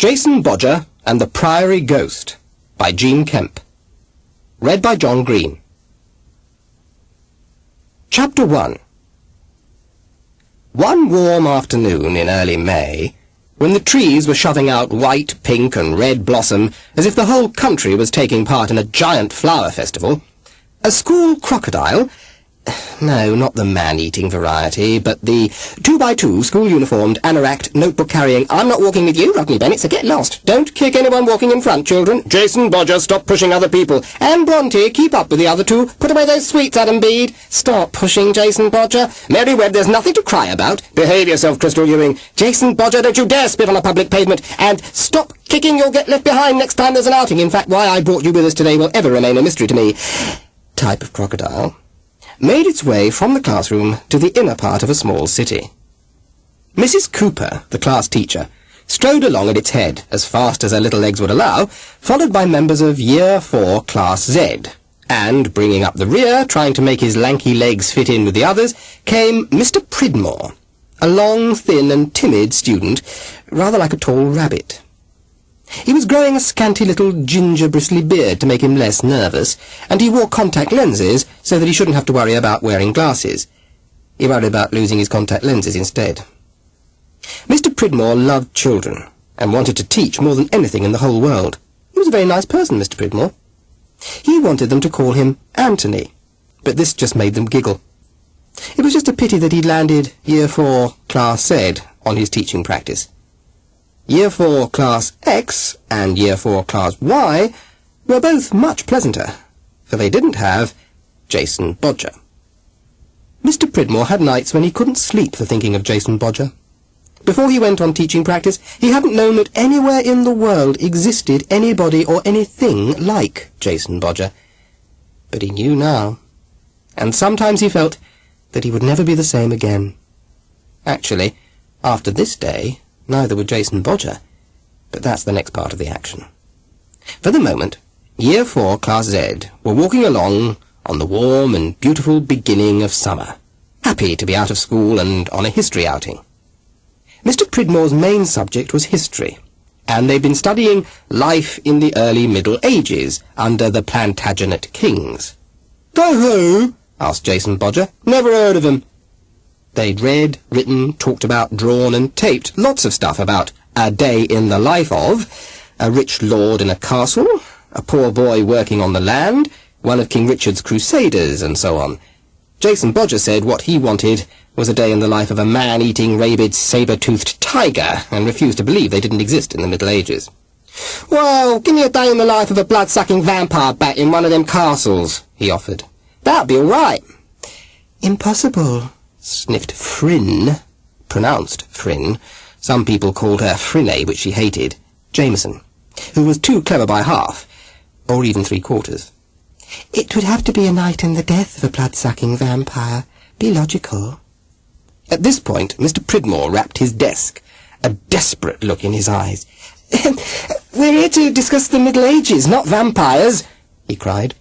Jason Bodger and the Priory Ghost by Kemp. Read by John Green. Chapter 1. One warm afternoon in early May, when the trees were shoving out white, pink and red blossom as if the whole country was taking part in a giant flower festival, a school crocodile— no, not the man-eating variety, but the 2x2 school-uniformed, anorak, notebook-carrying, I'm not walking with you, Rodney Bennett, so get lost. Don't kick anyone walking in front, children. Jason Bodger, stop pushing other people. And Bronte, keep up with the other two. Put away those sweets, Adam Bede. Stop pushing, Jason Bodger. Mary Webb, there's nothing to cry about. Behave yourself, Crystal Ewing. Jason Bodger, don't you dare spit on a public pavement. And stop kicking, you'll get left behind next time there's an outing. In fact, why I brought you with us today will ever remain a mystery to me. Type of crocodile made its way from the classroom to the inner part of a small city. Mrs. Cooper, the class teacher, strode along at its head as fast as her little legs would allow, followed by members of Year 4 Class Z, and, bringing up the rear, trying to make his lanky legs fit in with the others, came Mr. Pridmore, a long, thin and timid student, rather like a tall rabbit. He was growing a scanty little ginger bristly beard to make him less nervous, and he wore contact lenses so that he shouldn't have to worry about wearing glasses. He worried about losing his contact lenses instead. Mr. Pridmore loved children, and wanted to teach more than anything in the whole world. He was a very nice person, Mr. Pridmore. He wanted them to call him Anthony, but this just made them giggle. It was just a pity that he'd landed Year 4 Class Z on his teaching practice. Year 4 Class X and Year 4 Class Y were both much pleasanter, for they didn't have Jason Bodger. Mr. Pridmore had nights when he couldn't sleep for thinking of Jason Bodger. Before he went on teaching practice, he hadn't known that anywhere in the world existed anybody or anything like Jason Bodger. But he knew now, and sometimes he felt that he would never be the same again. Actually, after this day, neither would Jason Bodger, but that's the next part of the action. For the moment, Year 4 Class Z were walking along on the warm and beautiful beginning of summer, happy to be out of school and on a history outing. Mr. Pridmore's main subject was history, and they'd been studying life in the early Middle Ages under the Plantagenet kings. "Go who?" asked Jason Bodger. "Never heard of 'em." They'd read, written, talked about, drawn and taped lots of stuff about a day in the life of a rich lord in a castle, a poor boy working on the land, one of King Richard's crusaders, and so on. Jason Bodger said what he wanted was a day in the life of a man-eating, rabid, saber-toothed tiger, and refused to believe they didn't exist in the Middle Ages. "Well, give me a day in the life of a blood-sucking vampire bat in one of them castles," he offered. "That'd be all right." "Impossible," sniffed Fryn, pronounced Fryn. Some people called her Frinne, which she hated, Jameson, who was too clever by half, or even 3/4. "It would have to be a night in the death of a blood-sucking vampire. Be logical." At this point, Mr. Pridmore rapped his desk, a desperate look in his eyes. "We're here to discuss the Middle Ages, not vampires," he cried.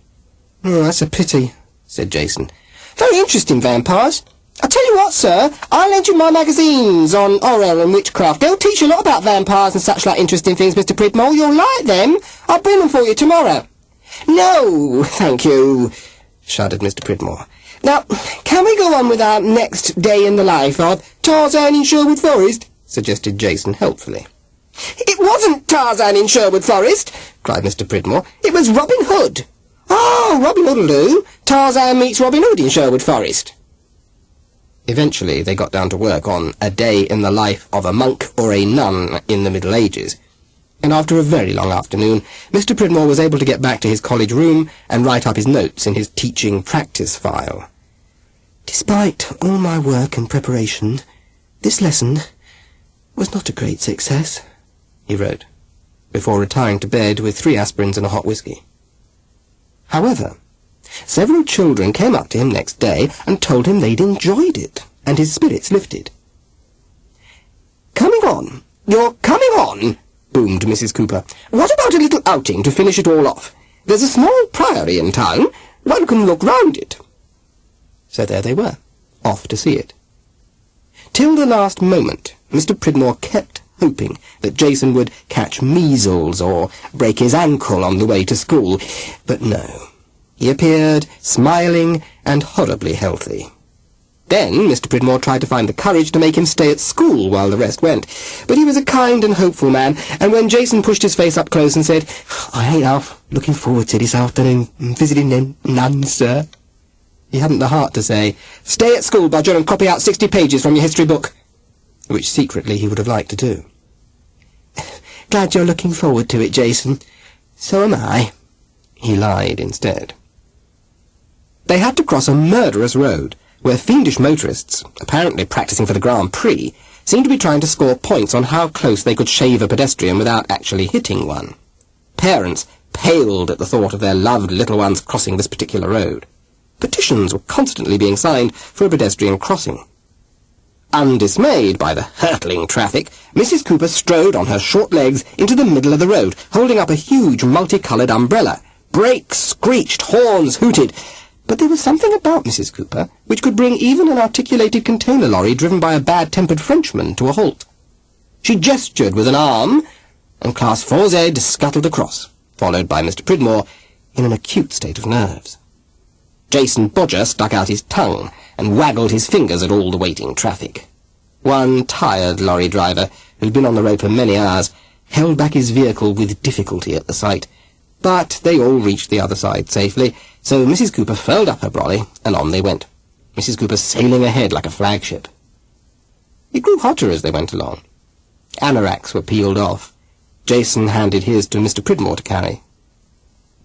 "Oh, that's a pity," said Jason. "Very interesting vampires. I'll tell you what, sir, I'll lend you my magazines on horror and witchcraft. They'll teach you a lot about vampires and such like interesting things, Mr. Pridmore. You'll like them. I'll bring them for you tomorrow." "No, thank you," shuddered Mr. Pridmore. "Now, can we go on with our next day in the life of Tarzan in Sherwood Forest?" suggested Jason helpfully. "It wasn't Tarzan in Sherwood Forest," cried Mr. Pridmore. "It was Robin Hood." "Oh, Robin Hood'll do. Tarzan meets Robin Hood in Sherwood Forest." Eventually they got down to work on a day in the life of a monk or a nun in the Middle Ages, and after a very long afternoon, Mr. Pridmore was able to get back to his college room and write up his notes in his teaching practice file. "Despite all my work and preparation, this lesson was not a great success," he wrote, before retiring to bed with 3 aspirins and a hot whiskey. However, several children came up to him next day and told him they'd enjoyed it, and his spirits lifted. "Coming on! You're coming on!" boomed Mrs. Cooper. "What about a little outing to finish it all off? There's a small priory in town. One can look round it." So there they were, off to see it. Till the last moment, Mr. Pridmore kept hoping that Jason would catch measles or break his ankle on the way to school. But no, he appeared smiling and horribly healthy. Then Mr. Pridmore tried to find the courage to make him stay at school while the rest went. But he was a kind and hopeful man, and when Jason pushed his face up close and said, "I ain't half looking forward to this afternoon visiting them nuns, sir," he hadn't the heart to say, "Stay at school, Bodger, and copy out 60 pages from your history book," which secretly he would have liked to do. "Glad you're looking forward to it, Jason. So am I," he lied instead. They had to cross a murderous road, where fiendish motorists, apparently practising for the Grand Prix, seemed to be trying to score points on how close they could shave a pedestrian without actually hitting one. Parents paled at the thought of their loved little ones crossing this particular road. Petitions were constantly being signed for a pedestrian crossing. Undismayed by the hurtling traffic, Mrs. Cooper strode on her short legs into the middle of the road, holding up a huge multicoloured umbrella. Brakes screeched, horns hooted. But there was something about Mrs. Cooper which could bring even an articulated container lorry driven by a bad-tempered Frenchman to a halt. She gestured with an arm, and Class 4Z scuttled across, followed by Mr. Pridmore in an acute state of nerves. Jason Bodger stuck out his tongue and waggled his fingers at all the waiting traffic. One tired lorry driver, who'd been on the road for many hours, held back his vehicle with difficulty at the sight. But they all reached the other side safely, so Mrs. Cooper furled up her brolly, and on they went, Mrs. Cooper sailing ahead like a flagship. It grew hotter as they went along. Anoraks were peeled off. Jason handed his to Mr. Pridmore to carry.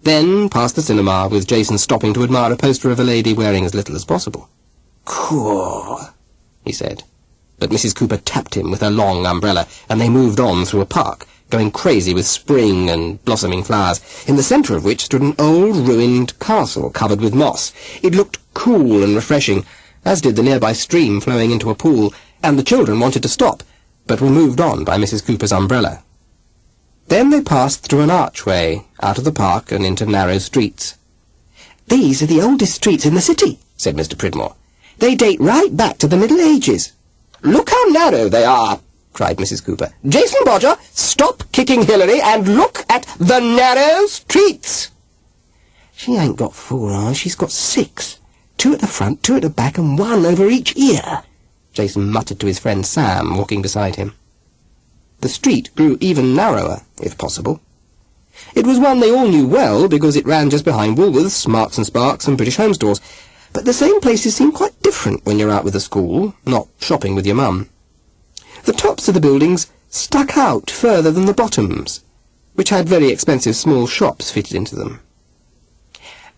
Then past the cinema, with Jason stopping to admire a poster of a lady wearing as little as possible. "Cool," he said. But Mrs. Cooper tapped him with her long umbrella, and they moved on through a park, going crazy with spring and blossoming flowers, in the centre of which stood an old ruined castle covered with moss. It looked cool and refreshing, as did the nearby stream flowing into a pool, and the children wanted to stop, but were moved on by Mrs. Cooper's umbrella. Then they passed through an archway, out of the park and into narrow streets. "These are the oldest streets in the city," said Mr. Pridmore. "They date right back to the Middle Ages." "Look how narrow they are!" cried Mrs. Cooper. "Jason Bodger, stop kicking Hillary and look at the narrow streets!" "She ain't got 4 eyes, she's got 6. 2 at the front, 2 at the back, and 1 over each ear," Jason muttered to his friend Sam, walking beside him. The street grew even narrower, if possible. It was one they all knew well, because it ran just behind Woolworths, Marks and Sparks, and British Home Stores. But the same places seem quite different when you're out with the school, not shopping with your mum. The tops of the buildings stuck out further than the bottoms, which had very expensive small shops fitted into them.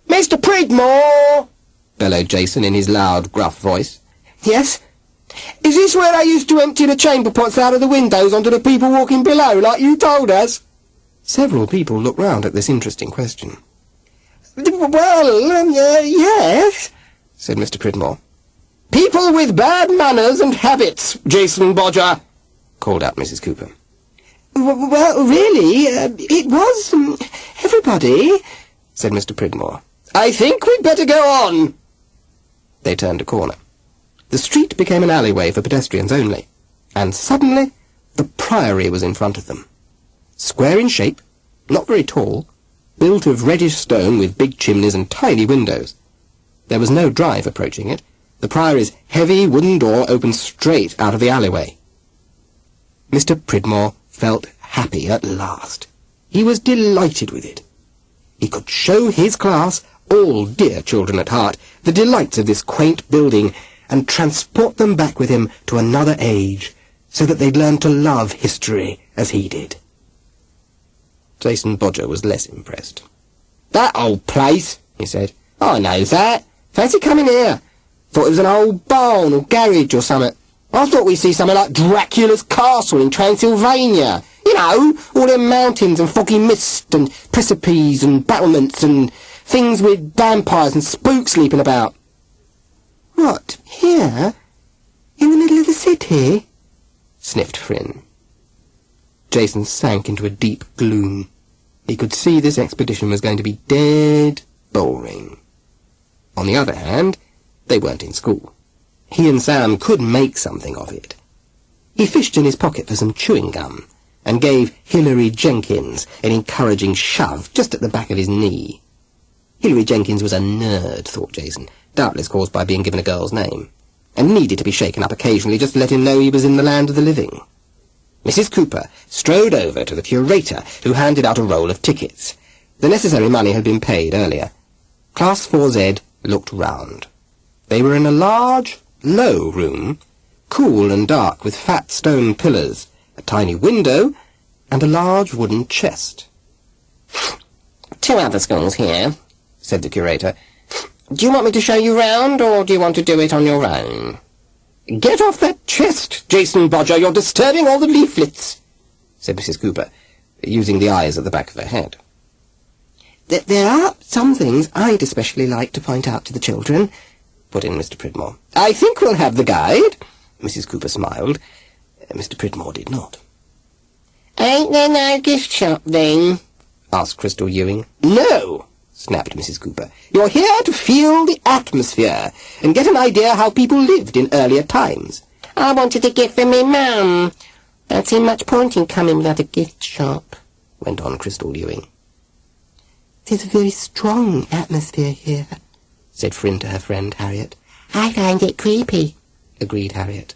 "Mr. Pridmore!" bellowed Jason in his loud, gruff voice. "Yes? Is this where I used to empty the chamber pots out of the windows onto the people walking below, like you told us?" Several people looked round at this interesting question. "Well, yes," said Mr. Pridmore. "People with bad manners and habits, Jason Bodger," called out Mrs. Cooper. "Well, really, it was everybody," said Mr. Pridmore. "I think we'd better go on." They turned a corner. The street became an alleyway for pedestrians only, and suddenly the Priory was in front of them. Square in shape, not very tall, built of reddish stone with big chimneys and tiny windows. There was no drive approaching it. The Priory's heavy wooden door opened straight out of the alleyway. Mr. Pridmore felt happy at last. He was delighted with it. He could show his class, all dear children at heart, the delights of this quaint building, and transport them back with him to another age, so that they'd learn to love history as he did. Jason Bodger was less impressed. "That old place," he said. "I knows that. Fancy coming here. Thought it was an old barn or garage or something. I thought we'd see something like Dracula's castle in Transylvania. You know, all them mountains and foggy mist and precipices and battlements and things with vampires and spooks sleeping about." "What, here? In the middle of the city?" sniffed Fryn. Jason sank into a deep gloom. He could see this expedition was going to be dead boring. On the other hand, they weren't in school. He and Sam could make something of it. He fished in his pocket for some chewing gum, and gave Hilary Jenkins an encouraging shove just at the back of his knee. Hilary Jenkins was a nerd, thought Jason, doubtless caused by being given a girl's name, and needed to be shaken up occasionally just to let him know he was in the land of the living. Mrs. Cooper strode over to the curator, who handed out a roll of tickets. The necessary money had been paid earlier. Class 4Z looked round. They were in a large, low room, cool and dark, with fat stone pillars, a tiny window, and a large wooden chest. "Two other schools here," said the curator. "Do you want me to show you round, or do you want to do it on your own?" "Get off that chest, Jason Bodger, you're disturbing all the leaflets," said Mrs. Cooper, using the eyes at the back of her head. "There are some things I'd especially like to point out to the children," put in Mr. Pridmore. "I think we'll have the guide." Mrs. Cooper smiled. Mr. Pridmore did not. "Ain't there no gift shop, then?" asked Crystal Ewing. "No," snapped Mrs. Cooper. "You're here to feel the atmosphere and get an idea how people lived in earlier times." "I wanted a gift for me mum. Don't see much point in coming without a gift shop," went on Crystal Ewing. "There's a very strong atmosphere here," said Fryn to her friend Harriet. "I find it creepy," agreed Harriet.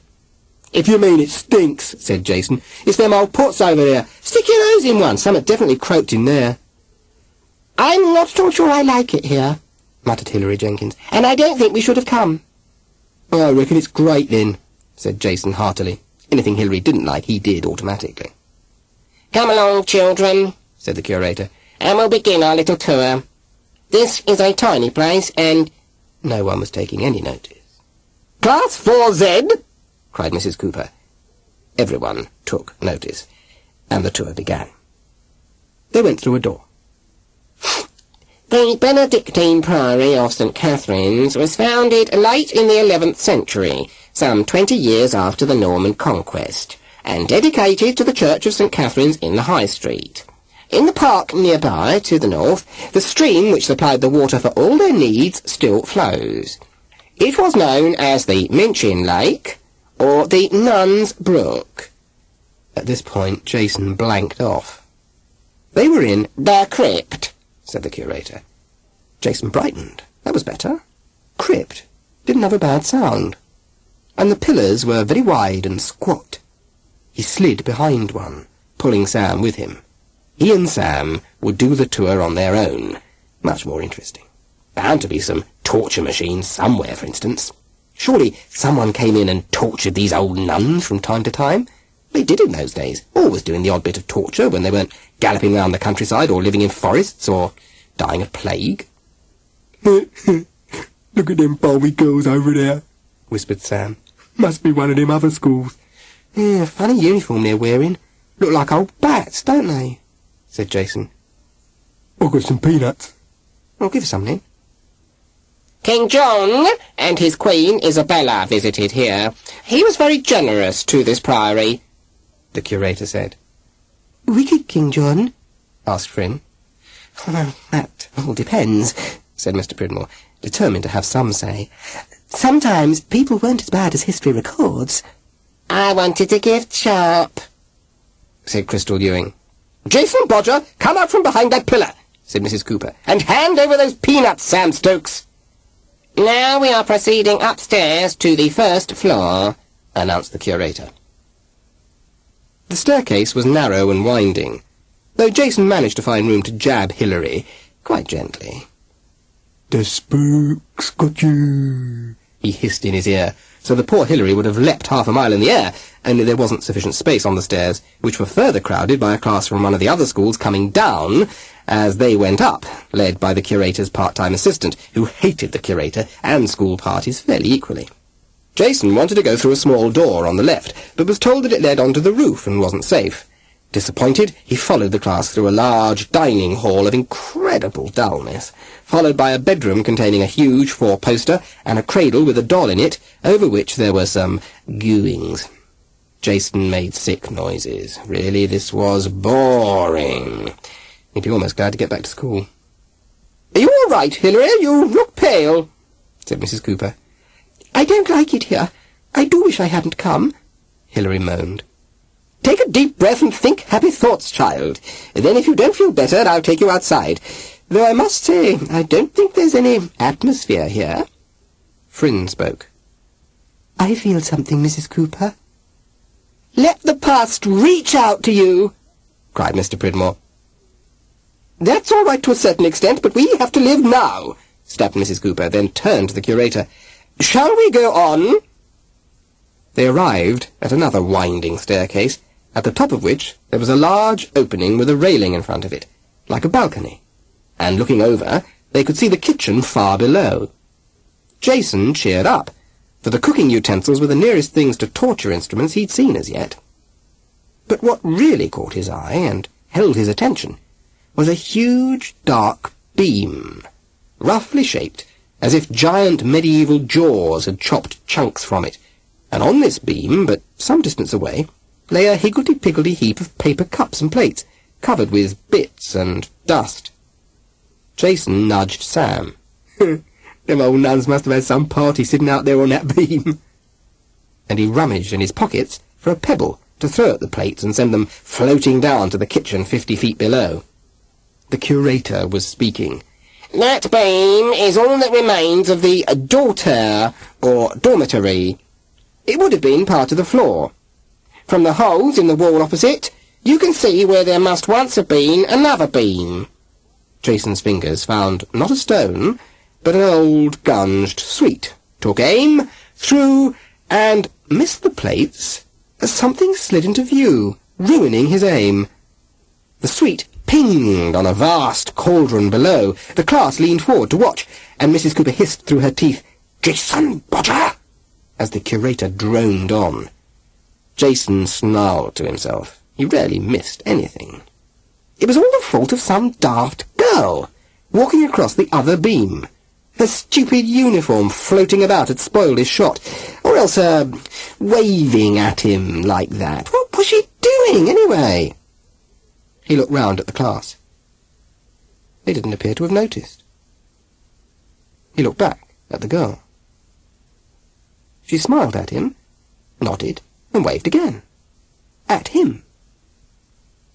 "If you mean it stinks," said Jason, "it's them old pots over there. Stick your nose in one. Some had definitely croaked in there." "I'm not at all sure I like it here," muttered Hilary Jenkins, "and I don't think we should have come." "I reckon it's great, then," said Jason heartily. Anything Hilary didn't like, he did automatically. "Come along, children," said the curator, "and we'll begin our little tour. This is a tiny place, and—" No one was taking any notice. "Class 4Z!" cried Mrs. Cooper. Everyone took notice, and the tour began. They went through a door. "The Benedictine Priory of St. Catherine's was founded late in the 11th century, some 20 years after the Norman Conquest, and dedicated to the Church of St. Catherine's in the High Street. In the park nearby, to the north, the stream which supplied the water for all their needs still flows. It was known as the Minchin Lake, or the Nuns' Brook." At this point, Jason blanked off. "They were in the crypt," said the curator. Jason brightened. That was better. Crypt didn't have a bad sound. And the pillars were very wide and squat. He slid behind one, pulling Sam with him. He and Sam would do the tour on their own. Much more interesting. Bound to be some torture machines somewhere, for instance. Surely someone came in and tortured these old nuns from time to time. They did in those days, always doing the odd bit of torture when they weren't galloping round the countryside or living in forests or dying of plague. "Look at them balmy girls over there," whispered Sam. "Must be one of them other schools." "Yeah, funny uniform they're wearing. Look like old bats, don't they?" said Jason. "I've got some peanuts." "Well, give us something." "King John and his Queen Isabella visited here. He was very generous to this priory," the curator said. "Wicked King John?" asked Fryn. "Well, that all depends," said Mr. Pridmore, determined to have some say. "Sometimes people weren't as bad as history records." "I wanted a gift shop," said Crystal Ewing. "Jason Bodger, come out from behind that pillar," said Mrs. Cooper, "and hand over those peanuts, Sam Stokes." "Now we are proceeding upstairs to the first floor," announced the curator. The staircase was narrow and winding, though Jason managed to find room to jab Hilary quite gently. "The spooks got you," he hissed in his ear, so the poor Hilary would have leapt half a mile in the air, only there wasn't sufficient space on the stairs, which were further crowded by a class from one of the other schools coming down as they went up, led by the curator's part-time assistant, who hated the curator and school parties fairly equally. Jason wanted to go through a small door on the left, but was told that it led onto the roof and wasn't safe. Disappointed, he followed the class through a large dining hall of incredible dullness, followed by a bedroom containing a huge four-poster and a cradle with a doll in it, over which there were some gooings. Jason made sick noises. Really, this was boring. He'd be almost glad to get back to school. "Are you all right, Hilary? You look pale," said Mrs. Cooper. "I don't like it here. I do wish I hadn't come." Hilary moaned. "Take a deep breath and think happy thoughts, child. Then if you don't feel better, I'll take you outside. Though I must say, I don't think there's any atmosphere here." Fryn spoke. "I feel something, Mrs. Cooper." "Let the past reach out to you," cried Mr. Pridmore. "That's all right to a certain extent, but we have to live now," snapped Mrs. Cooper, then turned to the curator. "Shall we go on?" They arrived at another winding staircase, at the top of which there was a large opening with a railing in front of it, like a balcony, and looking over, they could see the kitchen far below. Jason cheered up, for the cooking utensils were the nearest things to torture instruments he'd seen as yet. But what really caught his eye and held his attention was a huge dark beam, roughly shaped, as if giant medieval jaws had chopped chunks from it, and on this beam, but some distance away, lay a higgledy-piggledy heap of paper cups and plates, covered with bits and dust. Jason nudged Sam. "Them old nuns must have had some party sitting out there on that beam." And he rummaged in his pockets for a pebble to throw at the plates and send them floating down to the kitchen 50 feet below. The curator was speaking. "That beam is all that remains of the dortoir, or dormitory. It would have been part of the floor. From the holes in the wall opposite, you can see where there must once have been another beam." Jason's fingers found not a stone, but an old gunged sweet, took aim, threw, and missed the plates as something slid into view, ruining his aim. The sweet pinged on a vast cauldron below. The class leaned forward to watch, and Mrs. Cooper hissed through her teeth, "Jason Bodger!" as the curator droned on. Jason snarled to himself. He rarely missed anything. It was all the fault of some daft girl, walking across the other beam. Her stupid uniform floating about had spoiled his shot, or else her waving at him like that. What was she doing, anyway? He looked round at the class. They didn't appear to have noticed. He looked back at the girl. She smiled at him, nodded, and waved again. At him.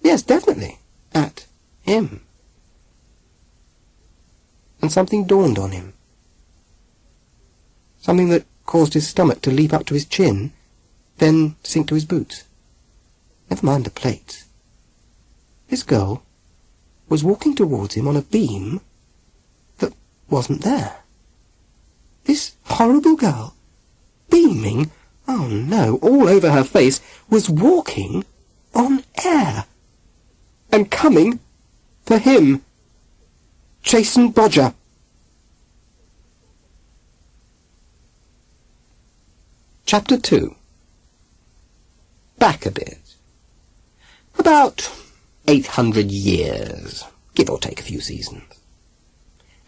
Yes, definitely, at him. And something dawned on him. Something that caused his stomach to leap up to his chin, then sink to his boots. Never mind the plates. This girl was walking towards him on a beam that wasn't there. This horrible girl, beaming, oh no, all over her face, was walking on air. And coming for him. Jason Bodger. Chapter 2. Back a bit. About 800 years, give or take a few seasons.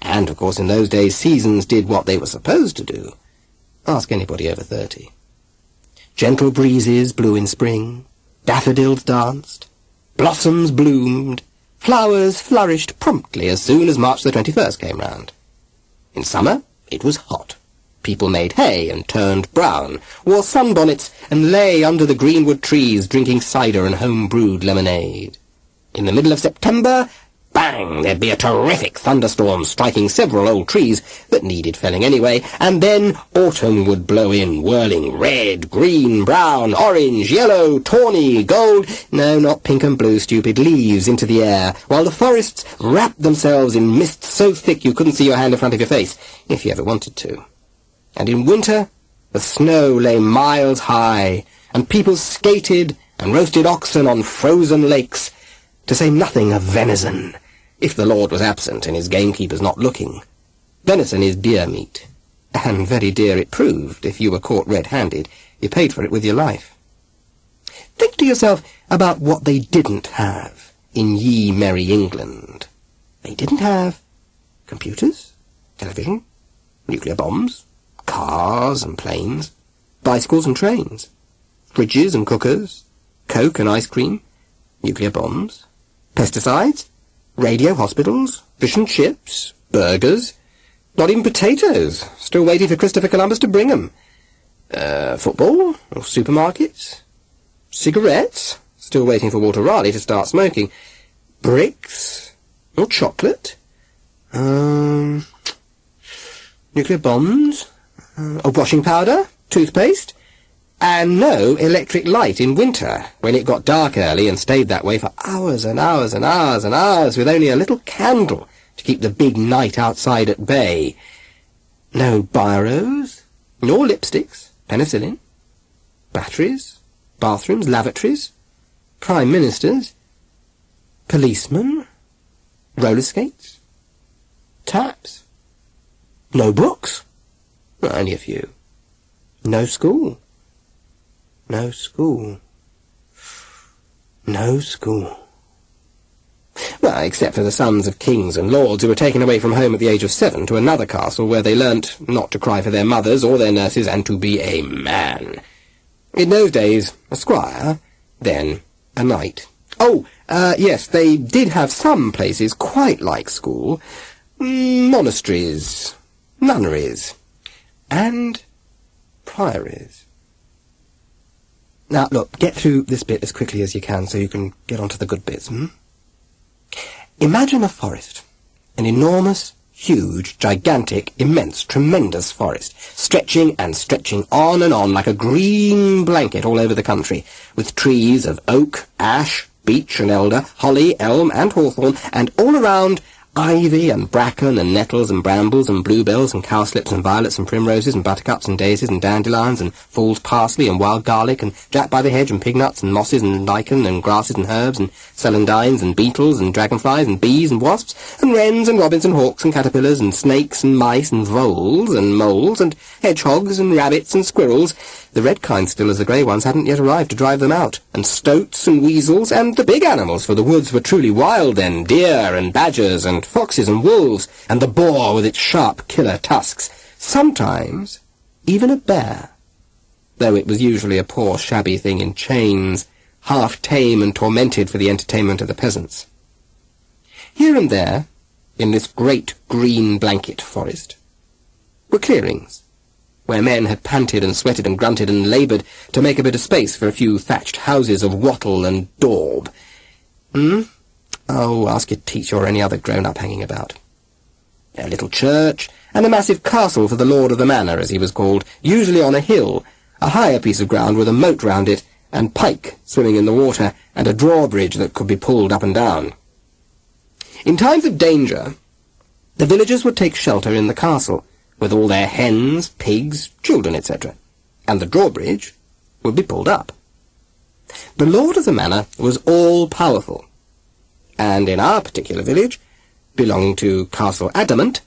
And, of course, in those days, seasons did what they were supposed to do. Ask anybody over 30. Gentle breezes blew in spring, daffodils danced, blossoms bloomed, flowers flourished promptly as soon as March the 21st came round. In summer, it was hot. People made hay and turned brown, wore sunbonnets, and lay under the greenwood trees drinking cider and home-brewed lemonade. In the middle of September, bang, there'd be a terrific thunderstorm striking several old trees that needed felling anyway, and then autumn would blow in, whirling red, green, brown, orange, yellow, tawny, gold, no, not pink and blue, stupid, leaves into the air, while the forests wrapped themselves in mist so thick you couldn't see your hand in front of your face, if you ever wanted to. And in winter, the snow lay miles high, and people skated and roasted oxen on frozen lakes, to say nothing of venison, if the Lord was absent and his gamekeepers not looking. Venison is dear meat, and very dear it proved if you were caught red-handed. You paid for it with your life. Think to yourself about what they didn't have in ye merry England. They didn't have computers, television, nuclear bombs, cars and planes, bicycles and trains, fridges and cookers, Coke and ice cream, nuclear bombs, pesticides, radio hospitals, fish and chips, burgers, not even potatoes, still waiting for Christopher Columbus to bring 'em. Football, or supermarkets, Cigarettes? Still waiting for Walter Raleigh to start smoking. Bricks? Or chocolate? Nuclear bombs? Washing powder? Toothpaste? And no electric light in winter, when it got dark early and stayed that way for hours and hours and hours and hours with only a little candle to keep the big night outside at bay. No biros, nor lipsticks, penicillin, batteries, bathrooms, lavatories, prime ministers, policemen, roller skates, taps, no books, only a few, no school. No school. No school. Well, except for the sons of kings and lords who were taken away from home at the age of 7 to another castle where they learnt not to cry for their mothers or their nurses and to be a man. In those days, a squire, then a knight. Oh, yes, they did have some places quite like school. Monasteries, nunneries, and priories. Now, look, get through this bit as quickly as you can so you can get on to the good bits, Imagine a forest. An enormous, huge, gigantic, immense, tremendous forest, stretching and stretching on and on like a green blanket all over the country, with trees of oak, ash, beech and elder, holly, elm and hawthorn, and all around ivy and bracken and nettles and brambles and bluebells and cowslips and violets and primroses and buttercups and daisies and dandelions and fool's parsley and wild garlic and jack-by-the-hedge and pignuts and mosses and lichen and grasses and herbs and celandines and beetles and dragonflies and bees and wasps and wrens and robins and hawks and caterpillars and snakes and mice and voles and moles and hedgehogs and rabbits and squirrels, the red kind still as the grey ones hadn't yet arrived to drive them out, and stoats and weasels and the big animals, for the woods were truly wild then, deer and badgers and foxes and wolves, and the boar with its sharp killer tusks, sometimes even a bear, though it was usually a poor shabby thing in chains, half tame and tormented for the entertainment of the peasants. Here and there, in this great green blanket forest, were clearings, where men had panted and sweated and grunted and laboured to make a bit of space for a few thatched houses of wattle and daub. Oh, ask your teacher or any other grown-up hanging about. A little church, and a massive castle for the lord of the manor, as he was called, usually on a hill, a higher piece of ground with a moat round it, and pike swimming in the water, and a drawbridge that could be pulled up and down. In times of danger, the villagers would take shelter in the castle, with all their hens, pigs, children, etc., and the drawbridge would be pulled up. The lord of the manor was all-powerful, and in our particular village, belonging to Castle Adamant,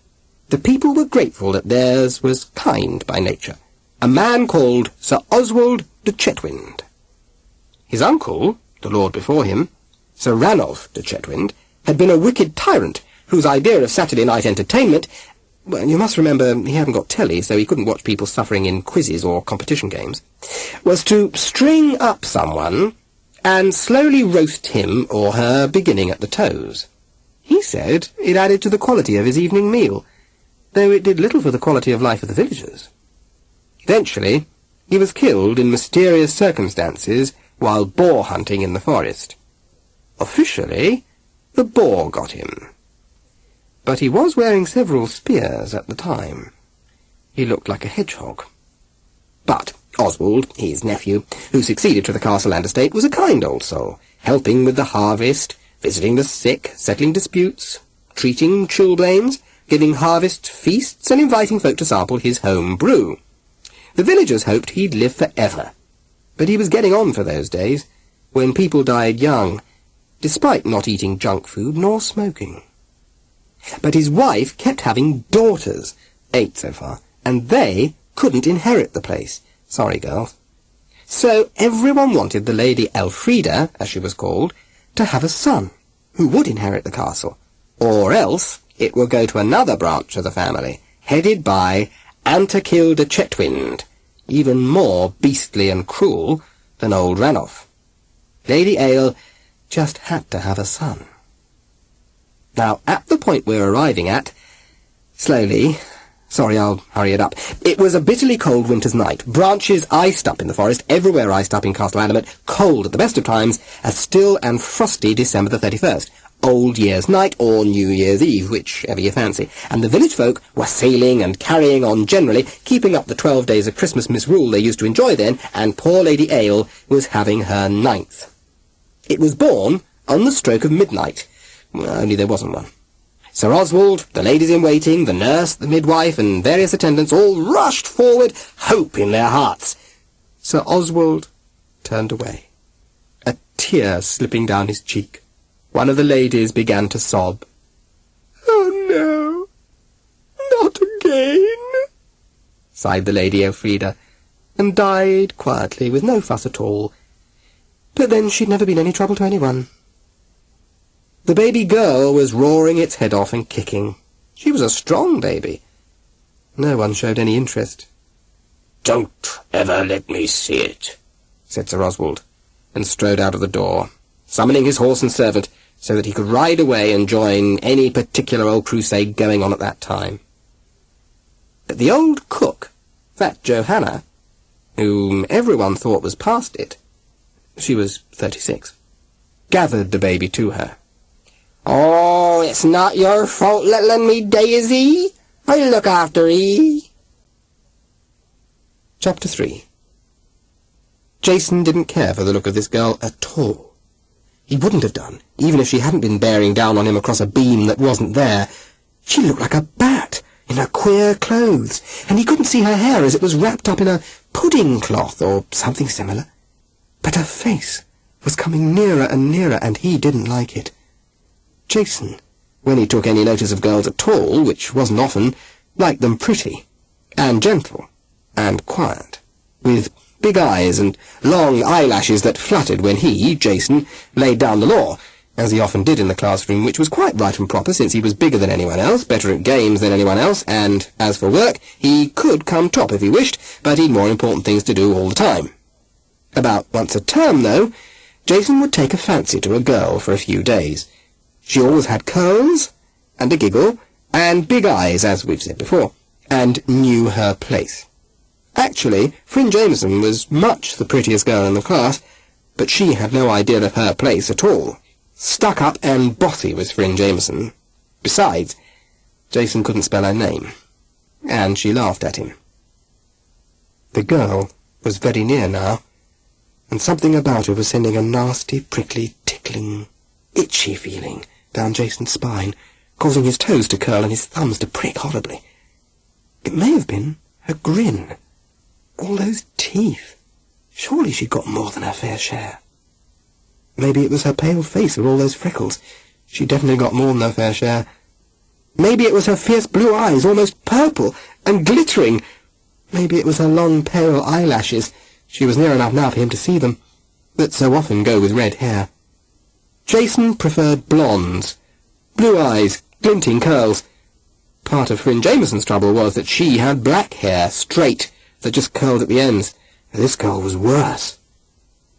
the people were grateful that theirs was kind by nature, a man called Sir Oswald de Chetwynd. His uncle, the lord before him, Sir Ranulph de Chetwynd, had been a wicked tyrant whose idea of Saturday night entertainment, well, you must remember he hadn't got telly, so he couldn't watch people suffering in quizzes or competition games, was to string up someone and slowly roast him or her beginning at the toes. He said it added to the quality of his evening meal, though it did little for the quality of life of the villagers. Eventually, he was killed in mysterious circumstances while boar hunting in the forest. Officially, the boar got him. But he was wearing several spears at the time. He looked like a hedgehog. But Oswald, his nephew, who succeeded to the castle and estate, was a kind old soul, helping with the harvest, visiting the sick, settling disputes, treating chilblains, giving harvest feasts, and inviting folk to sample his home brew. The villagers hoped he'd live forever, but he was getting on for those days, when people died young, despite not eating junk food nor smoking. But his wife kept having daughters, 8 so far, and they couldn't inherit the place. Sorry, girls. So everyone wanted the Lady Elfrida, as she was called, to have a son, who would inherit the castle, or else it would go to another branch of the family, headed by Anterkill de Chetwynd, even more beastly and cruel than old Ranulph. Lady Ale just had to have a son. Now, at the point we're arriving at, slowly, Sorry, I'll hurry it up. It was a bitterly cold winter's night. Branches iced up in the forest, everywhere iced up in Castle Adamant, cold at the best of times, a still and frosty December the 31st. Old Year's Night or New Year's Eve, whichever you fancy. And the village folk were sailing and carrying on generally, keeping up the 12 days of Christmas misrule they used to enjoy then, and poor Lady Ale was having her 9th. It was born on the stroke of midnight. Well, only there wasn't one. Sir Oswald, the ladies-in-waiting, the nurse, the midwife, and various attendants all rushed forward, hope in their hearts. Sir Oswald turned away, a tear slipping down his cheek. One of the ladies began to sob. "Oh, no, not again," sighed the Lady Elfrida, and died quietly, with no fuss at all. But then she'd never been any trouble to anyone. The baby girl was roaring its head off and kicking. She was a strong baby. No one showed any interest. "Don't ever let me see it," said Sir Oswald, and strode out of the door, summoning his horse and servant, so that he could ride away and join any particular old crusade going on at that time. But the old cook, Fat Johanna, whom everyone thought was past it, she was 36, gathered the baby to her. "Oh, it's not your fault, little me Daisy. I'll look after 'ee." Chapter 3. Jason didn't care for the look of this girl at all. He wouldn't have done, even if she hadn't been bearing down on him across a beam that wasn't there. She looked like a bat in her queer clothes, and he couldn't see her hair as it was wrapped up in a pudding cloth or something similar. But her face was coming nearer and nearer, and he didn't like it. Jason, when he took any notice of girls at all, which wasn't often, liked them pretty, and gentle, and quiet, with big eyes and long eyelashes that fluttered when he, Jason, laid down the law, as he often did in the classroom, which was quite right and proper, since he was bigger than anyone else, better at games than anyone else, and, as for work, he could come top if he wished, but he'd more important things to do all the time. About once a term, though, Jason would take a fancy to a girl for a few days. She always had curls, and a giggle, and big eyes, as we've said before, and knew her place. Actually, Frin Jameson was much the prettiest girl in the class, but she had no idea of her place at all. Stuck up and bossy was Frin Jameson. Besides, Jason couldn't spell her name, and she laughed at him. The girl was very near now, and something about her was sending a nasty, prickly, tickling, itchy feeling down Jason's spine, causing his toes to curl and his thumbs to prick horribly. It may have been her grin. All those teeth. Surely she'd got more than her fair share. Maybe it was her pale face with all those freckles. She definitely got more than her fair share. Maybe it was her fierce blue eyes, almost purple and glittering. Maybe it was her long, pale eyelashes. She was near enough now for him to see them, that so often go with red hair. Jason preferred blondes. Blue eyes, glinting curls. Part of Frin Jameson's trouble was that she had black hair, straight, that just curled at the ends. This girl was worse.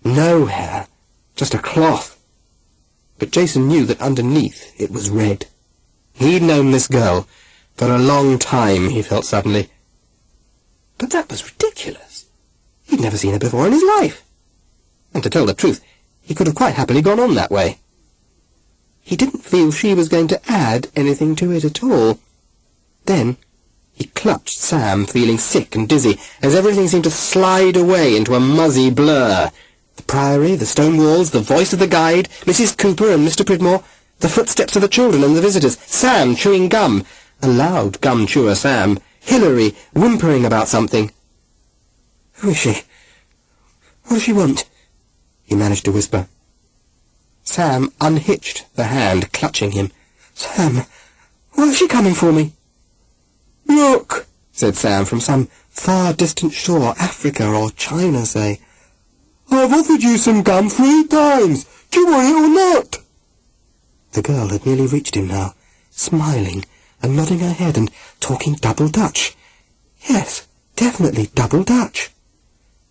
No hair, just a cloth. But Jason knew that underneath it was red. He'd known this girl for a long time, he felt suddenly. But that was ridiculous. He'd never seen her before in his life. And to tell the truth, he could have quite happily gone on that way. He didn't feel she was going to add anything to it at all. Then he clutched Sam, feeling sick and dizzy, as everything seemed to slide away into a muzzy blur. The Priory, the stone walls, the voice of the guide, Mrs. Cooper and Mr. Pridmore, the footsteps of the children and the visitors, Sam chewing gum, a loud gum chewer Sam, Hilary whimpering about something. "Who is she? What does she want?" he managed to whisper. Sam unhitched the hand clutching him. "Sam, why is she coming for me?" "Look," said Sam, from some far-distant shore, Africa or China, say. "I've offered you some gum 3 times. Do you want it or not?" The girl had nearly reached him now, smiling and nodding her head and talking double Dutch. Yes, definitely double Dutch.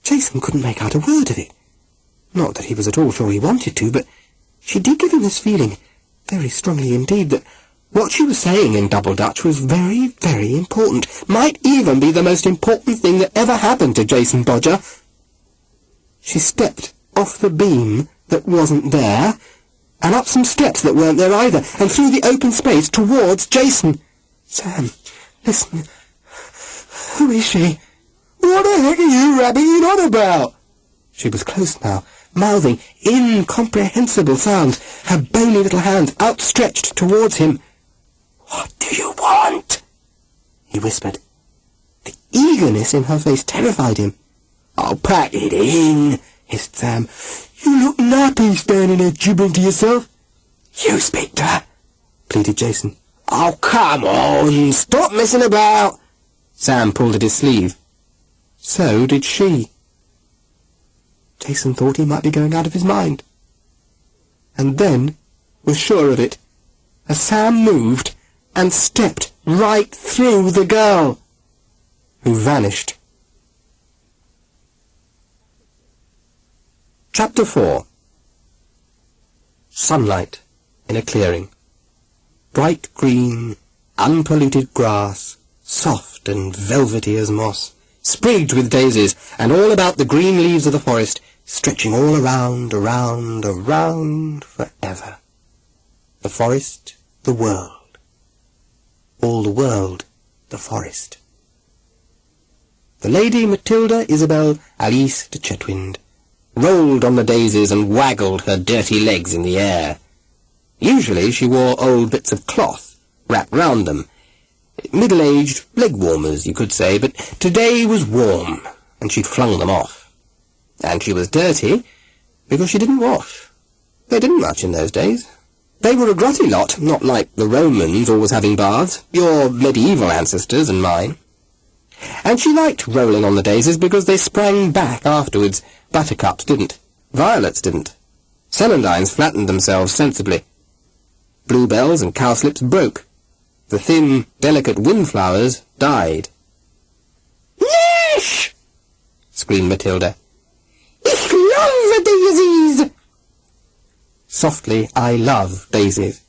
Jason couldn't make out a word of it. Not that he was at all sure he wanted to, but she did give him this feeling, very strongly indeed, that What she was saying in Double Dutch was very, very important. Might even be the most important thing that ever happened to Jason Bodger. She stepped off the beam that wasn't there, and up some steps that weren't there either, and through the open space towards Jason. Sam, listen. Who is she? What the heck are you rabbiting on about? She was close now, mouthing incomprehensible sounds, her bony little hands outstretched towards him. What do you want? He whispered. The eagerness in her face terrified him. I'll pack it in, hissed Sam. You look nappy standing there gibbering to yourself. You speak to her, pleaded Jason. Oh, come on, stop messing about. Sam pulled at his sleeve. So did she. Jason thought he might be going out of his mind. And then was sure of it, as Sam moved and stepped right through the girl, who vanished. Chapter 4. Sunlight in a clearing. Bright green, unpolluted grass, soft and velvety as moss, sprigged with daisies, and all about the green leaves of the forest, stretching all around, around, forever. The forest, the world. All the world, the forest. The Lady Matilda Isabel Alice de Chetwynd rolled on the daisies and waggled her dirty legs in the air. Usually she wore old bits of cloth wrapped round them. Middle-aged leg-warmers, you could say, but today was warm, and she'd flung them off. And she was dirty, because she didn't wash. They didn't much in those days. They were a grotty lot, not like the Romans always having baths, your medieval ancestors and mine. And she liked rolling on the daisies because they sprang back afterwards. Buttercups didn't. Violets didn't. Celandines flattened themselves sensibly. Bluebells and cowslips broke. The thin, delicate windflowers died. "Nish!" screamed Matilda. "Ich love daisies!" Softly, I love daisies,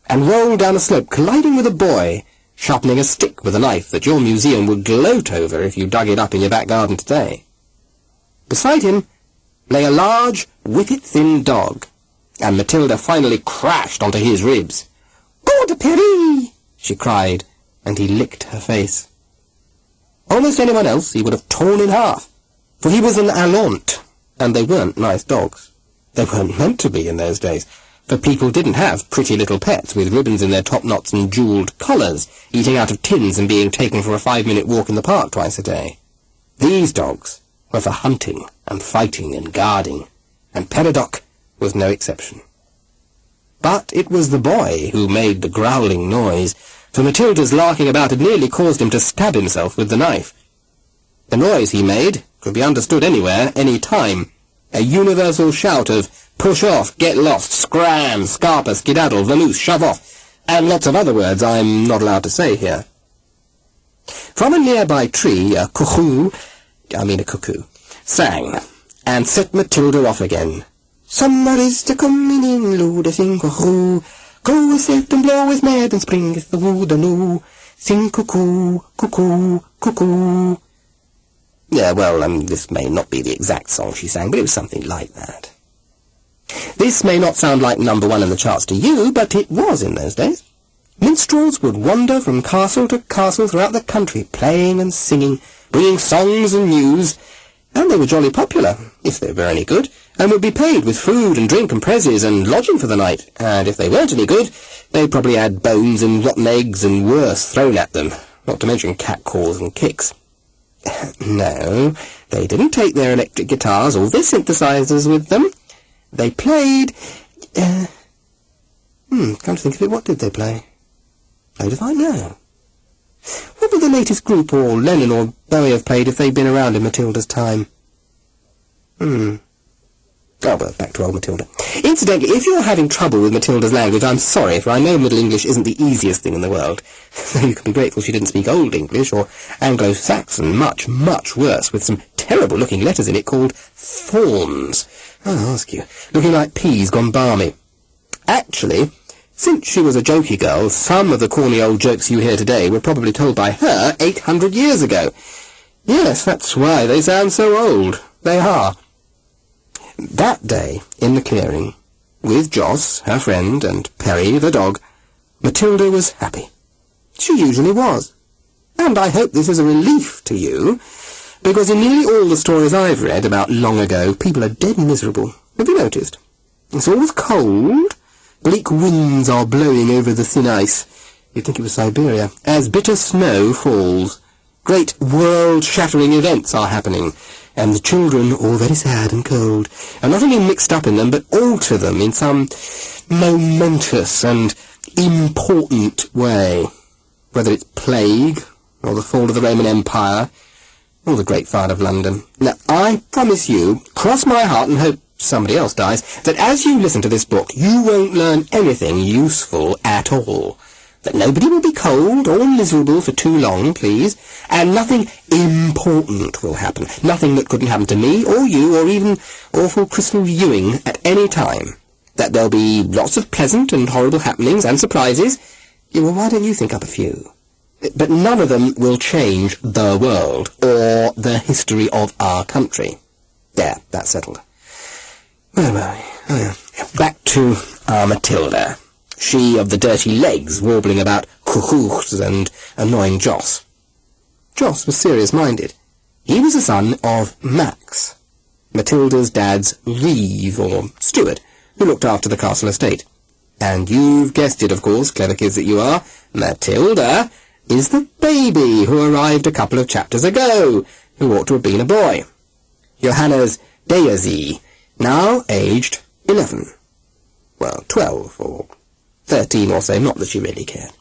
and rolled down a slope, colliding with a boy, sharpening a stick with a knife that your museum would gloat over if you dug it up in your back garden today. Beside him lay a large, whippet-thin dog, and Matilda finally crashed onto his ribs. "Good Priory!" she cried, and he licked her face. Almost anyone else he would have torn in half, for he was an alaunt, and they weren't nice dogs. They weren't meant to be in those days, for people didn't have pretty little pets with ribbons in their top-knots and jewelled collars, eating out of tins and being taken for a 5-minute walk in the park twice a day. These dogs were for hunting and fighting and guarding, and Peridot was no exception. But it was the boy who made the growling noise, for Matilda's larking about had nearly caused him to stab himself with the knife. The noise he made could be understood anywhere, any time. A universal shout of push off, get lost, scram, scarper, skedaddle, vamoose, shove off, and lots of other words I'm not allowed to say here. From a nearby tree, a cuckoo, sang, and set Matilda off again. Summer is a coming in, lo, the sing cuckoo, goeth and bloweth mad and springeth the wood anew, sing cuckoo, cuckoo, cuckoo. Yeah, well, this may not be the exact song she sang, but it was something like that. This may not sound like number one in the charts to you, but it was in those days. Minstrels would wander from castle to castle throughout the country, playing and singing, bringing songs and news, and they were jolly popular, if they were any good, and would be paid with food and drink and prezzies and lodging for the night, and if they weren't any good, they'd probably had bones and rotten eggs and worse thrown at them, not to mention catcalls and kicks. No, they didn't take their electric guitars or their synthesizers with them. They played... come to think of it, what did they play? Played if I know. What would the latest group or Lennon or Bowie have played if they'd been around in Matilda's time? Oh, well, back to old Matilda. Incidentally, if you're having trouble with Matilda's language, I'm sorry, for I know Middle English isn't the easiest thing in the world. So you can be grateful she didn't speak Old English or Anglo-Saxon, much, much worse, with some terrible-looking letters in it called thorns. I'll ask you. Looking like peas gone balmy. Actually, Since she was a jokey girl, some of the corny old jokes you hear today were probably told by her 800 years ago. Yes, that's why they sound so old. They are. That day, in the clearing, with Joss, her friend, and Perry, the dog, Matilda was happy. She usually was. And I hope this is a relief to you, because in nearly all the stories I've read about long ago, people are dead miserable. Have you noticed? It's always cold. Bleak winds are blowing over the thin ice. You'd think it was Siberia. As bitter snow falls, great world-shattering events are happening, and the children, all very sad and cold, are not only mixed up in them, but alter them in some momentous and important way. Whether it's plague, or the fall of the Roman Empire, or the Great Fire of London. Now, I promise you, cross my heart and hope somebody else dies, that as you listen to this book, you won't learn anything useful at all. That nobody will be cold or miserable for too long, please, and nothing important will happen. Nothing that couldn't happen to me, or you, or even awful crystal viewing at any time. That there'll be lots of pleasant and horrible happenings and surprises. Yeah, well, why don't you think up a few? But none of them will change the world, or the history of our country. There, that's settled. Where were we? Oh, yeah. Back to our Matilda. She of the dirty legs, warbling about cuckoos and annoying Joss. Joss was serious-minded. He was the son of Max, Matilda's dad's reeve, or steward, who looked after the castle estate. And you've guessed it, of course, clever kids that you are, Matilda is the baby who arrived a couple of chapters ago, who ought to have been a boy. Johanna's Daisy, now aged 11. Well, 12, or 13 or so, not that she really cared.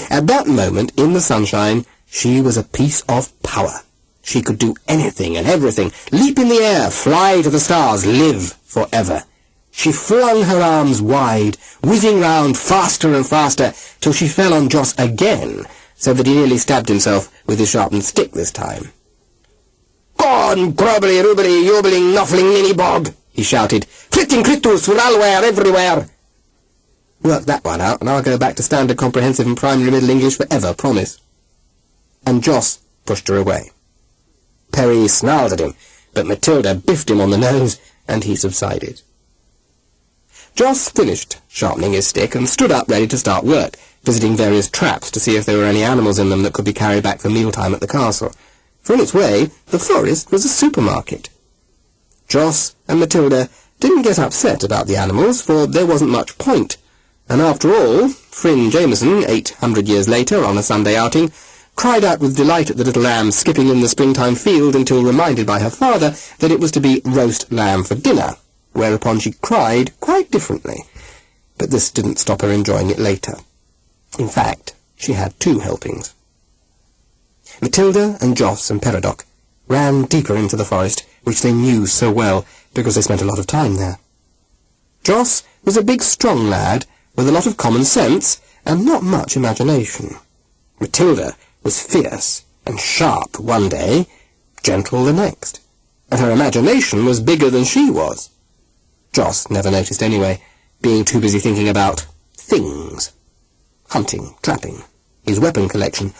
At that moment, in the sunshine, she was a piece of power. She could do anything and everything, leap in the air, fly to the stars, live forever. She flung her arms wide, whizzing round faster and faster, till she fell on Joss again, so that he nearly stabbed himself with his sharpened stick this time. "Gone, grobbly, rubbly, yobbling, nuffling, ninny bob!" he shouted. "Flitting critters were allwhere, everywhere!" Work that one out, and I'll go back to standard comprehensive and primary middle English forever, promise. And Joss pushed her away. Perry snarled at him, but Matilda biffed him on the nose, and he subsided. Joss finished sharpening his stick and stood up ready to start work, visiting various traps to see if there were any animals in them that could be carried back for mealtime at the castle. For in its way, the forest was a supermarket. Joss and Matilda didn't get upset about the animals, for there wasn't much point. And after all, Fryn Jameson, 800 years later, on a Sunday outing, cried out with delight at the little lamb skipping in the springtime field until reminded by her father that it was to be roast lamb for dinner, whereupon she cried quite differently. But this didn't stop her enjoying it later. In fact, she had 2 helpings. Matilda and Joss and Peridot ran deeper into the forest, which they knew so well, because they spent a lot of time there. Joss was a big, strong lad, with a lot of common sense, and not much imagination. Matilda was fierce and sharp one day, gentle the next, and her imagination was bigger than she was. Joss never noticed anyway, being too busy thinking about things. Hunting, trapping, his weapon collection,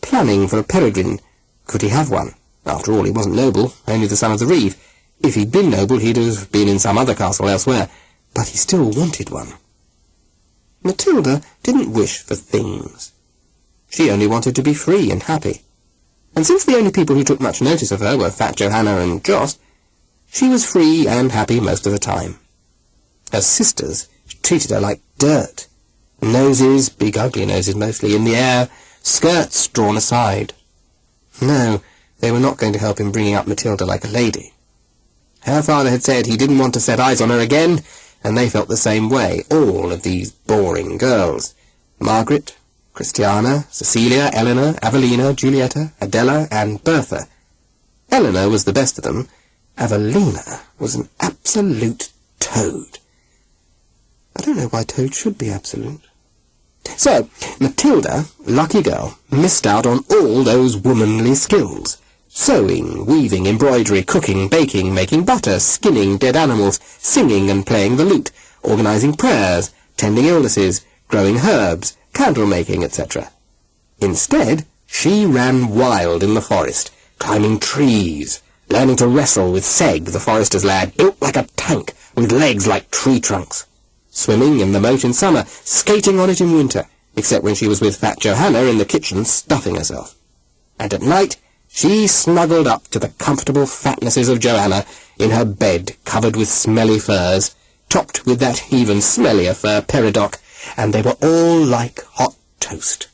planning for a peregrine. Could he have one? After all, he wasn't noble, only the son of the reeve. If he'd been noble, he'd have been in some other castle elsewhere, but he still wanted one. Matilda didn't wish for things. She only wanted to be free and happy. And since the only people who took much notice of her were fat Johanna and Joss, she was free and happy most of the time. Her sisters treated her like dirt. Noses, big ugly noses mostly, in the air, skirts drawn aside. No, they were not going to help in bringing up Matilda like a lady. Her father had said he didn't want to set eyes on her again, and they felt the same way, all of these boring girls. Margaret, Christiana, Cecilia, Eleanor, Evelina, Julietta, Adela, and Bertha. Eleanor was the best of them. Evelina was an absolute toad. I don't know why toads should be absolute. So, Matilda, lucky girl, missed out on all those womanly skills. Sewing, weaving, embroidery, cooking, baking, making butter, skinning dead animals, singing and playing the lute, organising prayers, tending illnesses, growing herbs, candle-making, etc. Instead, she ran wild in the forest, climbing trees, learning to wrestle with Seg, the forester's lad, built like a tank, with legs like tree trunks, swimming in the moat in summer, skating on it in winter, except when she was with Fat Johanna in the kitchen stuffing herself. And at night, she snuggled up to the comfortable fatnesses of Johanna in her bed covered with smelly furs, topped with that even smellier fur peridoc, and they were all like hot toast.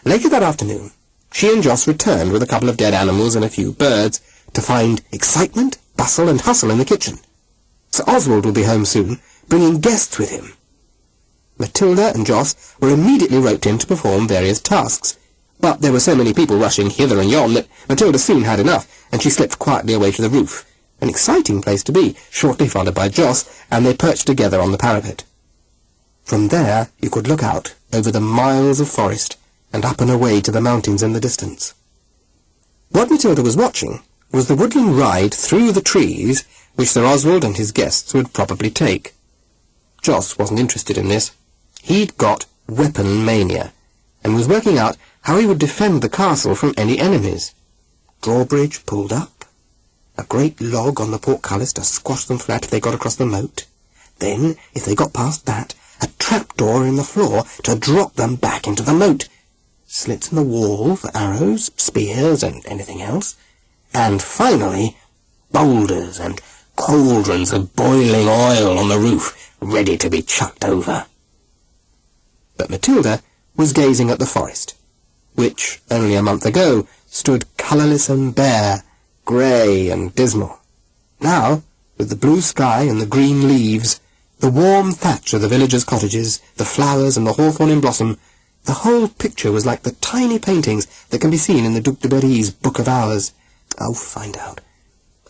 Later that afternoon, she and Joss returned with a couple of dead animals and a few birds to find excitement, bustle, and hustle in the kitchen. Sir Oswald would be home soon, bringing guests with him. Matilda and Joss were immediately roped in to perform various tasks, but there were so many people rushing hither and yon that Matilda soon had enough, and she slipped quietly away to the roof, an exciting place to be, shortly followed by Joss, and they perched together on the parapet. From there you could look out over the miles of forest, and up and away to the mountains in the distance. What Matilda was watching was the woodland ride through the trees which Sir Oswald and his guests would probably take. Joss wasn't interested in this. He'd got weapon mania, and was working out how he would defend the castle from any enemies. Drawbridge pulled up, a great log on the portcullis to squash them flat if they got across the moat. Then, if they got past that, a trapdoor in the floor to drop them back into the moat. Slits in the wall for arrows, spears, and anything else. And finally, boulders and cauldrons of boiling oil on the roof, ready to be chucked over. But Matilda was gazing at the forest, which, only a month ago, stood colourless and bare, grey and dismal. Now, with the blue sky and the green leaves, the warm thatch of the villagers' cottages, the flowers and the hawthorn in blossom, the whole picture was like the tiny paintings that can be seen in the Duc de Berry's Book of Hours. Oh, find out.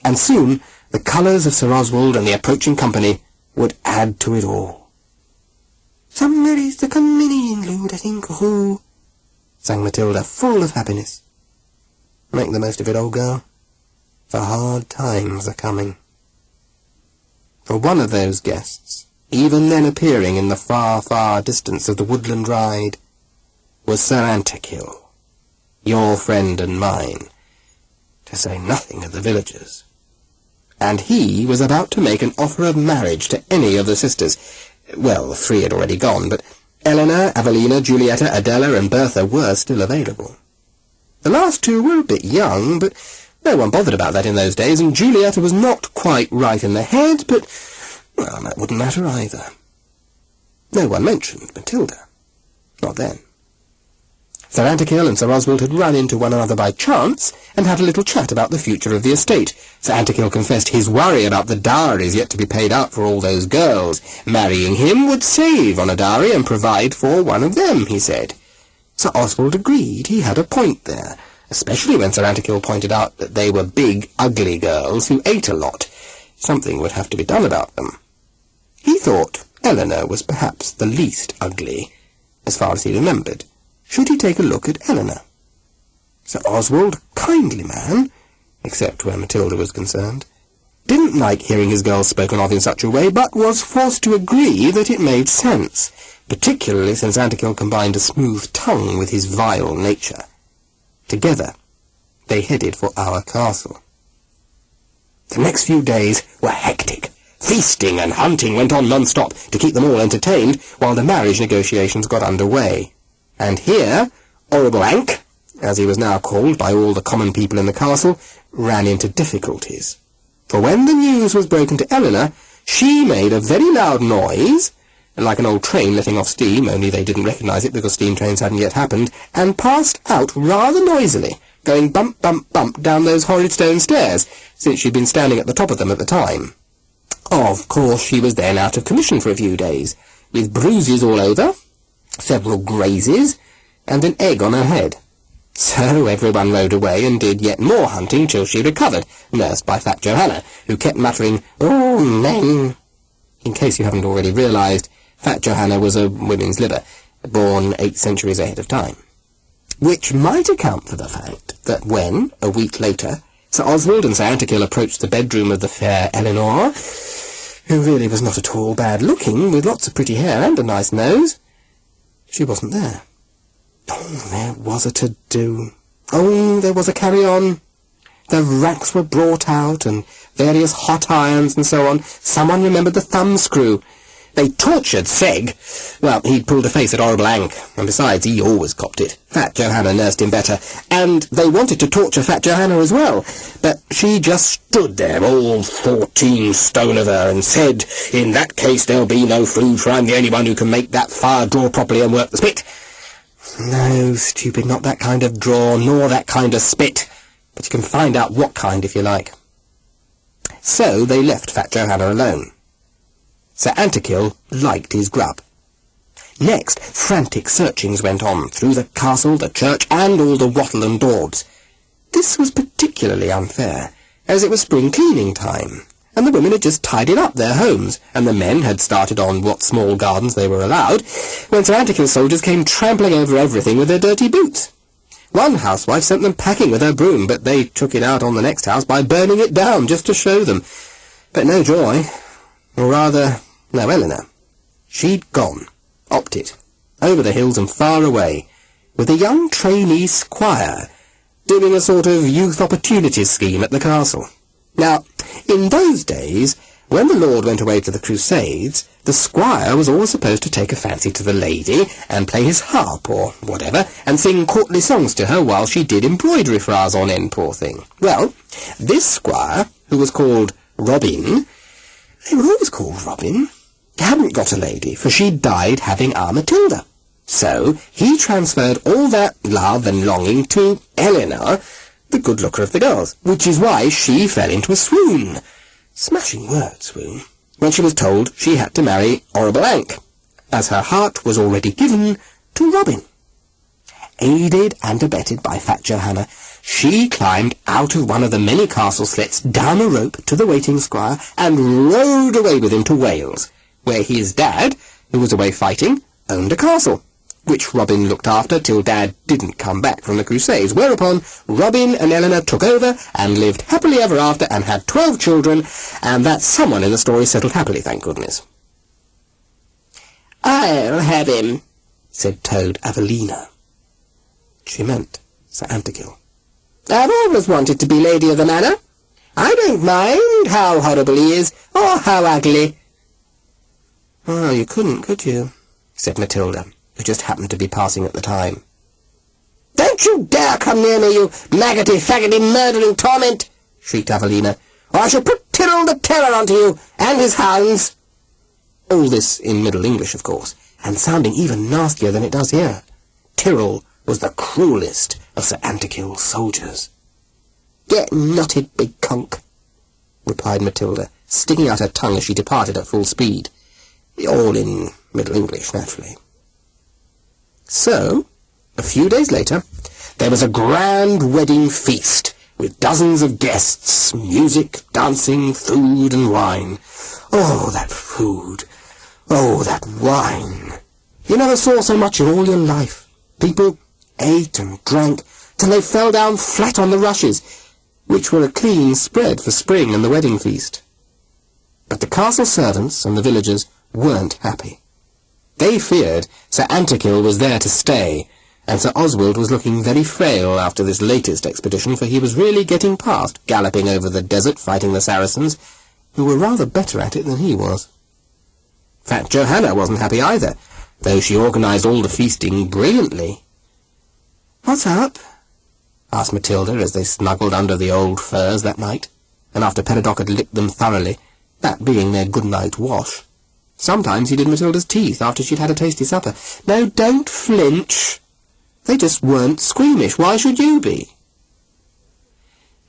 And soon, the colours of Sir Oswald and the approaching company would add to it all. "Somebody's to come in, Lord, I think, oh," sang Matilda, full of happiness. "Make the most of it, old girl, for hard times are coming." For one of those guests, even then appearing in the far, far distance of the woodland ride, was Sir Antikill, your friend and mine, to say nothing of the villagers. And he was about to make an offer of marriage to any of the sisters. Well, 3 had already gone, but Eleanor, Evelina, Julietta, Adela, and Bertha were still available. The last 2 were a bit young, but no one bothered about that in those days, and Julietta was not quite right in the head, but, well, that wouldn't matter either. No one mentioned Matilda. Not then. Sir Antikill and Sir Oswald had run into one another by chance, and had a little chat about the future of the estate. Sir Antikill confessed his worry about the dowries yet to be paid out for all those girls. Marrying him would save on a dowry and provide for one of them, he said. Sir Oswald agreed he had a point there, especially when Sir Antikill pointed out that they were big, ugly girls who ate a lot. Something would have to be done about them. He thought Eleanor was perhaps the least ugly, as far as he remembered. Should he take a look at Eleanor? Sir Oswald, kindly man, except where Matilda was concerned, didn't like hearing his girl spoken of in such a way, but was forced to agree that it made sense, particularly since Antikill combined a smooth tongue with his vile nature. Together, they headed for our castle. The next few days were hectic. Feasting and hunting went on non-stop to keep them all entertained, while the marriage negotiations got under way. And here, Horrible Hank, as he was now called by all the common people in the castle, ran into difficulties. For when the news was broken to Eleanor, she made a very loud noise, like an old train letting off steam, only they didn't recognise it because steam trains hadn't yet happened, and passed out rather noisily, going bump, bump, bump down those horrid stone stairs, since she'd been standing at the top of them at the time. Of course, she was then out of commission for a few days, with bruises all over, several grazes, and an egg on her head. So everyone rode away and did yet more hunting till she recovered, nursed by Fat Johanna, who kept muttering, "Oh, men." In case you haven't already realised, Fat Johanna was a women's liver, born 8 centuries ahead of time. Which might account for the fact that when, a week later, Sir Oswald and Sir Antikill approached the bedroom of the fair Eleanor, who really was not at all bad-looking, with lots of pretty hair and a nice nose. She wasn't there. Oh, there was a to-do. Oh, there was a carry-on. The racks were brought out, and various hot irons and so on. Someone remembered the thumbscrew. They tortured Seg. Well, he'd pulled a face at horrible Ank, and besides, he always copped it. Fat Johanna nursed him better, and they wanted to torture Fat Johanna as well, but she just stood there, all 14 stone of her, and said, "In that case there'll be no food, for I'm the only one who can make that fire draw properly and work the spit." No, stupid, not that kind of draw, nor that kind of spit, but you can find out what kind if you like. So they left Fat Johanna alone. Sir Antikill liked his grub. Next, frantic searchings went on through the castle, the church, and all the wattle and daubs. This was particularly unfair, as it was spring cleaning time, and the women had just tidied up their homes, and the men had started on what small gardens they were allowed, when Sir Antikill's soldiers came trampling over everything with their dirty boots. One housewife sent them packing with her broom, but they took it out on the next house by burning it down, just to show them. But no joy, or rather, no Eleanor. She'd gone, opted, over the hills and far away, with a young trainee squire, doing a sort of youth opportunities scheme at the castle. Now, in those days, when the lord went away to the Crusades, the squire was always supposed to take a fancy to the lady, and play his harp, or whatever, and sing courtly songs to her while she did embroidery for hours on end, poor thing. Well, this squire, who was called Robin, they were always called Robin, hadn't got a lady, for she died having our Matilda. So he transferred all that love and longing to Eleanor, the good looker of the girls, which is why she fell into a swoon. Smashing word, swoon. When she was told she had to marry horrible Ank, as her heart was already given to Robin. Aided and abetted by Fat Johanna, she climbed out of one of the many castle slits, down a rope to the waiting squire, and rode away with him to Wales, where his dad, who was away fighting, owned a castle, which Robin looked after till Dad didn't come back from the Crusades, whereupon Robin and Eleanor took over and lived happily ever after and had 12 children, and that someone in the story settled happily, thank goodness. "I'll have him," said Toad Avelina. She meant Sir Antikill. "I've always wanted to be lady of the manor. I don't mind how horrible he is, or how ugly." "Well, you couldn't, could you?" said Matilda, who just happened to be passing at the time. "Don't you dare come near me, you maggoty, faggoty, murdering torment!" shrieked Avelina, "or I shall put Tyrrell the Terror onto you, and his hounds." All this in Middle English, of course, and sounding even nastier than it does here. Tyrrell was the cruellest of Sir Antikill's soldiers. "Get knotted, big conk," replied Matilda, sticking out her tongue as she departed at full speed. All in Middle English, naturally. So, a few days later, there was a grand wedding feast, with dozens of guests, music, dancing, food and wine. Oh, that food! Oh, that wine! You never saw so much in all your life. People ate and drank till they fell down flat on the rushes, which were a clean spread for spring and the wedding feast. But the castle servants and the villagers weren't happy. They feared Sir Antikill was there to stay, and Sir Oswald was looking very frail after this latest expedition, for he was really getting past galloping over the desert fighting the Saracens, who were rather better at it than he was. Fat Johanna wasn't happy either, though she organised all the feasting brilliantly. "What's up?" asked Matilda as they snuggled under the old firs that night, and after Peredoc had licked them thoroughly, that being their good-night wash. Sometimes he did Matilda's teeth after she'd had a tasty supper. "No, don't flinch. They just weren't squeamish. Why should you be?"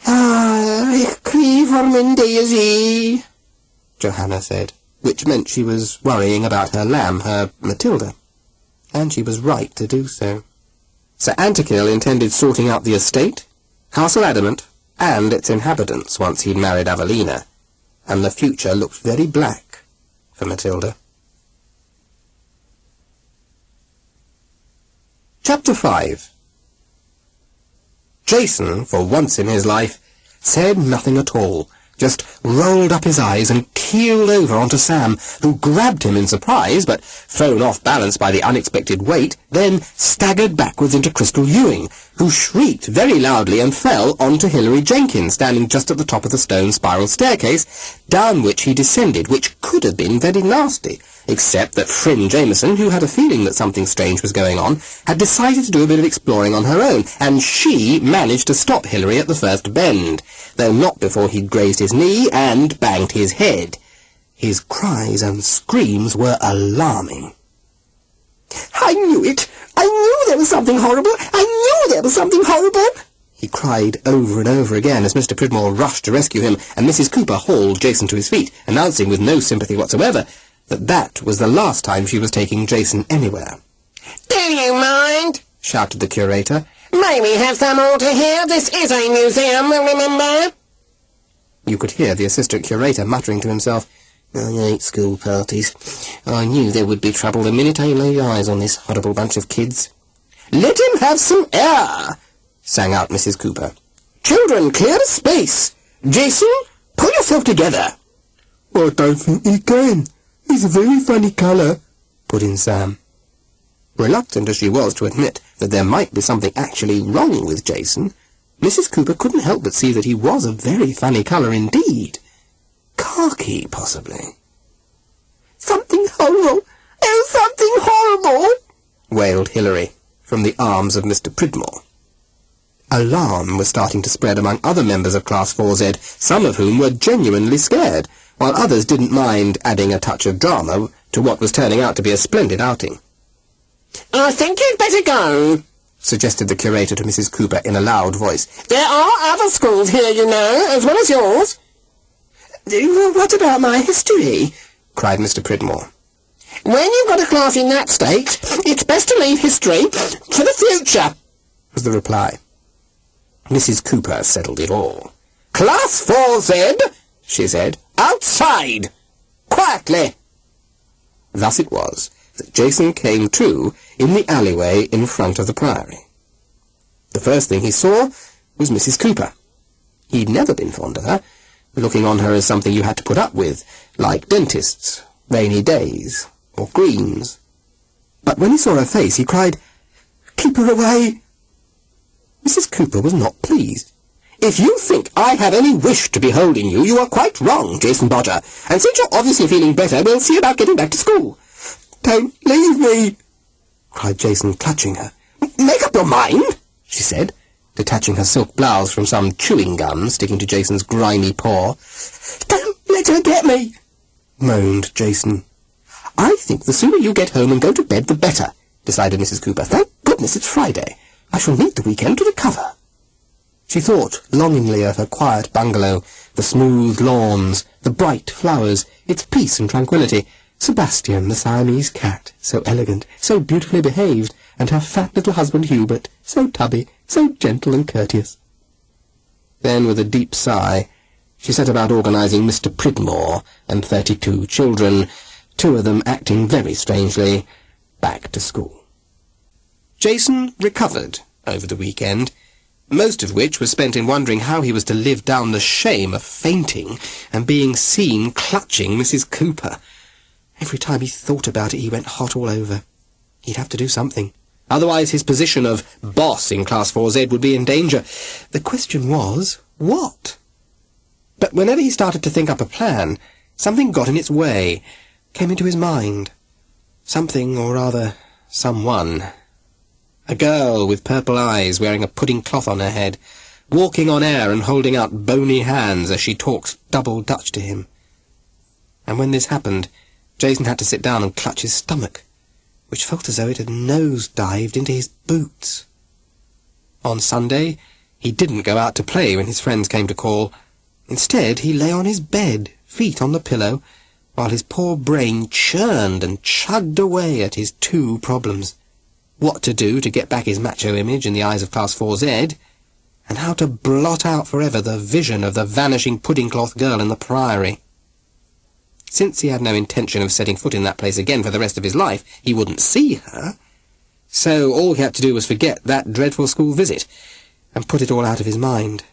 "Ich cry for min Daisy," Johanna said, which meant she was worrying about her lamb, her Matilda. And she was right to do so. Sir Antikill intended sorting out the estate, Castle Adamant, and its inhabitants once he'd married Avelina, and the future looked very black for Matilda. Chapter 5. Jason, for once in his life, said nothing at all, just rolled up his eyes and keeled over onto Sam, who grabbed him in surprise, but, thrown off balance by the unexpected weight, then staggered backwards into Crystal Ewing, who shrieked very loudly and fell onto Hilary Jenkins, standing just at the top of the stone spiral staircase, down which he descended, which could have been very nasty, except that Fryn Jameson, who had a feeling that something strange was going on, had decided to do a bit of exploring on her own, and she managed to stop Hilary at the first bend, though not before he'd grazed his knee and banged his head. His cries and screams were alarming. "I knew it! I knew there was something horrible! I knew there was something horrible!" he cried over and over again as Mr. Pridmore rushed to rescue him, and Mrs. Cooper hauled Jason to his feet, announcing with no sympathy whatsoever that was the last time she was taking Jason anywhere. "Do you mind?" shouted the curator. "May we have some order here? This is a museum, remember?" You could hear the assistant curator muttering to himself, "I hate school parties. I knew there would be trouble the minute I laid eyes on this horrible bunch of kids." "Let him have some air!" sang out Mrs. Cooper. "Children, clear the space! Jason, pull yourself together!" "I don't think he can. He's a very funny colour," put in Sam. Reluctant as she was to admit that there might be something actually wrong with Jason, Mrs. Cooper couldn't help but see that he was a very funny colour indeed. Khaki, possibly. "Something horrible! Oh, something horrible!" wailed Hilary from the arms of Mr. Pridmore. Alarm was starting to spread among other members of Class 4Z, some of whom were genuinely scared, while others didn't mind adding a touch of drama to what was turning out to be a splendid outing. "I think you'd better go," suggested the curator to Mrs. Cooper in a loud voice. "There are other schools here, you know, as well as yours." "What about my history?" cried Mr. Pridmore. "When you've got a class in that state, it's best to leave history for the future," was the reply. Mrs. Cooper settled it all. "Class 4Z, she said, "outside! Quietly!" Thus it was that Jason came to in the alleyway in front of the Priory. The first thing he saw was Mrs. Cooper. He'd never been fond of her, looking on her as something you had to put up with, like dentists, rainy days, or greens. But when he saw her face, he cried, "Keep her away!" Mrs. Cooper was not pleased. "If you think I have any wish to be holding you, you are quite wrong, Jason Bodger. And since you're obviously feeling better, we'll see about getting back to school." "Don't leave me!" cried Jason, clutching her. "Make up your mind," she said, detaching her silk blouse from some chewing gum sticking to Jason's grimy paw. "Don't let her get me," moaned Jason. "I think the sooner you get home and go to bed, the better," decided Mrs. Cooper. "Thank goodness it's Friday. I shall need the weekend to recover." She thought longingly of her quiet bungalow, the smooth lawns, the bright flowers, its peace and tranquillity, Sebastian, the Siamese cat, so elegant, so beautifully behaved, and her fat little husband Hubert, so tubby, so gentle and courteous. Then, with a deep sigh, she set about organising Mr. Pridmore and 32 children, 2 of them acting very strangely, back to school. Jason recovered over the weekend, most of which was spent in wondering how he was to live down the shame of fainting and being seen clutching Mrs. Cooper. Every time he thought about it, he went hot all over. He'd have to do something. Otherwise his position of boss in Class 4Z would be in danger. The question was, what? But whenever he started to think up a plan, something got in its way, came into his mind. Something, or rather, someone. A girl with purple eyes wearing a pudding cloth on her head, walking on air and holding out bony hands as she talks double Dutch to him. And when this happened, Jason had to sit down and clutch his stomach, which felt as though it had nose-dived into his boots. On Sunday, he didn't go out to play when his friends came to call. Instead, he lay on his bed, feet on the pillow, while his poor brain churned and chugged away at his 2 problems. What to do to get back his macho image in the eyes of Class 4Z, and how to blot out forever the vision of the vanishing pudding-cloth girl in the Priory. Since he had no intention of setting foot in that place again for the rest of his life, he wouldn't see her, so all he had to do was forget that dreadful school visit, and put it all out of his mind.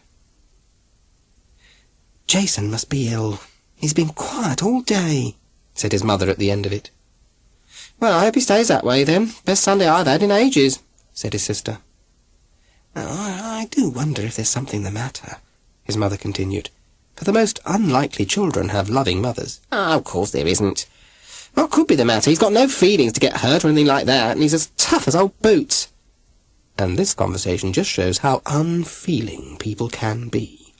"Jason must be ill. He's been quiet all day," said his mother at the end of it. "Well, I hope he stays that way, then. Best Sunday I've had in ages," said his sister. "Oh, I do wonder if there's something the matter," his mother continued, "for the most unlikely children have loving mothers." "Oh, of course there isn't. What could be the matter? He's got no feelings to get hurt or anything like that, and he's as tough as old boots." And this conversation just shows how unfeeling people can be,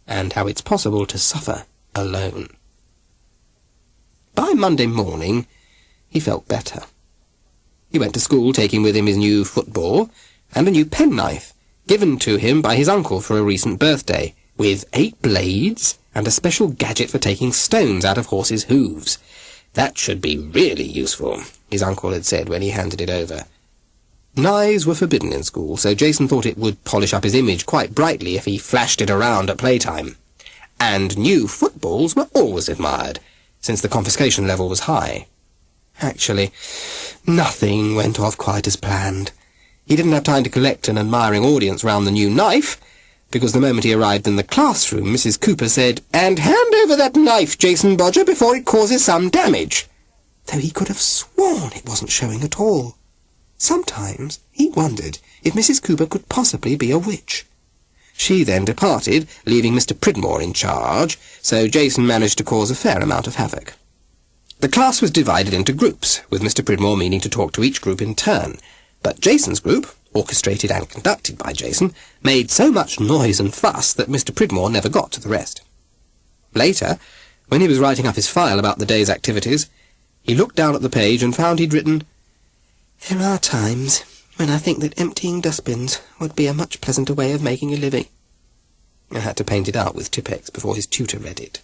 and how it's possible to suffer alone. By Monday morning, he felt better. He went to school taking with him his new football and a new penknife, given to him by his uncle for a recent birthday, with 8 blades and a special gadget for taking stones out of horses' hooves. That should be really useful, his uncle had said when he handed it over. Knives were forbidden in school, so Jason thought it would polish up his image quite brightly if he flashed it around at playtime. And new footballs were always admired, since the confiscation level was high. Actually, nothing went off quite as planned. He didn't have time to collect an admiring audience round the new knife, because the moment he arrived in the classroom, Mrs. Cooper said, "And hand over that knife, Jason Bodger, before it causes some damage," though he could have sworn it wasn't showing at all. Sometimes he wondered if Mrs. Cooper could possibly be a witch. She then departed, leaving Mr. Pridmore in charge, so Jason managed to cause a fair amount of havoc. The class was divided into groups, with Mr. Pridmore meaning to talk to each group in turn, but Jason's group, orchestrated and conducted by Jason, made so much noise and fuss that Mr. Pridmore never got to the rest. Later, when he was writing up his file about the day's activities, he looked down at the page and found he'd written, "There are times when I think that emptying dustbins would be a much pleasanter way of making a living." I had to paint it out with Tipp-Ex before his tutor read it.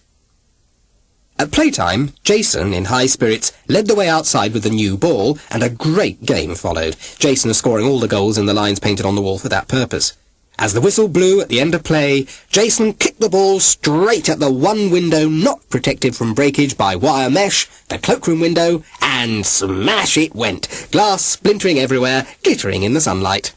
At playtime, Jason, in high spirits, led the way outside with the new ball, and a great game followed, Jason scoring all the goals in the lines painted on the wall for that purpose. As the whistle blew at the end of play, Jason kicked the ball straight at the one window not protected from breakage by wire mesh, the cloakroom window, and smash it went, glass splintering everywhere, glittering in the sunlight.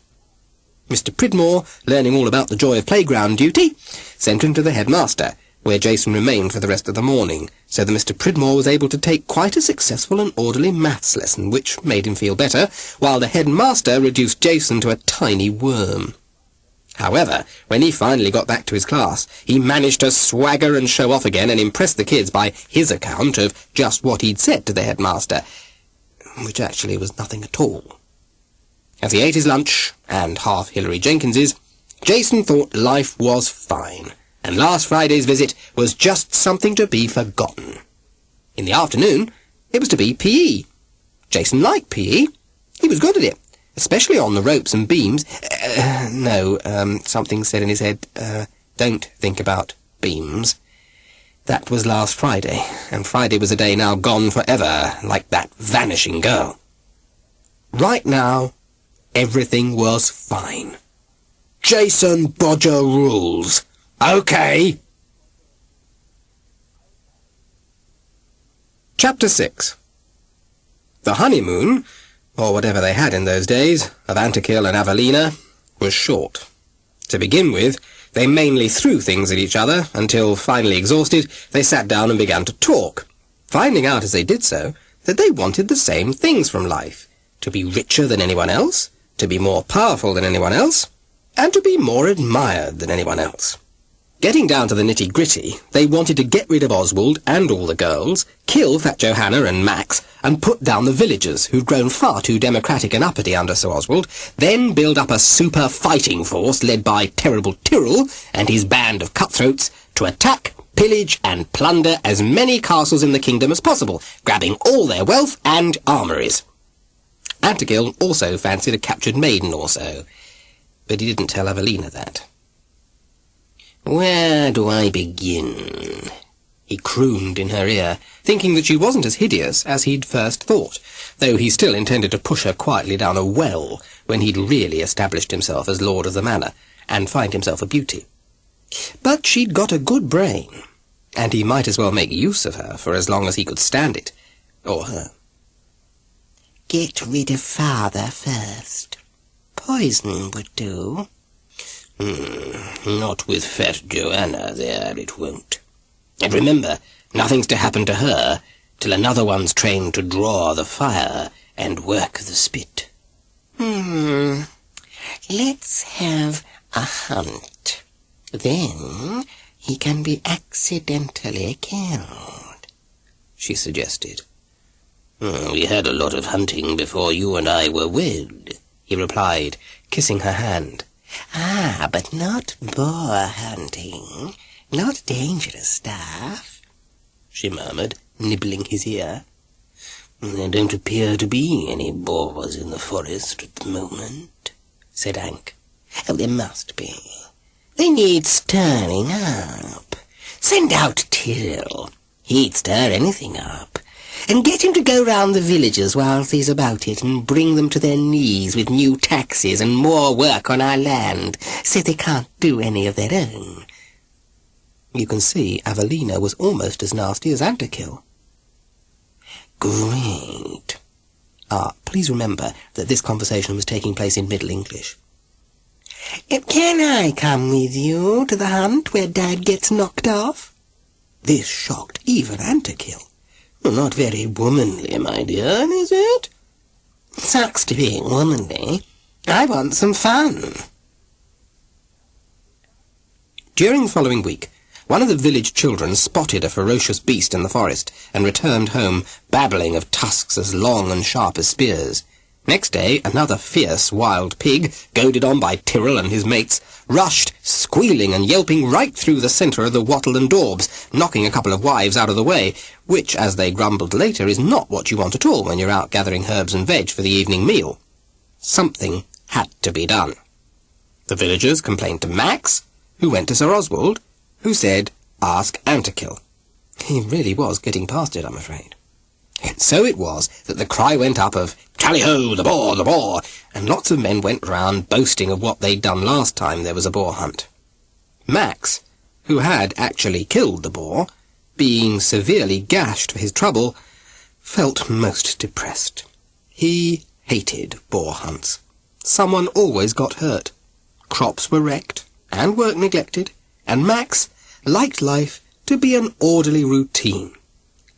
Mr. Pridmore, learning all about the joy of playground duty, sent him to the headmaster, where Jason remained for the rest of the morning, so that Mr. Pridmore was able to take quite a successful and orderly maths lesson, which made him feel better, while the headmaster reduced Jason to a tiny worm. However, when he finally got back to his class, he managed to swagger and show off again and impress the kids by his account of just what he'd said to the headmaster, which actually was nothing at all. As he ate his lunch, and half Hilary Jenkins's, Jason thought life was fine, and last Friday's visit was just something to be forgotten. In the afternoon, it was to be PE. Jason liked PE. He was good at it, especially on the ropes and beams. Something said in his head, don't think about beams. That was last Friday, and Friday was a day now gone forever, like that vanishing girl. Right now, everything was fine. Jason Bodger rules. Okay. Chapter 6. The honeymoon, or whatever they had in those days, of Antikill and Avelina, was short. To begin with, they mainly threw things at each other, until, finally exhausted, they sat down and began to talk, finding out as they did so that they wanted the same things from life: to be richer than anyone else, to be more powerful than anyone else, and to be more admired than anyone else. Getting down to the nitty-gritty, they wanted to get rid of Oswald and all the girls, kill Fat Johanna and Max, and put down the villagers, who'd grown far too democratic and uppity under Sir Oswald, then build up a super fighting force led by Terrible Tyrrell and his band of cutthroats to attack, pillage, and plunder as many castles in the kingdom as possible, grabbing all their wealth and armouries. Antikill also fancied a captured maiden or so, but he didn't tell Avelina that. "Where do I begin?" he crooned in her ear, thinking that she wasn't as hideous as he'd first thought, though he still intended to push her quietly down a well when he'd really established himself as lord of the manor, and find himself a beauty. But she'd got a good brain, and he might as well make use of her for as long as he could stand it, or her. "Get rid of father first. Poison would do." Not with Fat Johanna there, it won't," And remember, nothing's to happen to her till another one's trained to draw the fire and work the spit. Let's have a hunt. Then he can be accidentally killed, she suggested. We had a lot of hunting before you and I were wed, he replied, kissing her hand. Ah, but not boar hunting. Not dangerous stuff, she murmured, nibbling his ear. There don't appear to be any boars in the forest at the moment, said Hank. Oh, there must be. They need stirring up. Send out Tyrrell. He'd stir anything up. And get him to go round the villages whilst he's about it and bring them to their knees with new taxes and more work on our land, so they can't do any of their own. You can see Avelina was almost as nasty as Antikill. Great. Please remember that this conversation was taking place in Middle English. Can I come with you to the hunt where Dad gets knocked off? This shocked even Antikill. Not very womanly, my dear, is it? Sucks to being womanly. I want some fun. During the following week, one of the village children spotted a ferocious beast in the forest and returned home babbling of tusks as long and sharp as spears. Next day, another fierce wild pig, goaded on by Tyrrell and his mates, rushed, squealing and yelping right through the centre of the wattle and daubs, knocking a couple of wives out of the way, which, as they grumbled later, is not what you want at all when you're out gathering herbs and veg for the evening meal. Something had to be done. The villagers complained to Max, who went to Sir Oswald, who said, ask Antikill. He really was getting past it, I'm afraid. And so it was that the cry went up of, "Tally-ho, the boar, the boar!" and lots of men went round boasting of what they'd done last time there was a boar hunt. Max, who had actually killed the boar, being severely gashed for his trouble, felt most depressed. He hated boar hunts. Someone always got hurt. Crops were wrecked, and work neglected, and Max liked life to be an orderly routine.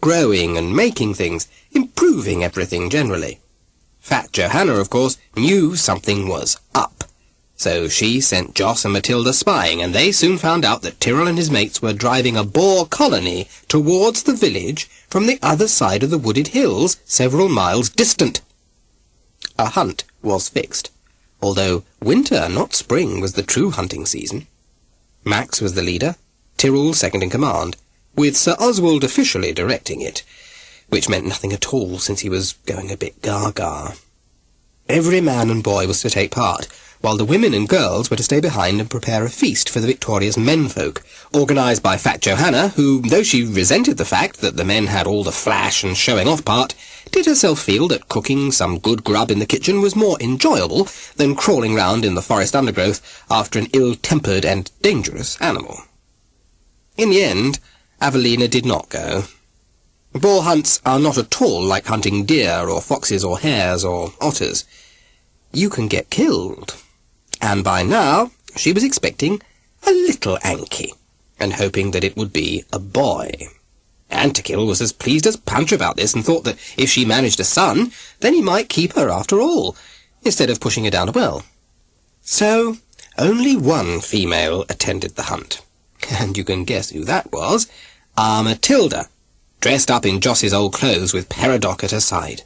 Growing and making things, improving everything generally. Fat Johanna, of course, knew something was up. So she sent Joss and Matilda spying, and they soon found out that Tyrrell and his mates were driving a boar colony towards the village from the other side of the wooded hills, several miles distant. A hunt was fixed, although winter, not spring, was the true hunting season. Max was the leader, Tyrrell second in command, with Sir Oswald officially directing it, which meant nothing at all since he was going a bit gaga. Every man and boy was to take part, while the women and girls were to stay behind and prepare a feast for the victorious menfolk, organised by Fat Johanna, who, though she resented the fact that the men had all the flash and showing-off part, did herself feel that cooking some good grub in the kitchen was more enjoyable than crawling round in the forest undergrowth after an ill-tempered and dangerous animal. In the end, Avelina did not go. Boar hunts are not at all like hunting deer or foxes or hares or otters. You can get killed. And by now she was expecting a little Anki, and hoping that it would be a boy. Antikill was as pleased as Punch about this, and thought that if she managed a son, then he might keep her after all, instead of pushing her down a well. So only one female attended the hunt, and you can guess who that was. Matilda, dressed up in Joss's old clothes with Peridot at her side.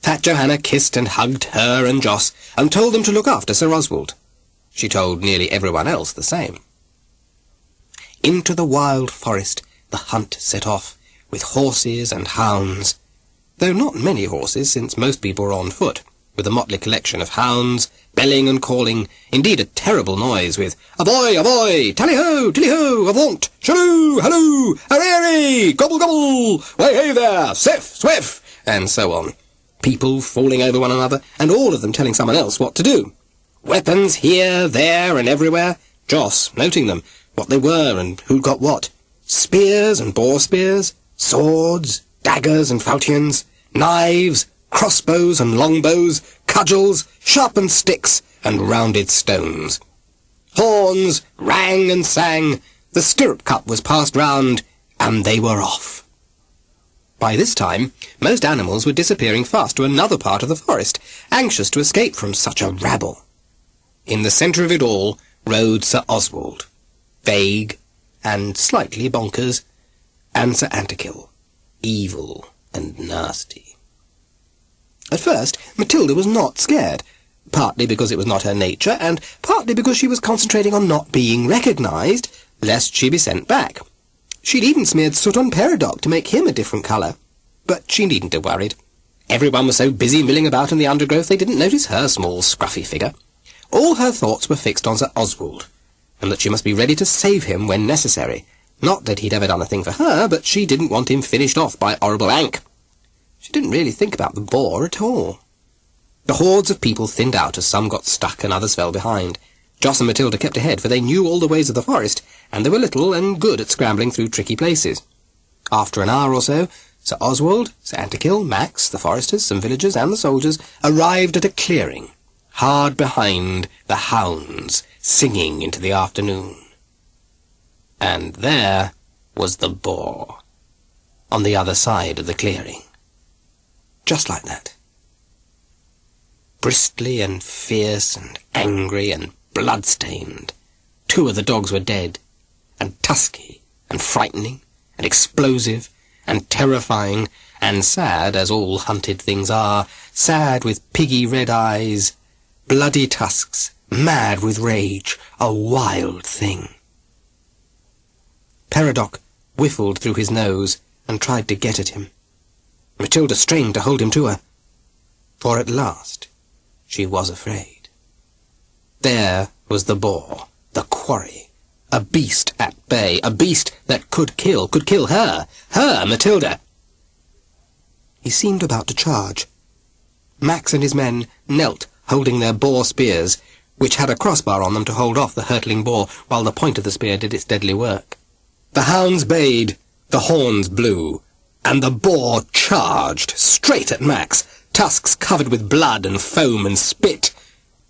Fat Johanna kissed and hugged her and Joss, and told them to look after Sir Oswald. She told nearly everyone else the same. Into the wild forest the hunt set off, with horses and hounds, though not many horses, since most people were on foot, with a motley collection of hounds, belling and calling, indeed a terrible noise, with "Avoy, avoy, tally-ho, tilly-ho, avaunt, shalloo, halloo, hurray, gobble, gobble, way, hey there, swiff, swiff," and so on. People falling over one another, and all of them telling someone else what to do. Weapons here, there, and everywhere, Joss noting them, what they were and who got what. Spears and boar spears, swords, daggers and falchions, knives, crossbows and longbows, cudgels, sharpened sticks, and rounded stones. Horns rang and sang, the stirrup cup was passed round, and they were off. By this time, most animals were disappearing fast to another part of the forest, anxious to escape from such a rabble. In the centre of it all rode Sir Oswald, vague and slightly bonkers, and Sir Antikill, evil and nasty. At first, Matilda was not scared, partly because it was not her nature, and partly because she was concentrating on not being recognised, lest she be sent back. She'd even smeared soot on Peridot to make him a different colour. But she needn't have worried. Everyone was so busy milling about in the undergrowth they didn't notice her small, scruffy figure. All her thoughts were fixed on Sir Oswald, and that she must be ready to save him when necessary. Not that he'd ever done a thing for her, but she didn't want him finished off by horrible Ankh. She didn't really think about the boar at all. The hordes of people thinned out as some got stuck and others fell behind. Joss and Matilda kept ahead, for they knew all the ways of the forest, and they were little and good at scrambling through tricky places. After an hour or so, Sir Oswald, Sir Antikill, Max, the foresters, some villagers, and the soldiers arrived at a clearing, hard behind the hounds, singing into the afternoon. And there was the boar, on the other side of the clearing. Just like that. Bristly and fierce and angry and blood-stained. 2 of the dogs were dead, and tusky, and frightening, and explosive, and terrifying, and sad, as all hunted things are, sad with piggy red eyes, bloody tusks, mad with rage, a wild thing. Peridot whiffled through his nose and tried to get at him. Matilda strained to hold him to her, for at last she was afraid. There was the boar, the quarry, a beast at bay, a beast that could kill her, Matilda. He seemed about to charge. Max and his men knelt, holding their boar spears, which had a crossbar on them to hold off the hurtling boar while the point of the spear did its deadly work. The hounds bayed, the horns blew, and the boar charged straight at Max, tusks covered with blood and foam and spit.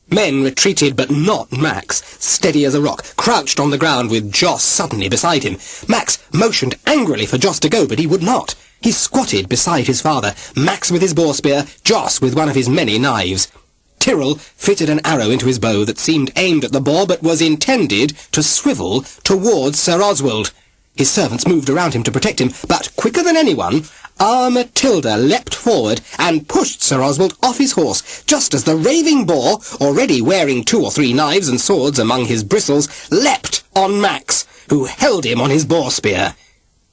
Men retreated, but not Max, steady as a rock, crouched on the ground with Joss suddenly beside him. Max motioned angrily for Joss to go, but he would not. He squatted beside his father, Max with his boar spear, Joss with one of his many knives. Tyrrell fitted an arrow into his bow that seemed aimed at the boar, but was intended to swivel towards Sir Oswald. His servants moved around him to protect him, but quicker than anyone, our Matilda leapt forward and pushed Sir Oswald off his horse, just as the raving boar, already wearing 2 or 3 knives and swords among his bristles, leapt on Max, who held him on his boar spear.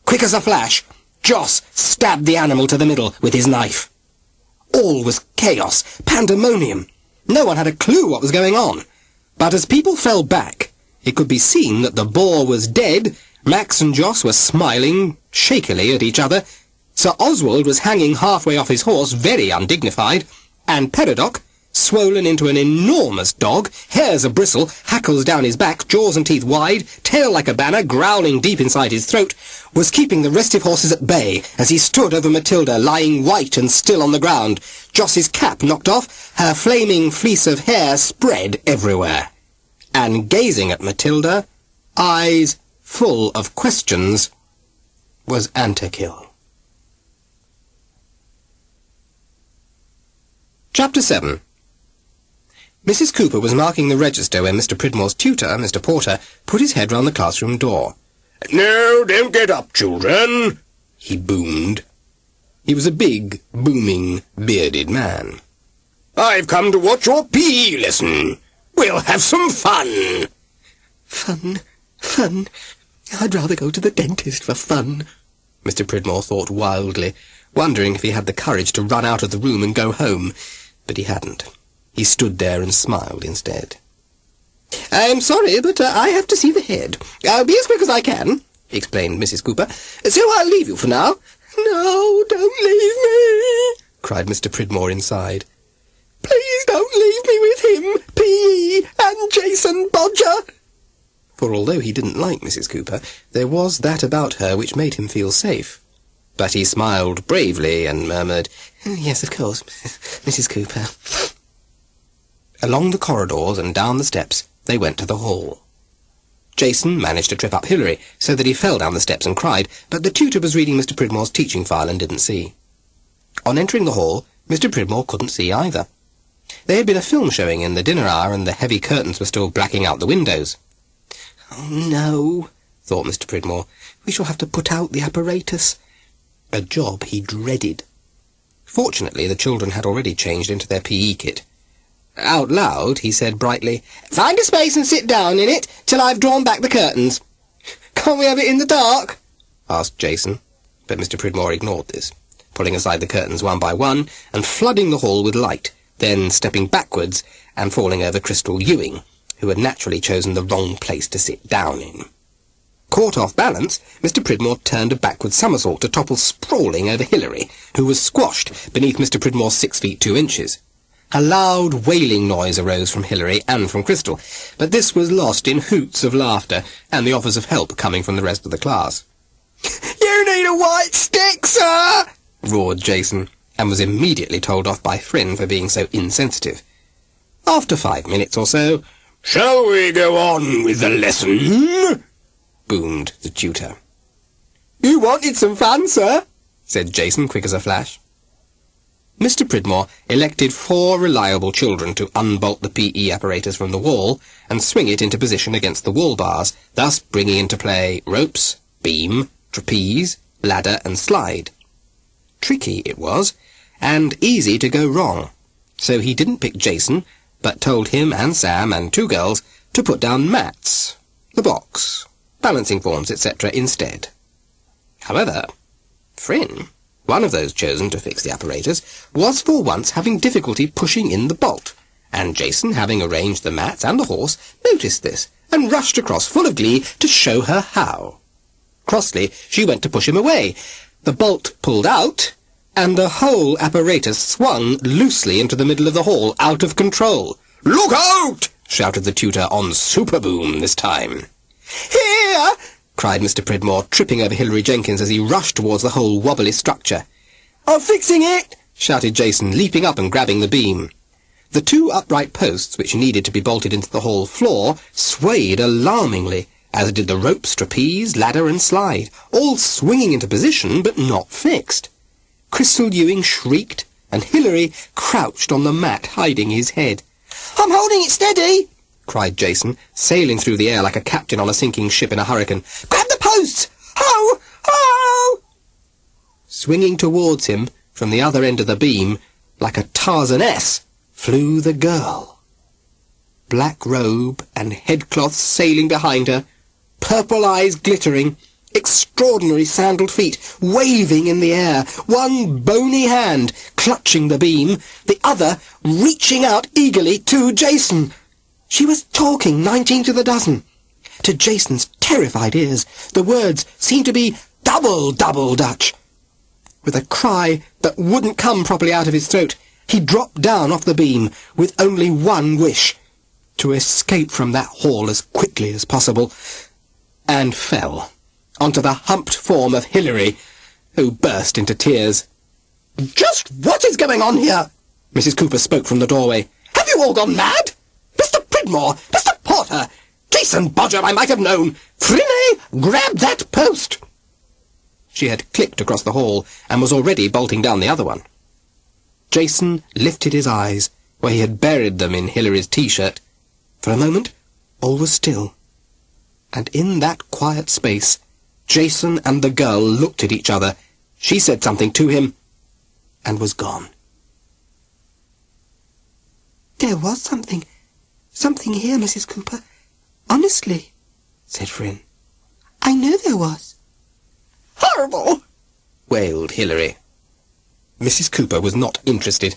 Quick as a flash, Joss stabbed the animal to the middle with his knife. All was chaos, pandemonium. No one had a clue what was going on. But as people fell back, it could be seen that the boar was dead. Max and Joss were smiling shakily at each other. Sir Oswald was hanging halfway off his horse, very undignified, and Peridot, swollen into an enormous dog, hairs a-bristle, hackles down his back, jaws and teeth wide, tail like a banner, growling deep inside his throat, was keeping the restive horses at bay as he stood over Matilda, lying white and still on the ground, Joss's cap knocked off, her flaming fleece of hair spread everywhere. And gazing at Matilda, eyes full of questions, was Antikill. Chapter 7. Mrs. Cooper was marking the register when Mr. Pridmore's tutor, Mr. Porter, put his head round the classroom door. "No, don't get up, children," he boomed. He was a big, booming, bearded man. "I've come to watch your PE lesson. We'll have some fun." Fun. I'd rather go to the dentist for fun, Mr. Pridmore thought wildly, wondering if he had the courage to run out of the room and go home. But he hadn't. He stood there and smiled instead. "I'm sorry, but I have to see the head. I'll be as quick as I can," explained Mrs. Cooper, "so I'll leave you for now." "No, don't leave me," cried Mr. Pridmore inside. "Please don't leave me with him, P.E. and Jason Bodger." For although he didn't like Mrs. Cooper, there was that about her which made him feel safe. But he smiled bravely and murmured, "Yes, of course, Mrs. Cooper." Along the corridors and down the steps they went to the hall. Jason managed to trip up Hilary, so that he fell down the steps and cried, but the tutor was reading Mr. Pridmore's teaching file and didn't see. On entering the hall, Mr. Pridmore couldn't see either. There had been a film showing in the dinner hour, and the heavy curtains were still blacking out the windows. "Oh, no," thought Mr. Pridmore. "We shall have to put out the apparatus." A job he dreaded. Fortunately, the children had already changed into their PE kit. Out loud, he said brightly, "Find a space and sit down in it till I've drawn back the curtains." "Can't we have it in the dark?" asked Jason, but Mr. Pridmore ignored this, pulling aside the curtains one by one and flooding the hall with light, then stepping backwards and falling over Crystal Ewing, who had naturally chosen the wrong place to sit down in. Caught off balance, Mr. Pridmore turned a backward somersault to topple sprawling over Hilary, who was squashed beneath Mr. Pridmore's 6 feet 2 inches. A loud wailing noise arose from Hilary and from Crystal, but this was lost in hoots of laughter and the offers of help coming from the rest of the class. "You need a white stick, sir!" roared Jason, and was immediately told off by Fryn for being so insensitive. After 5 minutes or so, "Shall we go on with the lesson?" boomed the tutor. "You wanted some fun, sir," said Jason, quick as a flash. Mr. Pridmore elected 4 reliable children to unbolt the PE apparatus from the wall and swing it into position against the wall bars, thus bringing into play ropes, beam, trapeze, ladder and slide. Tricky it was, and easy to go wrong, so he didn't pick Jason, but told him and Sam and 2 girls to put down mats, the box, balancing forms, etc. instead. However, Fryn, one of those chosen to fix the apparatus, was for once having difficulty pushing in the bolt, and Jason, having arranged the mats and the horse, noticed this, and rushed across full of glee to show her how. Crossly, she went to push him away. The bolt pulled out, and the whole apparatus swung loosely into the middle of the hall, out of control. "Look out!" shouted the tutor on Superboom this time. "Here!" cried Mr. Pridmore, tripping over Hilary Jenkins as he rushed towards the whole wobbly structure. "I'm fixing it!" shouted Jason, leaping up and grabbing the beam. The 2 upright posts, which needed to be bolted into the hall floor, swayed alarmingly, as did the ropes, trapeze, ladder and slide, all swinging into position but not fixed. Crystal Ewing shrieked, and Hilary crouched on the mat, hiding his head. "I'm holding it steady!" cried Jason, sailing through the air like a captain on a sinking ship in a hurricane. "Grab the posts! Ho! Ho!" Swinging towards him from the other end of the beam, like a Tarzaness, flew the girl. Black robe and headcloth sailing behind her, purple eyes glittering, extraordinary sandaled feet waving in the air, one bony hand clutching the beam, the other reaching out eagerly to Jason. She was talking 19 to the dozen. To Jason's terrified ears, the words seemed to be double Dutch. With a cry that wouldn't come properly out of his throat, he dropped down off the beam with only one wish, to escape from that hall as quickly as possible, and fell onto the humped form of Hilary, who burst into tears. "Just what is going on here?" Mrs. Cooper spoke from the doorway. "Have you all gone mad? Mr. Pridmore! Mr. Porter! Jason Bodger, I might have known! Frinny, grab that post!" She had clicked across the hall and was already bolting down the other one. Jason lifted his eyes, where he had buried them in Hilary's T-shirt. For a moment, all was still, and in that quiet space, Jason and the girl looked at each other. She said something to him, and was gone. "There was something here, Mrs. Cooper. Honestly," said Fryn. "I know there was." "Horrible!" wailed Hilary. Mrs. Cooper was not interested.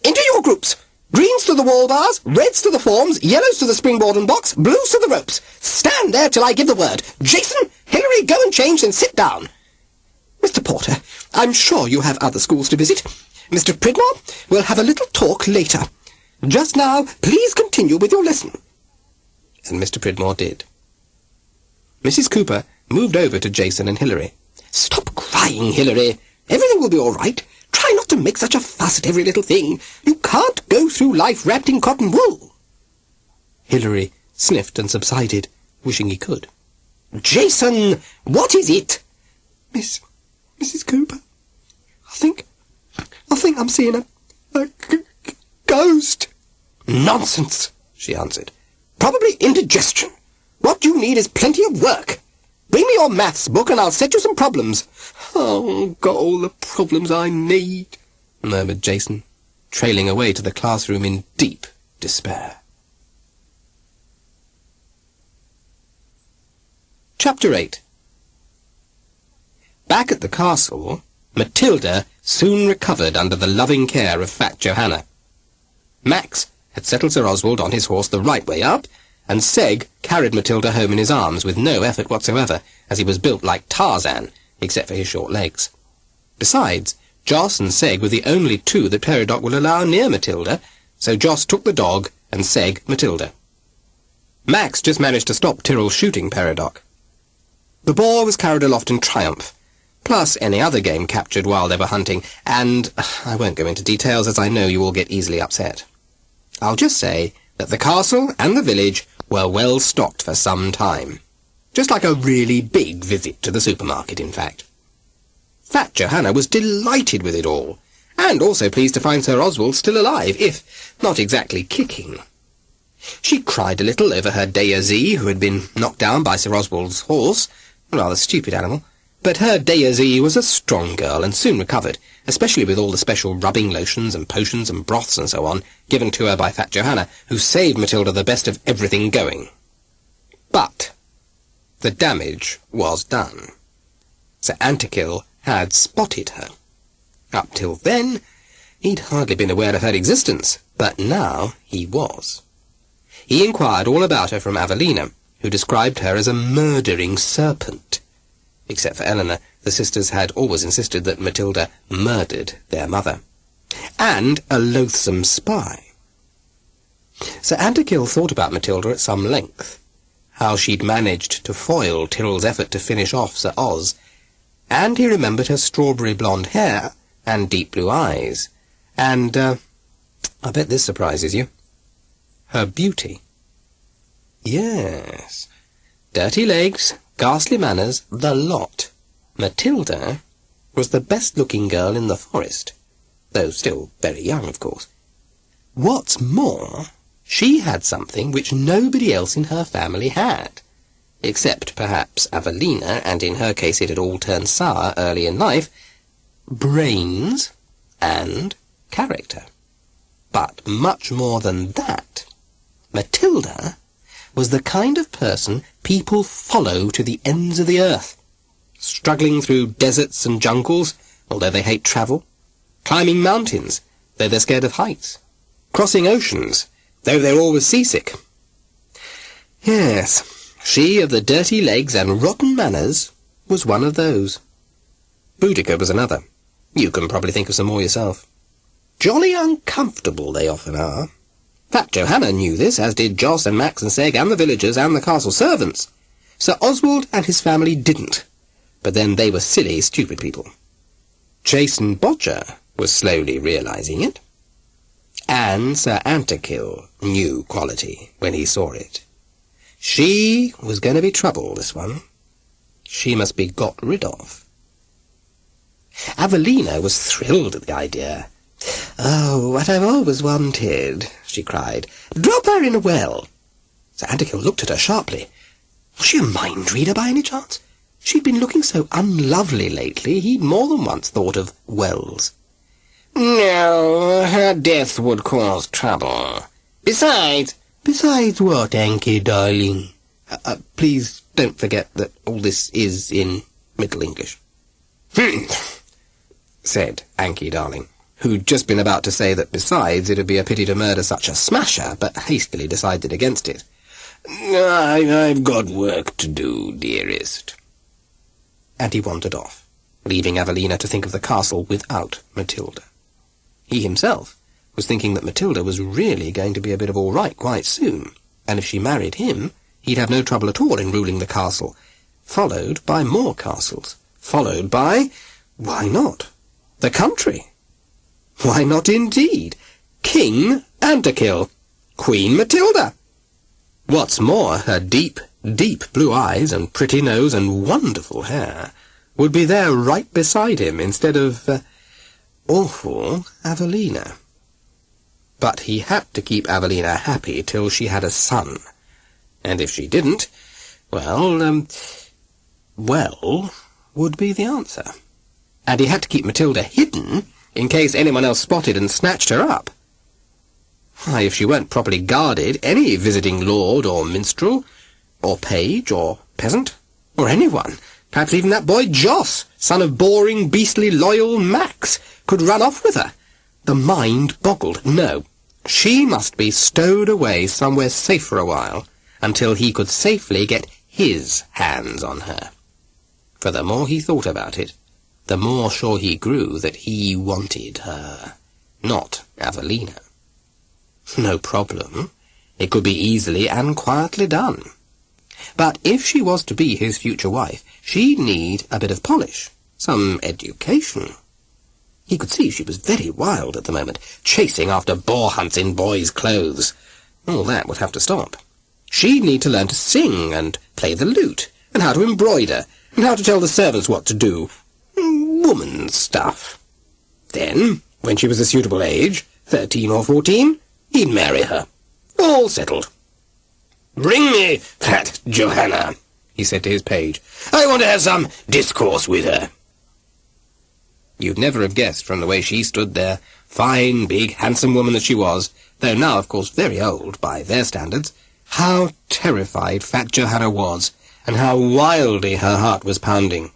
"Into your groups! Greens to the wall bars, reds to the forms, yellows to the springboard and box, blues to the ropes. Stand there till I give the word. Jason, Hilary, go and change and sit down. Mr. Porter, I'm sure you have other schools to visit. Mr. Pridmore, we'll have a little talk later. Just now, please continue with your lesson." And Mr. Pridmore did. Mrs. Cooper moved over to Jason and Hilary. "Stop crying, Hilary. Everything will be all right. Try not to make such a fuss at every little thing. You can't go through life wrapped in cotton wool." Hilary sniffed and subsided, wishing he could. "Jason, what is it?" Mrs. Cooper, I think I'm seeing a ghost." "Nonsense," she answered. "Probably indigestion. What you need is plenty of work. Bring me your maths book and I'll set you some problems." "Oh, got all the problems I need," murmured Jason, trailing away to the classroom in deep despair. Chapter 8. Back at the castle, Matilda soon recovered under the loving care of fat Johanna. Max had settled Sir Oswald on his horse the right way up, and Seg carried Matilda home in his arms with no effort whatsoever, as he was built like Tarzan, except for his short legs. Besides, Joss and Seg were the only two that Peridot would allow near Matilda, so Joss took the dog and Seg Matilda. Max just managed to stop Tyrrell shooting Peridot. The boar was carried aloft in triumph, plus any other game captured while they were hunting, and I won't go into details as I know you all get easily upset. I'll just say that the castle and the village were well stocked for some time. Just like a really big visit to the supermarket, in fact. Fat Johanna was delighted with it all, and also pleased to find Sir Oswald still alive, if not exactly kicking. She cried a little over her Deyazee, who had been knocked down by Sir Oswald's horse, a rather stupid animal, but her Deyazee was a strong girl and soon recovered, especially with all the special rubbing lotions and potions and broths and so on given to her by Fat Johanna, who saved Matilda the best of everything going. But the damage was done. Sir Antikill had spotted her. Up till then, he'd hardly been aware of her existence, but now he was. He inquired all about her from Avelina, who described her as a murdering serpent. Except for Eleanor, the sisters had always insisted that Matilda murdered their mother. And a loathsome spy. Sir Antikill thought about Matilda at some length, how she'd managed to foil Tyrrell's effort to finish off Sir Oz, and he remembered her strawberry blonde hair and deep blue eyes, and, I bet this surprises you, her beauty. Yes, dirty legs, ghastly manners, the lot. Matilda was the best-looking girl in the forest, though still very young, of course. What's more, she had something which nobody else in her family had, except perhaps Avelina, and in her case it had all turned sour early in life, brains and character. But much more than that, Matilda was the kind of person people follow to the ends of the earth, struggling through deserts and jungles, although they hate travel, climbing mountains, though they're scared of heights, crossing oceans, though they're always seasick. Yes, she of the dirty legs and rotten manners was one of those. Boudica was another. You can probably think of some more yourself. Jolly uncomfortable they often are. Fat Johanna knew this, as did Joss and Max and Seg and the villagers and the castle servants. Sir Oswald and his family didn't, but then they were silly, stupid people. Jason Bodger was slowly realizing it. And Sir Antikill knew quality when he saw it. She was going to be trouble, this one. She must be got rid of. Avelina was thrilled at the idea. "Oh, what I've always wanted," she cried. "Drop her in a well." Sir Antikill looked at her sharply. Was she a mind-reader by any chance? She'd been looking so unlovely lately, he'd more than once thought of wells. "No, her death would cause trouble. Besides..." "Besides what, Anky, darling?" Please don't forget that all this is in Middle English." Said Anky, darling, who'd just been about to say that besides it'd be a pity to murder such a smasher, but hastily decided against it. I've got work to do, dearest." And he wandered off, leaving Avelina to think of the castle without Matilda. He himself was thinking that Matilda was really going to be a bit of all right quite soon, and if she married him, he'd have no trouble at all in ruling the castle, followed by more castles, followed by, why not, the country? Why not indeed? King Antikill, Queen Matilda. What's more, her deep, deep blue eyes and pretty nose and wonderful hair, would be there right beside him instead of awful Avelina. But he had to keep Avelina happy till she had a son. And if she didn't, well, would be the answer. And he had to keep Matilda hidden in case anyone else spotted and snatched her up. Why, if she weren't properly guarded, any visiting lord or minstrel, or page or peasant, or anyone, perhaps even that boy Joss, son of boring, beastly, loyal Max, could run off with her. The mind boggled. No, she must be stowed away somewhere safe for a while, until he could safely get his hands on her. For the more he thought about it, the more sure he grew that he wanted her, not Avelina. No problem. It could be easily and quietly done. But if she was to be his future wife, she'd need a bit of polish, some education. He could see she was very wild at the moment, chasing after boar hunts in boys' clothes. All that would have to stop. She'd need to learn to sing and play the lute, and how to embroider, and how to tell the servants what to do. Woman stuff. Then, when she was a suitable age, 13 or 14, he'd marry her. All settled. "Bring me that Johanna," he said to his page. "I want to have some discourse with her." You'd never have guessed from the way she stood there, fine, big, handsome woman that she was, though now, of course, very old by their standards, how terrified fat Johanna was, and how wildly her heart was pounding.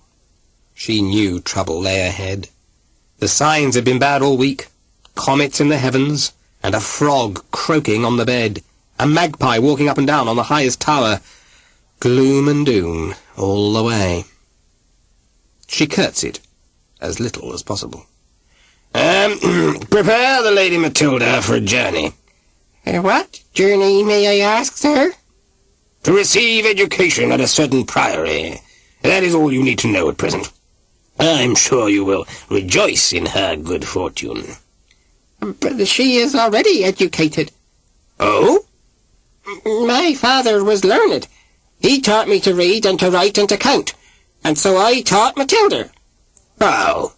She knew trouble lay ahead. The signs had been bad all week. Comets in the heavens, and a frog croaking on the bed, a magpie walking up and down on the highest tower. Gloom and doom all the way. She curtsied, as little as possible. Prepare the Lady Matilda for a journey." What journey, may I ask, sir?" "To receive education at a certain priory. That is all you need to know at present. I'm sure you will rejoice in her good fortune." "But she is already educated." "Oh?" "My father was learned. He taught me to read and to write and to count, and so I taught Matilda." "How?"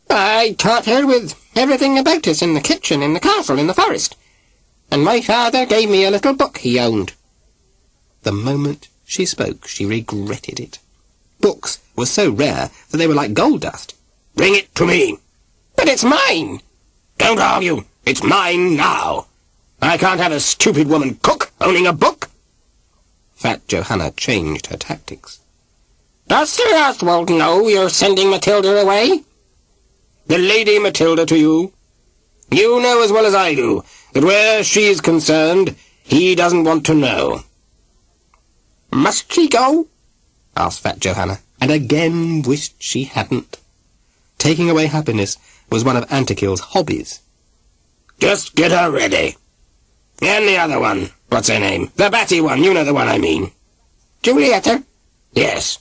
"I taught her with everything about us in the kitchen, in the castle, in the forest. And my father gave me a little book he owned." The moment she spoke, she regretted it. Books were so rare that they were like gold dust. "Bring it to me." "But it's mine." "Don't argue. It's mine now. I can't have a stupid woman cook owning a book." Fat Johanna changed her tactics. "Does Sir Oswald know you're sending Matilda away?" "The Lady Matilda to you? You know as well as I do that where she's concerned, he doesn't want to know." "Must she go?" asked Fat Johanna, and again wished she hadn't. Taking away happiness was one of Antikil's hobbies. "Just get her ready. And the other one, what's her name? The batty one, you know the one I mean." "Julietta?" "Yes.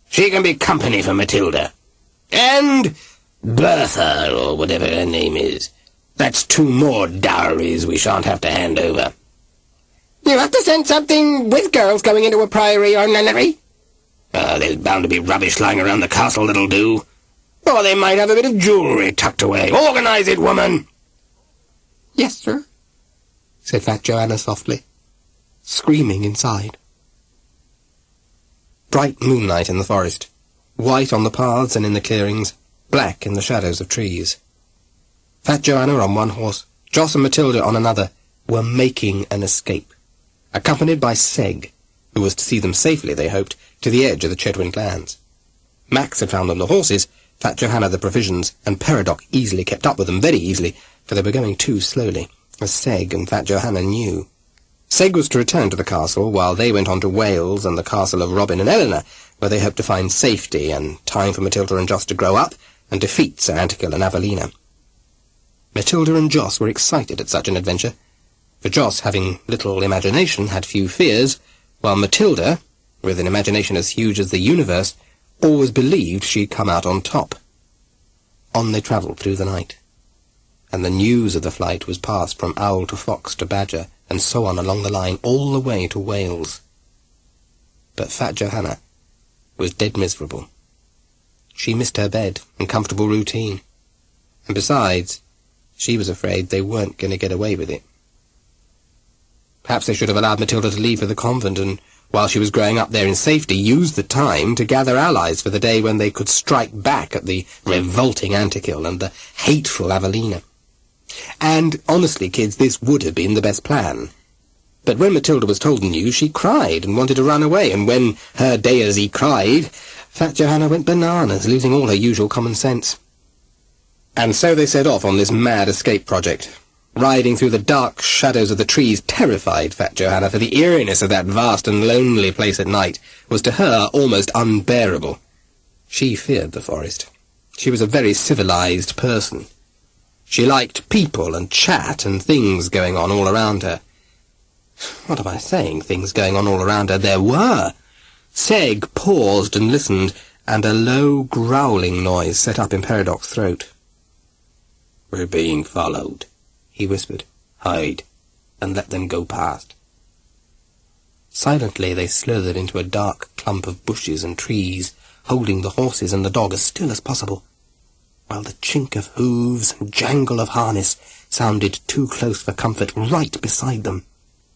She can be company for Matilda. And Bertha, or whatever her name is. That's 2 more dowries we shan't have to hand over." "You have to send something with girls going into a priory or nunnery?" There's bound to be rubbish lying around the castle that'll do. Or they might have a bit of jewellery tucked away. Organise it, woman!" "Yes, sir," said Fat Johanna softly, screaming inside. Bright moonlight in the forest, white on the paths and in the clearings, black in the shadows of trees. Fat Johanna on one horse, Joss and Matilda on another, were making an escape, accompanied by Seg, who was to see them safely, they hoped, to the edge of the Chetwynd lands. Max had found them the horses, Fat Johanna the provisions, and Peridot easily kept up with them, very easily, for they were going too slowly, as Seg and Fat Johanna knew. Seg was to return to the castle, while they went on to Wales and the castle of Robin and Eleanor, where they hoped to find safety and time for Matilda and Joss to grow up and defeat Sir Antikil and Avelina. Matilda and Joss were excited at such an adventure, for Joss, having little imagination, had few fears, while Matilda, with an imagination as huge as the universe, always believed she'd come out on top. On they travelled through the night, and the news of the flight was passed from owl to fox to badger, and so on along the line all the way to Wales. But Fat Johanna was dead miserable. She missed her bed and comfortable routine. And besides, she was afraid they weren't going to get away with it. Perhaps they should have allowed Matilda to leave for the convent and, while she was growing up there in safety, use the time to gather allies for the day when they could strike back at the revolting Antikyll and the hateful Avelina. And, honestly, kids, this would have been the best plan. But when Matilda was told the news, she cried and wanted to run away, and when her deity cried, Fat Johanna went bananas, losing all her usual common sense. And so they set off on this mad escape project. Riding through the dark shadows of the trees terrified Fat Johanna, for the eeriness of that vast and lonely place at night was to her almost unbearable. She feared the forest. She was a very civilized person. She liked people and chat and things going on all around her. What am I saying, things going on all around her? There were. Seg paused and listened, and a low growling noise set up in Peridoc's throat. "We're being followed," he whispered. "Hide, and let them go past." Silently they slithered into a dark clump of bushes and trees, holding the horses and the dog as still as possible, while the chink of hooves and jangle of harness sounded too close for comfort right beside them.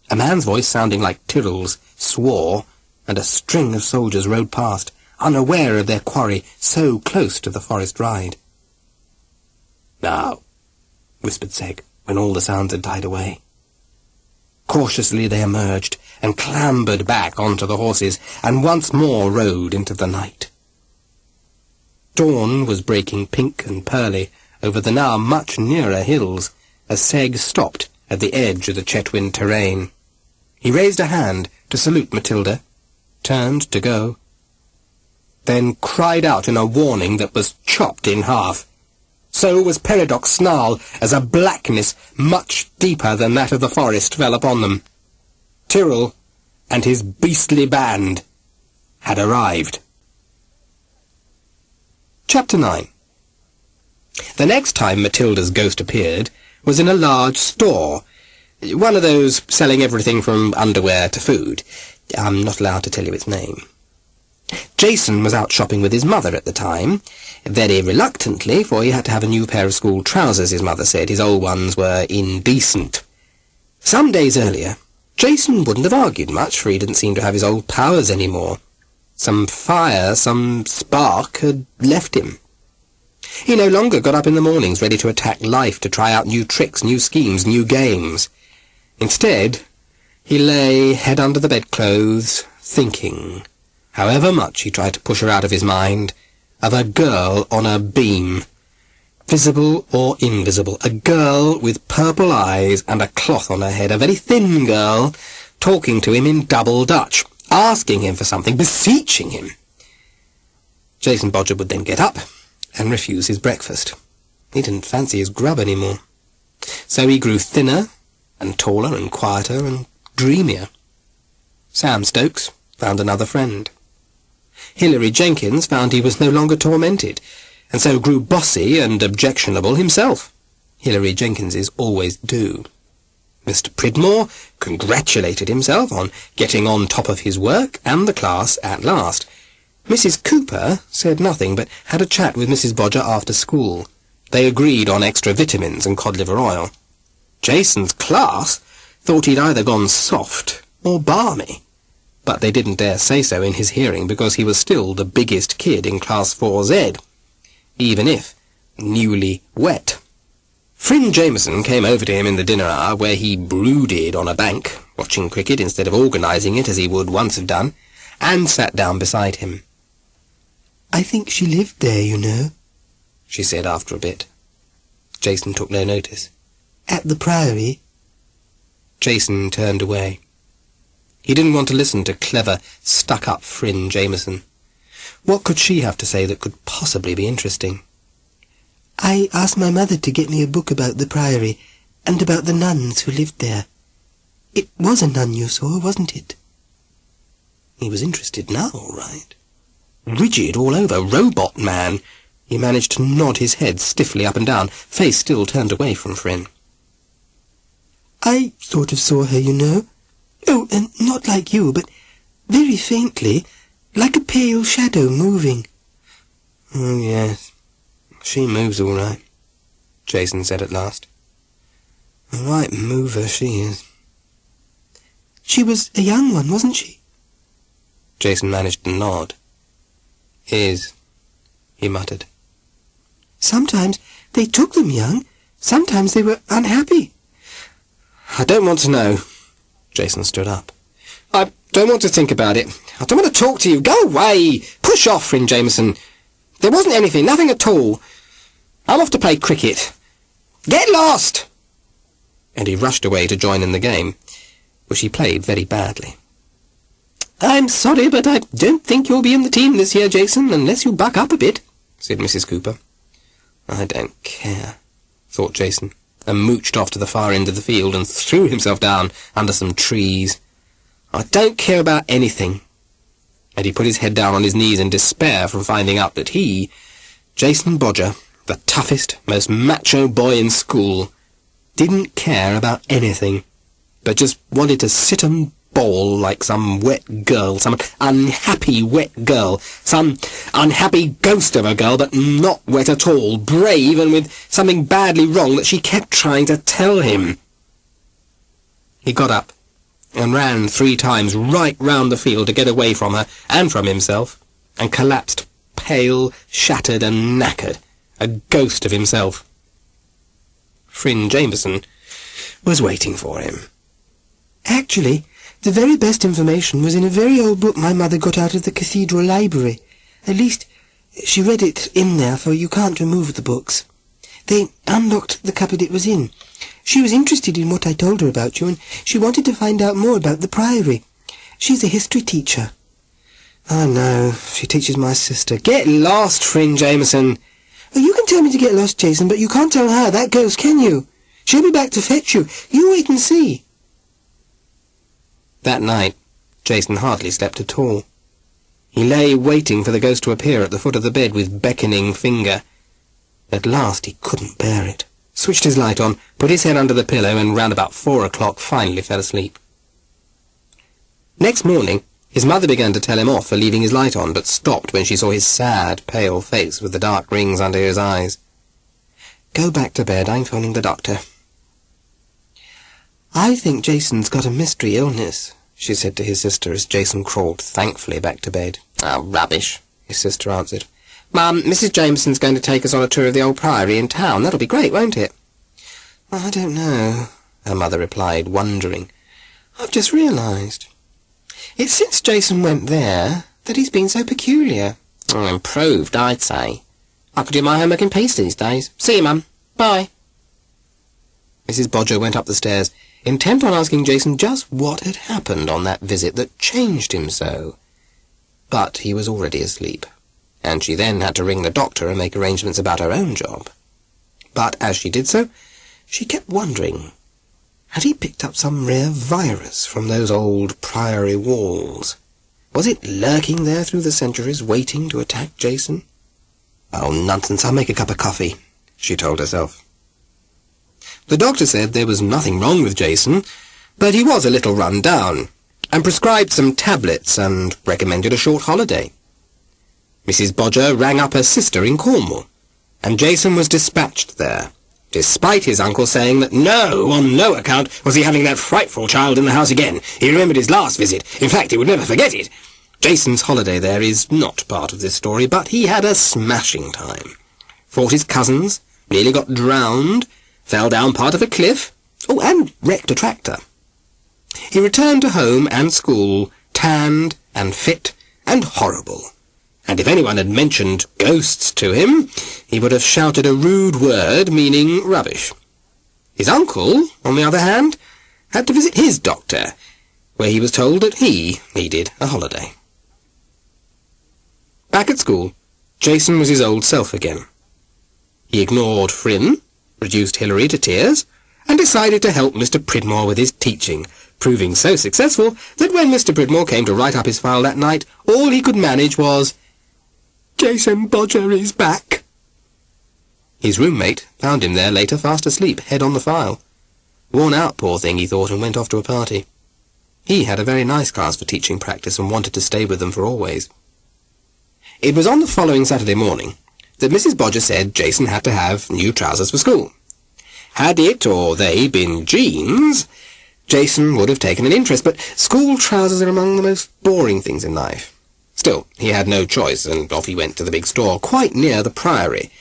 A man's voice, sounding like Tyrrell's, swore, and a string of soldiers rode past, unaware of their quarry, so close to the forest ride. "Now," whispered Seg, when all the sounds had died away. Cautiously they emerged, and clambered back onto the horses, and once more rode into the night. Dawn was breaking pink and pearly over the now much nearer hills, as Seg stopped at the edge of the Chetwynd terrain. He raised a hand to salute Matilda, turned to go, then cried out in a warning that was chopped in half. So was Peridoc's snarl, as a blackness much deeper than that of the forest fell upon them. Tyrrell and his beastly band had arrived. Chapter 9. The next time Matilda's ghost appeared was in a large store, one of those selling everything from underwear to food. I'm not allowed to tell you its name. Jason was out shopping with his mother at the time, very reluctantly, for he had to have a new pair of school trousers, his mother said. His old ones were indecent. Some days earlier, Jason wouldn't have argued much, for he didn't seem to have his old powers anymore. Some fire, some spark had left him. He no longer got up in the mornings ready to attack life, to try out new tricks, new schemes, new games. Instead, he lay, head under the bedclothes, thinking, however much he tried to push her out of his mind, of a girl on a beam, visible or invisible, a girl with purple eyes and a cloth on her head, a very thin girl, talking to him in double Dutch, asking him for something, beseeching him. Jason Bodger would then get up and refuse his breakfast. He didn't fancy his grub any more. So he grew thinner and taller and quieter and dreamier. Sam Stokes found another friend. Hilary Jenkins found he was no longer tormented, and so grew bossy and objectionable himself. Hilary Jenkinses always do. Mr. Pridmore congratulated himself on getting on top of his work and the class at last. Mrs. Cooper said nothing, but had a chat with Mrs. Bodger after school. They agreed on extra vitamins and cod liver oil. Jason's class thought he'd either gone soft or balmy, but they didn't dare say so in his hearing because he was still the biggest kid in Class 4Z, even if newly wet. Fryn Jameson came over to him in the dinner hour, where he brooded on a bank, watching cricket instead of organising it as he would once have done, and sat down beside him. "I think she lived there, you know," she said after a bit. Jason took no notice. "At the Priory." Jason turned away. He didn't want to listen to clever, stuck-up Fryn Jameson. What could she have to say that could possibly be interesting? "I asked my mother to get me a book about the Priory, and about the nuns who lived there. It was a nun you saw, wasn't it?" He was interested now, all right. Rigid all over, robot man. He managed to nod his head stiffly up and down, face still turned away from Fryn. "I sort of saw her, you know. Oh, and not like you, but very faintly, like a pale shadow moving. Oh, yes. She moves all right, Jason said at last. A right mover she is. She was a young one, wasn't she? Jason managed to nod. Is, he muttered. Sometimes they took them young. Sometimes they were unhappy. I don't want to know. Jason stood up. I don't want to think about it. I don't want to talk to you. Go away! Push off, Finn Jameson. There wasn't anything, nothing at all. I'm off to play cricket. Get lost! And he rushed away to join in the game, which he played very badly. I'm sorry, but I don't think you'll be in the team this year, Jason, unless you buck up a bit, said Mrs. Cooper. I don't care, thought Jason, and mooched off to the far end of the field and threw himself down under some trees. I don't care about anything. And he put his head down on his knees in despair from finding out that he, Jason Bodger, the toughest, most macho boy in school, didn't care about anything, but just wanted to sit and bawl like some wet girl, some unhappy wet girl, some unhappy ghost of a girl, but not wet at all, brave and with something badly wrong that she kept trying to tell him. He got up and ran 3 times right round the field to get away from her and from himself, and collapsed pale, shattered and knackered, a ghost of himself. Finn Jameson was waiting for him. Actually, the very best information was in a very old book my mother got out of the cathedral library. At least, she read it in there, for you can't remove the books. They unlocked the cupboard it was in. She was interested in what I told her about you, and she wanted to find out more about the Priory. She's a history teacher. I know. She teaches my sister. Get lost, Finn Jameson. Well, you can tell me to get lost, Jason, but you can't tell her, that ghost, can you? She'll be back to fetch you. You wait and see. That night, Jason hardly slept at all. He lay waiting for the ghost to appear at the foot of the bed with beckoning finger. At last he couldn't bear it, switched his light on, put his head under the pillow, and round about 4 o'clock finally fell asleep. Next morning, his mother began to tell him off for leaving his light on, but stopped when she saw his sad, pale face with the dark rings under his eyes. Go back to bed, I'm phoning the doctor. I think Jason's got a mystery illness, she said to his sister as Jason crawled thankfully back to bed. Oh, rubbish, his sister answered. Mum, Mrs. Jameson's going to take us on a tour of the old Priory in town. That'll be great, won't it? I don't know, her mother replied, wondering. I've just realised. It's since Jason went there that he's been so peculiar. Oh, improved, I'd say. I could do my homework in peace these days. See you, Mum. Bye. Mrs. Bodger went up the stairs, intent on asking Jason just what had happened on that visit that changed him so. But he was already asleep, and she then had to ring the doctor and make arrangements about her own job. But as she did so, she kept wondering, had he picked up some rare virus from those old Priory walls? Was it lurking there through the centuries, waiting to attack Jason? Oh, nonsense, I'll make a cup of coffee, she told herself. The doctor said there was nothing wrong with Jason, but he was a little run down, and prescribed some tablets and recommended a short holiday. Mrs. Bodger rang up her sister in Cornwall, and Jason was dispatched there, despite his uncle saying that no, on no account was he having that frightful child in the house again. He remembered his last visit. In fact, he would never forget it. Jason's holiday there is not part of this story, but he had a smashing time. Fought his cousins, nearly got drowned, fell down part of a cliff, oh, and wrecked a tractor. He returned to home and school, tanned and fit and horrible, and if anyone had mentioned ghosts to him, he would have shouted a rude word meaning rubbish. His uncle, on the other hand, had to visit his doctor, where he was told that he needed a holiday. Back at school, Jason was his old self again. He ignored Fryn, reduced Hilary to tears, and decided to help Mr. Pridmore with his teaching, proving so successful that when Mr. Pridmore came to write up his file that night, all he could manage was, "Jason Bodger is back." His roommate found him there later fast asleep, head on the file. Worn out, poor thing, he thought, and went off to a party. He had a very nice class for teaching practice and wanted to stay with them for always. It was on the following Saturday morning that Mrs. Bodger said Jason had to have new trousers for school. Had it or they been jeans, Jason would have taken an interest, but school trousers are among the most boring things in life. Still, he had no choice, and off he went to the big store, quite near the Priory.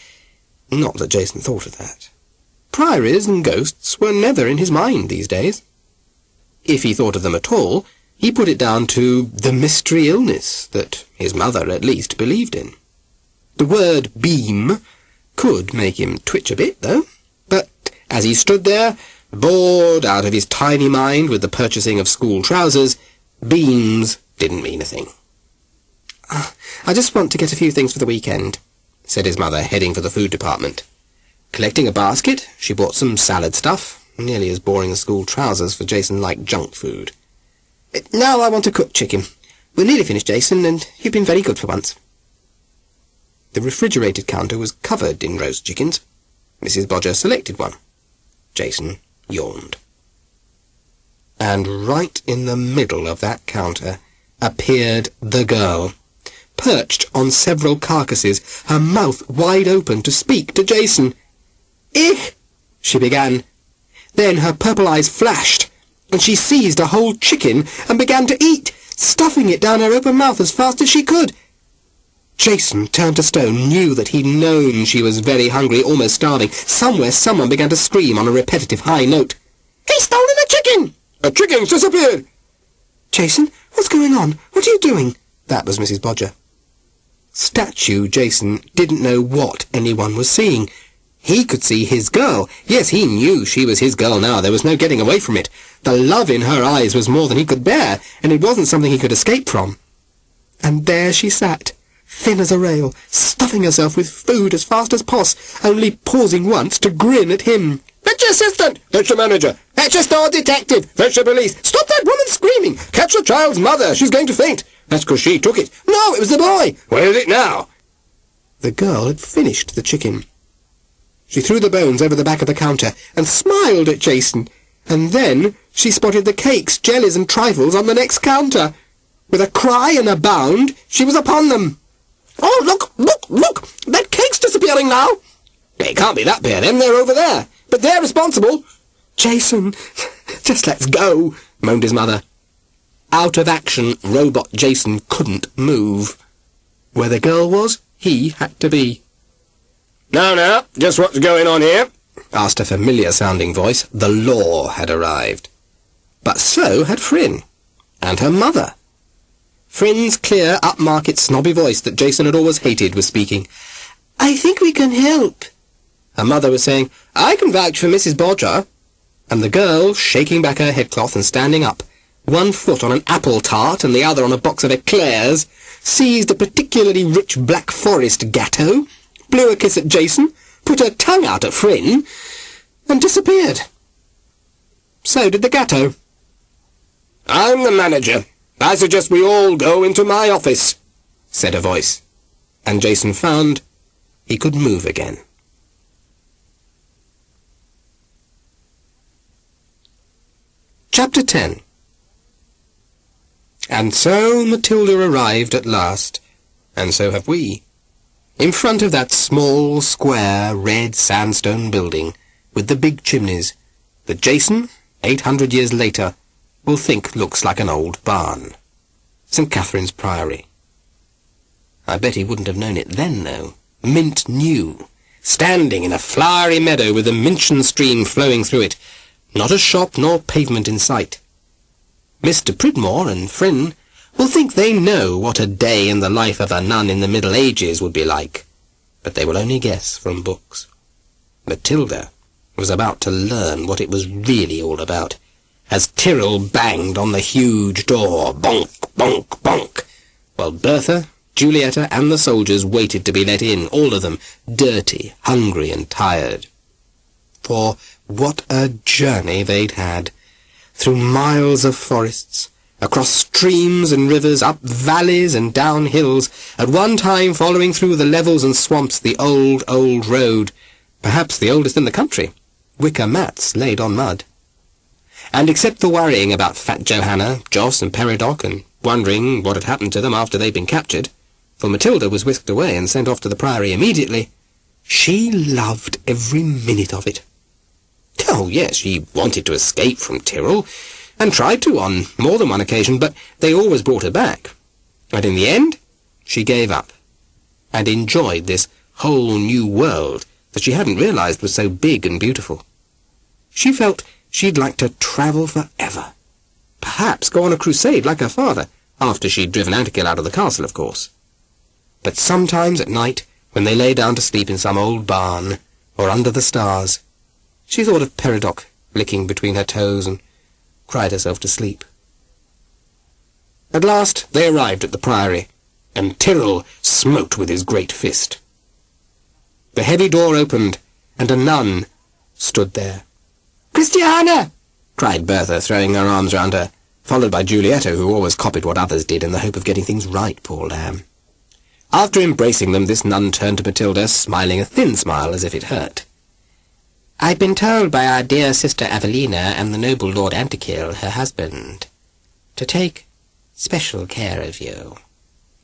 Not that Jason thought of that. Priories and ghosts were never in his mind these days. If he thought of them at all, he put it down to the mystery illness that his mother at least believed in. The word beam could make him twitch a bit, though, but as he stood there, bored out of his tiny mind with the purchasing of school trousers, beams didn't mean a thing. "I just want to get a few things for the weekend," said his mother, heading for the food department. Collecting a basket, she bought some salad stuff, nearly as boring as school trousers, for Jason liked junk food. "Now I want to cook chicken. We're nearly finished, Jason, and you've been very good for once." The refrigerated counter was covered in roast chickens. Mrs. Bodger selected one. Jason yawned. And right in the middle of that counter appeared the girl, perched on several carcasses, her mouth wide open to speak to Jason. "Ich!" she began. Then her purple eyes flashed, and she seized a whole chicken and began to eat, stuffing it down her open mouth as fast as she could. Jason, turned to stone, knew that he'd known she was very hungry, almost starving. Somewhere someone began to scream on a repetitive high note. "He's stolen a chicken!" "A chicken's disappeared!" "Jason, what's going on? What are you doing?" That was Mrs. Bodger. Statue Jason didn't know what anyone was seeing. He could see his girl. Yes, he knew she was his girl now. There was no getting away from it. The love in her eyes was more than he could bear, and it wasn't something he could escape from. And there she sat, thin as a rail, stuffing herself with food as fast as only pausing once to grin at him. "Fetch your assistant! Fetch the manager! Fetch a store detective! Fetch the police! Stop that woman screaming! Catch the child's mother! She's going to faint! That's 'cause she took it! No, it was the boy! Where is it now?" The girl had finished the chicken. She threw the bones over the back of the counter and smiled at Jason, and then she spotted the cakes, jellies and trifles on the next counter. With a cry and a bound, she was upon them. "Oh, look, look, look! That cake's disappearing now!" "It can't be that pair, then. They're over there. But they're responsible." "Jason, just let's go," moaned his mother. Out of action, robot Jason couldn't move. Where the girl was, he had to be. Now, just what's going on here?" asked a familiar-sounding voice. The law had arrived. But so had Fryn, and her mother. Fryn's clear, upmarket, snobby voice that Jason had always hated was speaking. "I think we can help." Her mother was saying, "I can vouch for Mrs. Bodger." And the girl, shaking back her headcloth and standing up, one foot on an apple tart and the other on a box of eclairs, seized a particularly rich Black Forest gatto, blew a kiss at Jason, put her tongue out at Fryn, and disappeared. So did the gatto. "I'm the manager. I suggest we all go into my office," said a voice, and Jason found he could move again. Chapter 10. And so Matilda arrived at last, and so have we, in front of that small, square, red sandstone building with the big chimneys that Jason, 800 years later, will think looks like an old barn. St. Catherine's Priory. I bet he wouldn't have known it then, though. Mint new, standing in a flowery meadow with a Minchin stream flowing through it, not a shop nor pavement in sight. Mr. Pridmore and Fryn will think they know what a day in the life of a nun in the Middle Ages would be like, but they will only guess from books. Matilda was about to learn what it was really all about, as Tyrrell banged on the huge door, bonk, bonk, bonk, while Bertha, Julietta, and the soldiers waited to be let in, all of them, dirty, hungry, and tired. For what a journey they'd had, through miles of forests, across streams and rivers, up valleys and down hills, at one time following through the levels and swamps the old, old road, perhaps the oldest in the country, wicker mats laid on mud. and except for worrying about Fat Johanna, Joss and Peridoc, and wondering what had happened to them after they'd been captured, for Matilda was whisked away and sent off to the Priory immediately, she loved every minute of it. Oh, yes, she wanted to escape from Tyrrell, and tried to on more than one occasion, but they always brought her back. And in the end, she gave up, and enjoyed this whole new world that she hadn't realized was so big and beautiful. She felt she'd like to travel forever. Perhaps go on a crusade like her father, after she'd driven Antikill out of the castle, of course. But sometimes at night, when they lay down to sleep in some old barn, or under the stars, she thought of Peridoc licking between her toes and cried herself to sleep. At last they arrived at the Priory, and Tyrrell smote with his great fist. The heavy door opened, and a nun stood there. "Christiana!" cried Bertha, throwing her arms round her, followed by Giulietta, who always copied what others did in the hope of getting things right, poor lamb. After embracing them, this nun turned to Matilda, smiling a thin smile as if it hurt. "I've been told by our dear sister Evelina and the noble Lord Antikill, her husband, to take special care of you."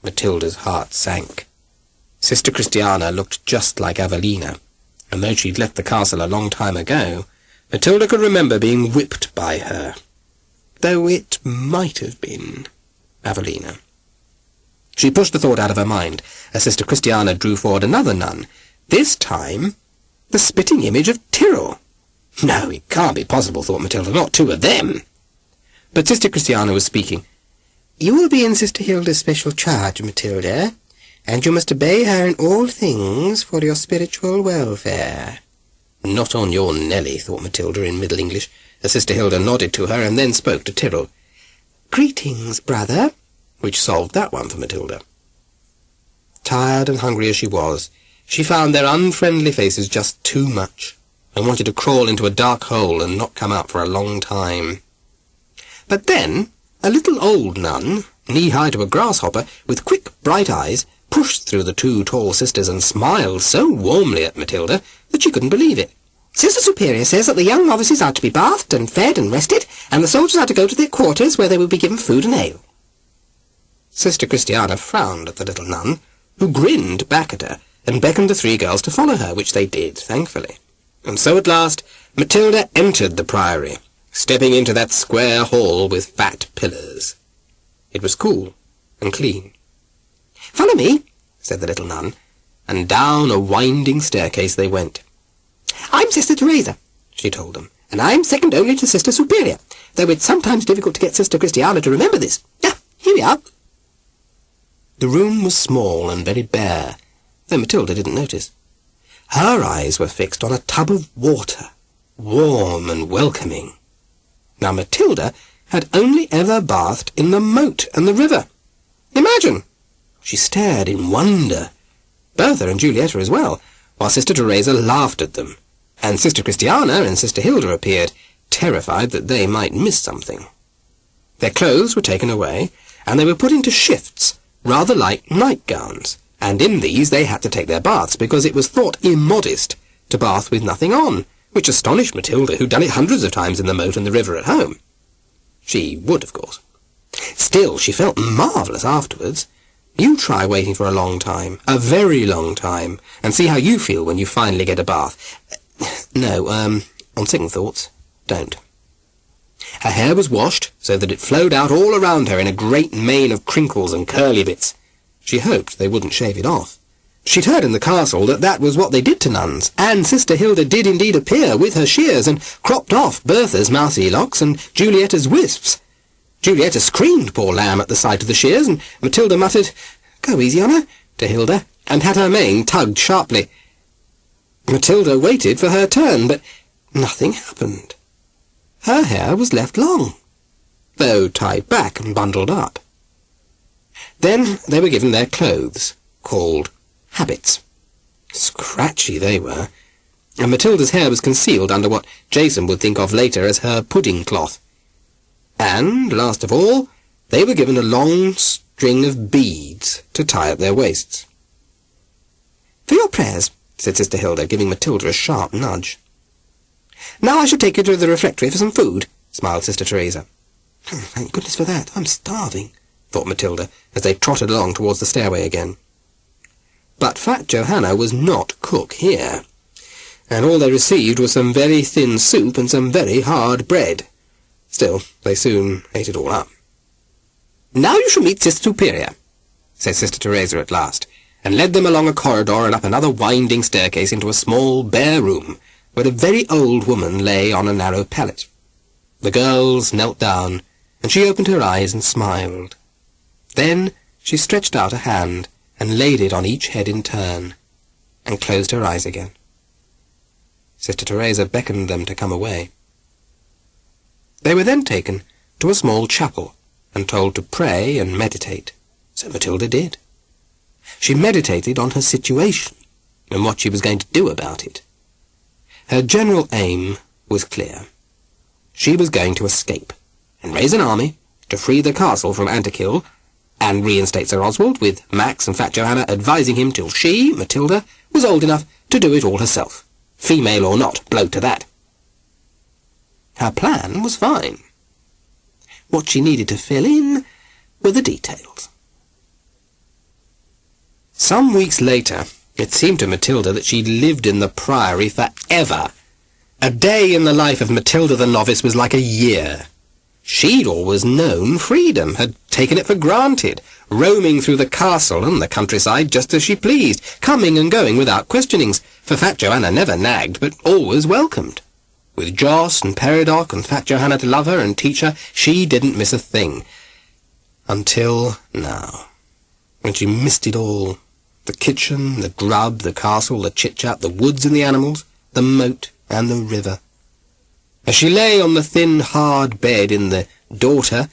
Matilda's heart sank. Sister Christiana looked just like Evelina, and though she'd left the castle a long time ago, Matilda could remember being whipped by her, though it might have been Evelina. She pushed the thought out of her mind, as Sister Christiana drew forward another nun, this time the spitting image of Tyrrell. No, it can't be possible, thought Matilda, not two of them. But Sister Christiana was speaking. "You will be in Sister Hilda's special charge, Matilda, and you must obey her in all things for your spiritual welfare." "Not on your Nelly," thought Matilda in Middle English, as Sister Hilda nodded to her and then spoke to Tyrrell. "Greetings, brother," which solved that one for Matilda. Tired and hungry as she was, she found their unfriendly faces just too much, and wanted to crawl into a dark hole and not come out for a long time. But then a little old nun, knee-high to a grasshopper, with quick, bright eyes, pushed through the two tall sisters and smiled so warmly at Matilda that she couldn't believe it. "Sister Superior says that the young novices are to be bathed and fed and rested, and the soldiers are to go to their quarters where they will be given food and ale." Sister Christiana frowned at the little nun, who grinned back at her and beckoned the three girls to follow her, which they did, thankfully. And so at last Matilda entered the Priory, stepping into that square hall with fat pillars. It was cool and clean. "Follow me," said the little nun, and down a winding staircase they went. "I'm Sister Teresa," she told them, "and I'm second only to Sister Superior, though it's sometimes difficult to get Sister Christiana to remember this. Ah, here we are." The room was small and very bare, though Matilda didn't notice. Her eyes were fixed on a tub of water, warm and welcoming. Now Matilda had only ever bathed in the moat and the river. Imagine! She stared in wonder, Bertha and Giulietta as well, while Sister Teresa laughed at them, and Sister Christiana and Sister Hilda appeared, terrified that they might miss something. Their clothes were taken away, and they were put into shifts, rather like nightgowns, and in these they had to take their baths, because it was thought immodest to bath with nothing on, which astonished Matilda, who'd done it hundreds of times in the moat and the river at home. She would, of course. Still, she felt marvellous afterwards. You try waiting for a long time, a very long time, and see how you feel when you finally get a bath. No, on second thoughts, don't. Her hair was washed so that it flowed out all around her in a great mane of crinkles and curly bits. She hoped they wouldn't shave it off. She'd heard in the castle that that was what they did to nuns, and Sister Hilda did indeed appear with her shears and cropped off Bertha's mousy locks and Giulietta's wisps. Giulietta screamed, poor lamb, at the sight of the shears, and Matilda muttered, "Go easy on her," to Hilda, and had her mane tugged sharply. Matilda waited for her turn, but nothing happened. Her hair was left long, though tied back and bundled up. Then they were given their clothes, called habits. Scratchy they were, and Matilda's hair was concealed under what Jason would think of later as her pudding cloth. And, last of all, they were given a long string of beads to tie at their waists. "For your prayers," said Sister Hilda, giving Matilda a sharp nudge. "Now I shall take you to the refectory for some food, smiled Sister Teresa. Thank goodness for that. I'm starving, thought Matilda, as they trotted along towards the stairway again. But Fat Johanna was not cook here, and all they received was some very thin soup and some very hard bread. Still, they soon ate it all up. "Now you shall meet Sister Superior," said Sister Teresa at last, and led them along a corridor and up another winding staircase into a small, bare room, where a very old woman lay on a narrow pallet. The girls knelt down, and she opened her eyes and smiled. Then she stretched out a hand and laid it on each head in turn, and closed her eyes again. Sister Teresa beckoned them to come away. They were then taken to a small chapel and told to pray and meditate, so Matilda did. She meditated on her situation and what she was going to do about it. Her general aim was clear. She was going to escape and raise an army to free the castle from Antikill and reinstate Sir Oswald, with Max and Fat Johanna advising him till she, Matilda, was old enough to do it all herself, female or not, blow to that. Her plan was fine. What she needed to fill in were the details. Some weeks later, it seemed to Matilda that she'd lived in the Priory for ever. A day in the life of Matilda the novice was like a year. She'd always known freedom, had taken it for granted, roaming through the castle and the countryside just as she pleased, coming and going without questionings, for Fat Johanna never nagged, but always welcomed. With Joss and Peridoc and Fat Johanna to love her and teach her, she didn't miss a thing. Until now, when she missed it all. The kitchen, the grub, the castle, the chit-chat, the woods and the animals, the moat and the river. As she lay on the thin, hard bed in the daughter,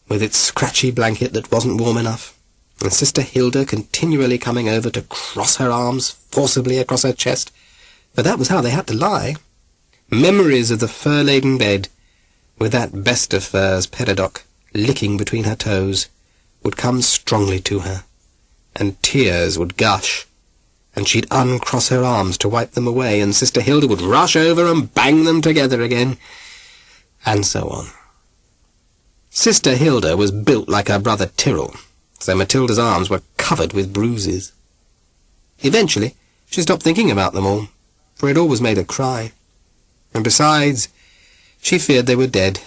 with its scratchy blanket that wasn't warm enough, and Sister Hilda continually coming over to cross her arms forcibly across her chest, for that was how they had to lie, memories of the fur-laden bed, with that best of furs, Peridoc, licking between her toes, would come strongly to her, and tears would gush, and she'd uncross her arms to wipe them away, and Sister Hilda would rush over and bang them together again, and so on. Sister Hilda was built like her brother Tyrrell, so Matilda's arms were covered with bruises. Eventually, she stopped thinking about them all, for it always made her cry, and besides, she feared they were dead,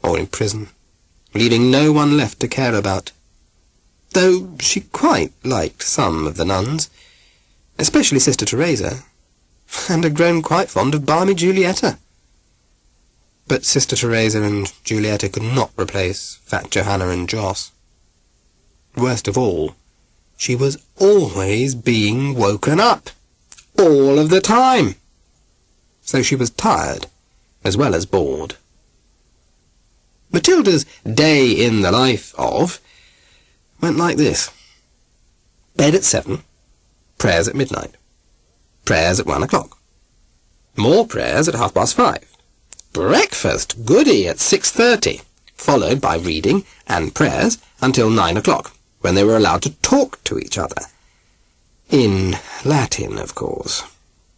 or in prison, leaving no one left to care about. Though she quite liked some of the nuns, especially Sister Teresa, and had grown quite fond of balmy Giulietta. But Sister Teresa and Giulietta could not replace Fat Johanna and Joss. Worst of all, she was always being woken up, all of the time. So she was tired, as well as bored. Matilda's day in the life of went like this. Bed at 7, prayers at midnight, prayers at 1 o'clock, more prayers at 5:30, breakfast goody at 6:30, followed by reading and prayers until 9 o'clock, when they were allowed to talk to each other. In Latin, of course.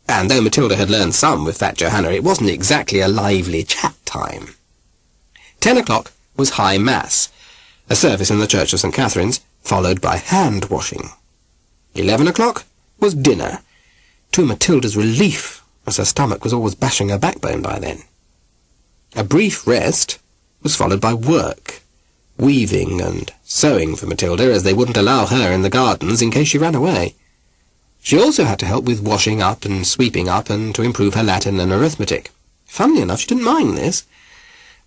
And though Matilda had learned some with Fat Johanna, it wasn't exactly a lively chat time. 10 o'clock was High Mass, a service in the Church of St. Catherine's, followed by hand-washing. 11 o'clock was dinner, to Matilda's relief, as her stomach was always bashing her backbone by then. A brief rest was followed by work, weaving and sewing for Matilda, as they wouldn't allow her in the gardens in case she ran away. She also had to help with washing up and sweeping up and to improve her Latin and arithmetic. Funnily enough, she didn't mind this,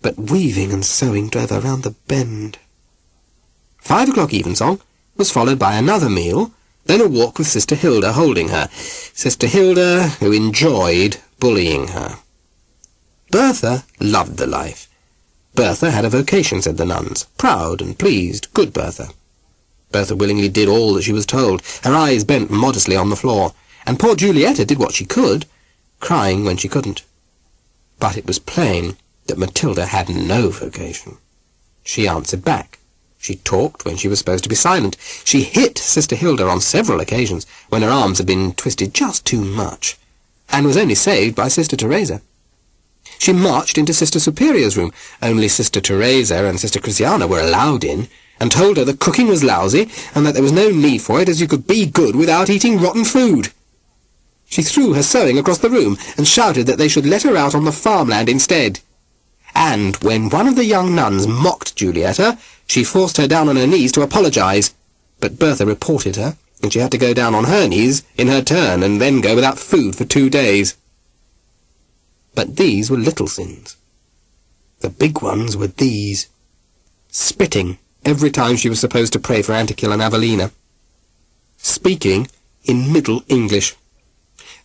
but weaving and sewing drove her round the bend. 5 o'clock evensong was followed by another meal, then a walk with Sister Hilda holding her. Sister Hilda, who enjoyed bullying her. Bertha loved the life. Bertha had a vocation, said the nuns. Proud and pleased, good Bertha. Bertha willingly did all that she was told, her eyes bent modestly on the floor, and poor Giulietta did what she could, crying when she couldn't. But it was plain that Matilda had no vocation. She answered back. She talked when she was supposed to be silent. She hit Sister Hilda on several occasions when her arms had been twisted just too much, and was only saved by Sister Teresa. She marched into Sister Superior's room. Only Sister Teresa and Sister Christiana were allowed in, and told her the cooking was lousy, and that there was no need for it, as you could be good without eating rotten food. She threw her sewing across the room, and shouted that they should let her out on the farmland instead. And when one of the young nuns mocked Julietta, she forced her down on her knees to apologise. But Bertha reported her, and she had to go down on her knees in her turn, and then go without food for 2 days. But these were little sins. The big ones were these: spitting every time she was supposed to pray for Antikyll and Avelina. Speaking in Middle English.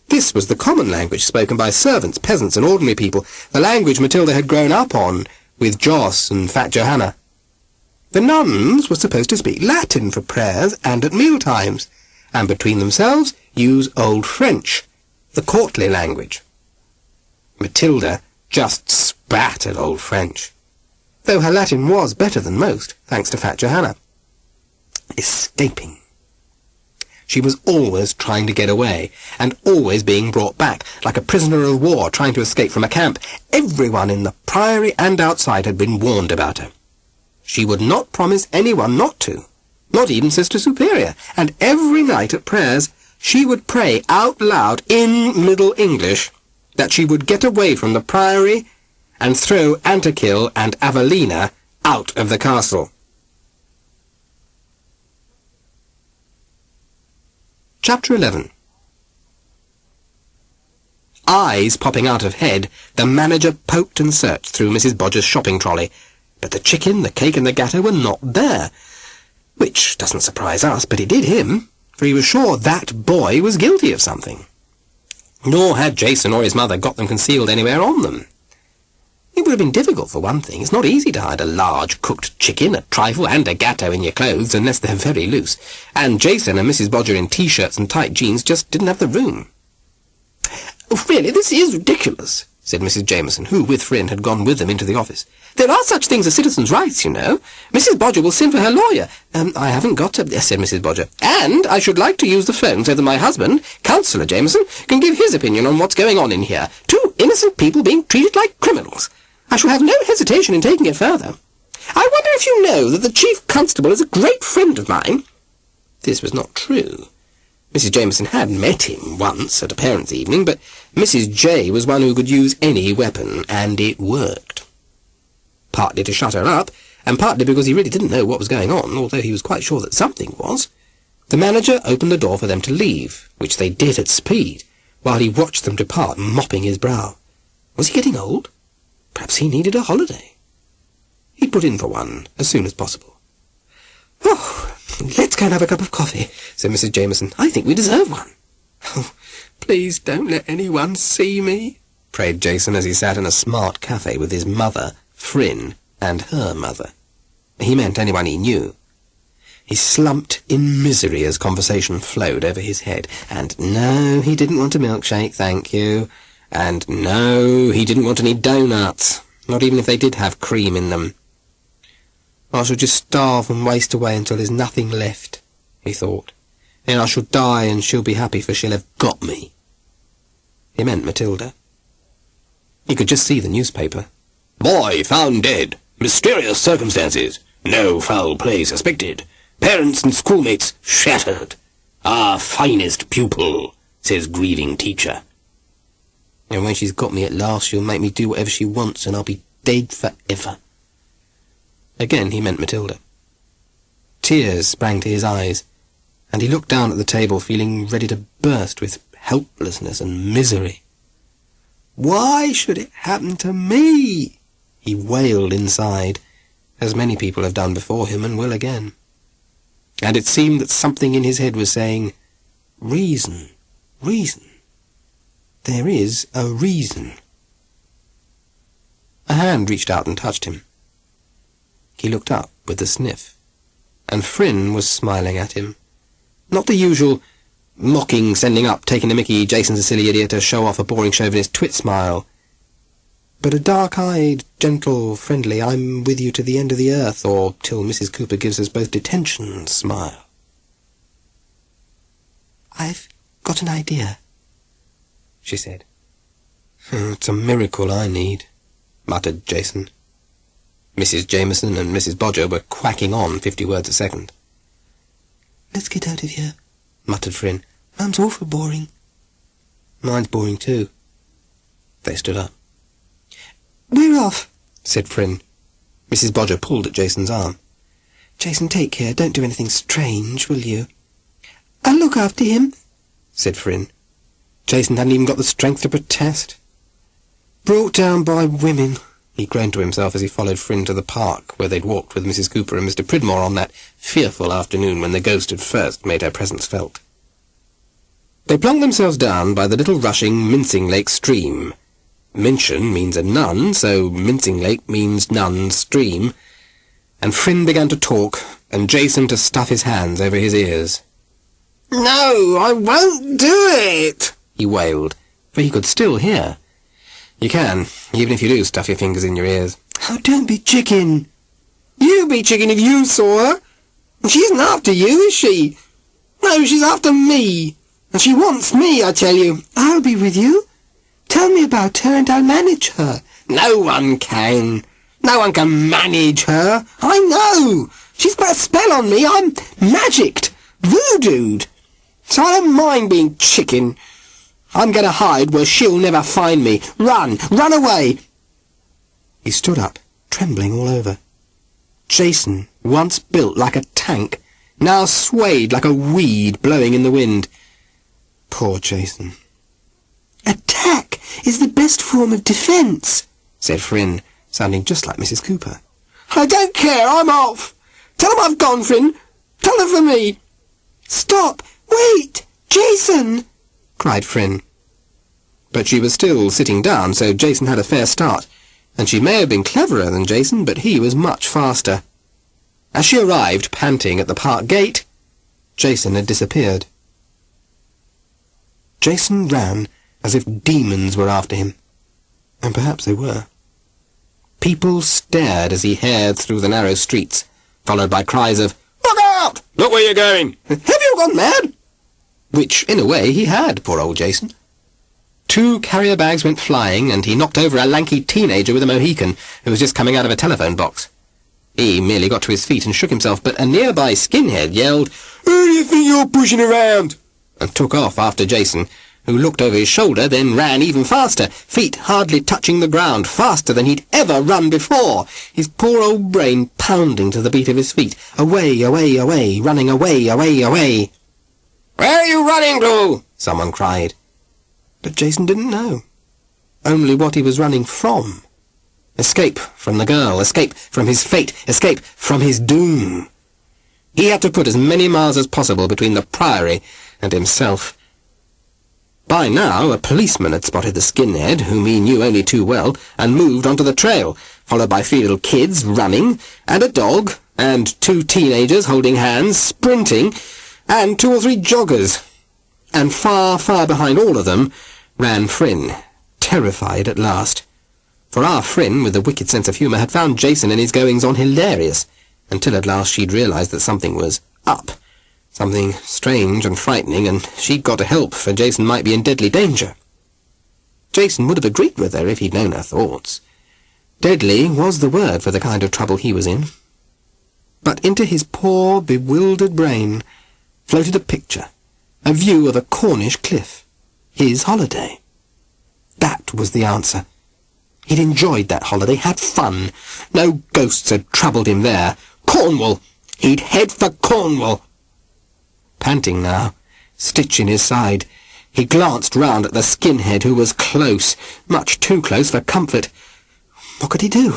This was the common language spoken by servants, peasants, and ordinary people, the language Matilda had grown up on with Joss and Fat Johanna. The nuns were supposed to speak Latin for prayers and at mealtimes, and between themselves use Old French, the courtly language. Matilda just spat at Old French, though her Latin was better than most, thanks to Fat Johanna. Escaping. She was always trying to get away, and always being brought back, like a prisoner of war trying to escape from a camp. Everyone in the Priory and outside had been warned about her. She would not promise anyone not to, not even Sister Superior, and every night at prayers she would pray out loud in Middle English that she would get away from the Priory and throw Antikyll and Avelina out of the castle. Chapter 11. Eyes popping out of head, the manager poked and searched through Mrs. Bodger's shopping trolley, but the chicken, the cake, and the gatter were not there, which doesn't surprise us, but it did him, for he was sure that boy was guilty of something. Nor had Jason or his mother got them concealed anywhere on them. It would have been difficult, for one thing. It's not easy to hide a large cooked chicken, a trifle, and a gatto in your clothes, unless they're very loose, and Jason and Mrs. Bodger in T-shirts and tight jeans just didn't have the room. "Really, this is ridiculous," said Mrs. Jameson, who, with Fryn, had gone with them into the office. "There are such things as citizens' rights, you know. Mrs. Bodger will send for her lawyer." "I haven't got to," said Mrs. Bodger. "And I should like to use the phone so that my husband, Councillor Jameson, can give his opinion on what's going on in here. 2 innocent people being treated like criminals. I shall have no hesitation in taking it further. I wonder if you know that the Chief Constable is a great friend of mine." This was not true. Mrs. Jameson had met him once at a parents' evening, but Mrs. J was one who could use any weapon, and it worked. Partly to shut her up, and partly because he really didn't know what was going on, although he was quite sure that something was. The manager opened the door for them to leave, which they did at speed, while he watched them depart, mopping his brow. Was he getting old? Perhaps he needed a holiday. He put in for one as soon as possible. "Oh, let's go and have a cup of coffee," said Mrs. Jameson. "I think we deserve one." "Oh, please don't let anyone see me," prayed Jason as he sat in a smart cafe with his mother, Fryn, and her mother. He meant anyone he knew. He slumped in misery as conversation flowed over his head. And no, he didn't want a milkshake, thank you. And no, he didn't want any doughnuts, not even if they did have cream in them. "I shall just starve and waste away until there's nothing left," he thought. "Then I shall die and she'll be happy, for she'll have got me." He meant Matilda. He could just see the newspaper. "Boy found dead. Mysterious circumstances. No foul play suspected. Parents and schoolmates shattered. Our finest pupil, says grieving teacher." "And when she's got me at last, she'll make me do whatever she wants, and I'll be dead forever." Again he meant Matilda. Tears sprang to his eyes, and he looked down at the table, feeling ready to burst with helplessness and misery. "Why should it happen to me?" he wailed inside, as many people have done before him and will again. And it seemed that something in his head was saying, "Reason, reason. There is a reason." A hand reached out and touched him. He looked up with a sniff, and Fryn was smiling at him. Not the usual mocking, sending up, taking the mickey, Jason's a silly idiot to show off a boring chauvinist twit smile, but a dark-eyed, gentle, friendly, I'm with you to the end of the earth, or till Mrs. Cooper gives us both detention smile. "I've got an idea," she said. It's a miracle I need, muttered Jason. Mrs. Jameson and Mrs. Bodger were quacking on 50 words a second. Let's get out of here, muttered Fryn. Mum's awful boring. Mine's boring too. They stood up. We're off, said Fryn. Mrs. Bodger pulled at Jason's arm. Jason, take care. Don't do anything strange, will you? I'll look after him, said Fryn. Jason hadn't even got the strength to protest. Brought down by women, he groaned to himself as he followed Fryn to the park, where they'd walked with Mrs. Cooper and Mr. Pridmore on that fearful afternoon when the ghost had first made her presence felt. They plonked themselves down by the little rushing Mincing Lake stream. Minchin means a nun, so Mincing Lake means Nun's Stream, and Fryn began to talk, and Jason to stuff his hands over his ears. "No, I won't do it," he wailed, for he could still hear. You can, even if you do stuff your fingers in your ears. Oh, don't be chicken. "You be chicken if you saw her. She isn't after you, is she? No, she's after me. And she wants me, I tell you." I'll be with you. Tell me about her and I'll manage her. "No one can. No one can manage her. I know. She's put a spell on me. I'm magicked, voodooed. So I don't mind being chicken. I'm going to hide where she'll never find me. Run away." He stood up, trembling all over. Jason, once built like a tank, now swayed like a weed blowing in the wind. Poor Jason. Attack is the best form of defence, said Fryn, sounding just like Mrs. Cooper. "I don't care. I'm off. Tell them I've gone, Fryn. Tell them for me." "Stop! Wait! Jason!" cried Fryn. But she was still sitting down, so Jason had a fair start, and she may have been cleverer than Jason, but he was much faster. As she arrived, panting, at the park gate, Jason had disappeared. Jason ran as if demons were after him, and perhaps they were. People stared as he hared through the narrow streets, followed by cries of, "Look out! Look where you're going! Have you gone mad?" Which, in a way, he had, poor old Jason. 2 carrier bags went flying, and he knocked over a lanky teenager with a Mohican, who was just coming out of a telephone box. He merely got to his feet and shook himself, but a nearby skinhead yelled, "Who do you think you're pushing around?" and took off after Jason, who looked over his shoulder, then ran even faster, feet hardly touching the ground, faster than he'd ever run before, his poor old brain pounding to the beat of his feet. Away, away, away, running away, away, away. "Where are you running to?" someone cried. But Jason didn't know. Only what he was running from. Escape from the girl, escape from his fate, escape from his doom. He had to put as many miles as possible between the Priory and himself. By now, a policeman had spotted the skinhead, whom he knew only too well, and moved onto the trail, followed by 3 little kids running, and a dog, and 2 teenagers holding hands, sprinting, and 2 or 3 joggers. And far, far behind all of them ran Fryn, terrified at last. For our Fryn, with a wicked sense of humour, had found Jason and his goings-on hilarious, until at last she'd realised that something was up. Something strange and frightening, and she'd got to help, for Jason might be in deadly danger. Jason would have agreed with her if he'd known her thoughts. Deadly was the word for the kind of trouble he was in. But into his poor, bewildered brain floated a picture, a view of a Cornish cliff, his holiday. That was the answer. He'd enjoyed that holiday, had fun. No ghosts had troubled him there. Cornwall! He'd head for Cornwall! Panting now, stitch in his side, he glanced round at the skinhead, who was close, much too close for comfort. What could he do?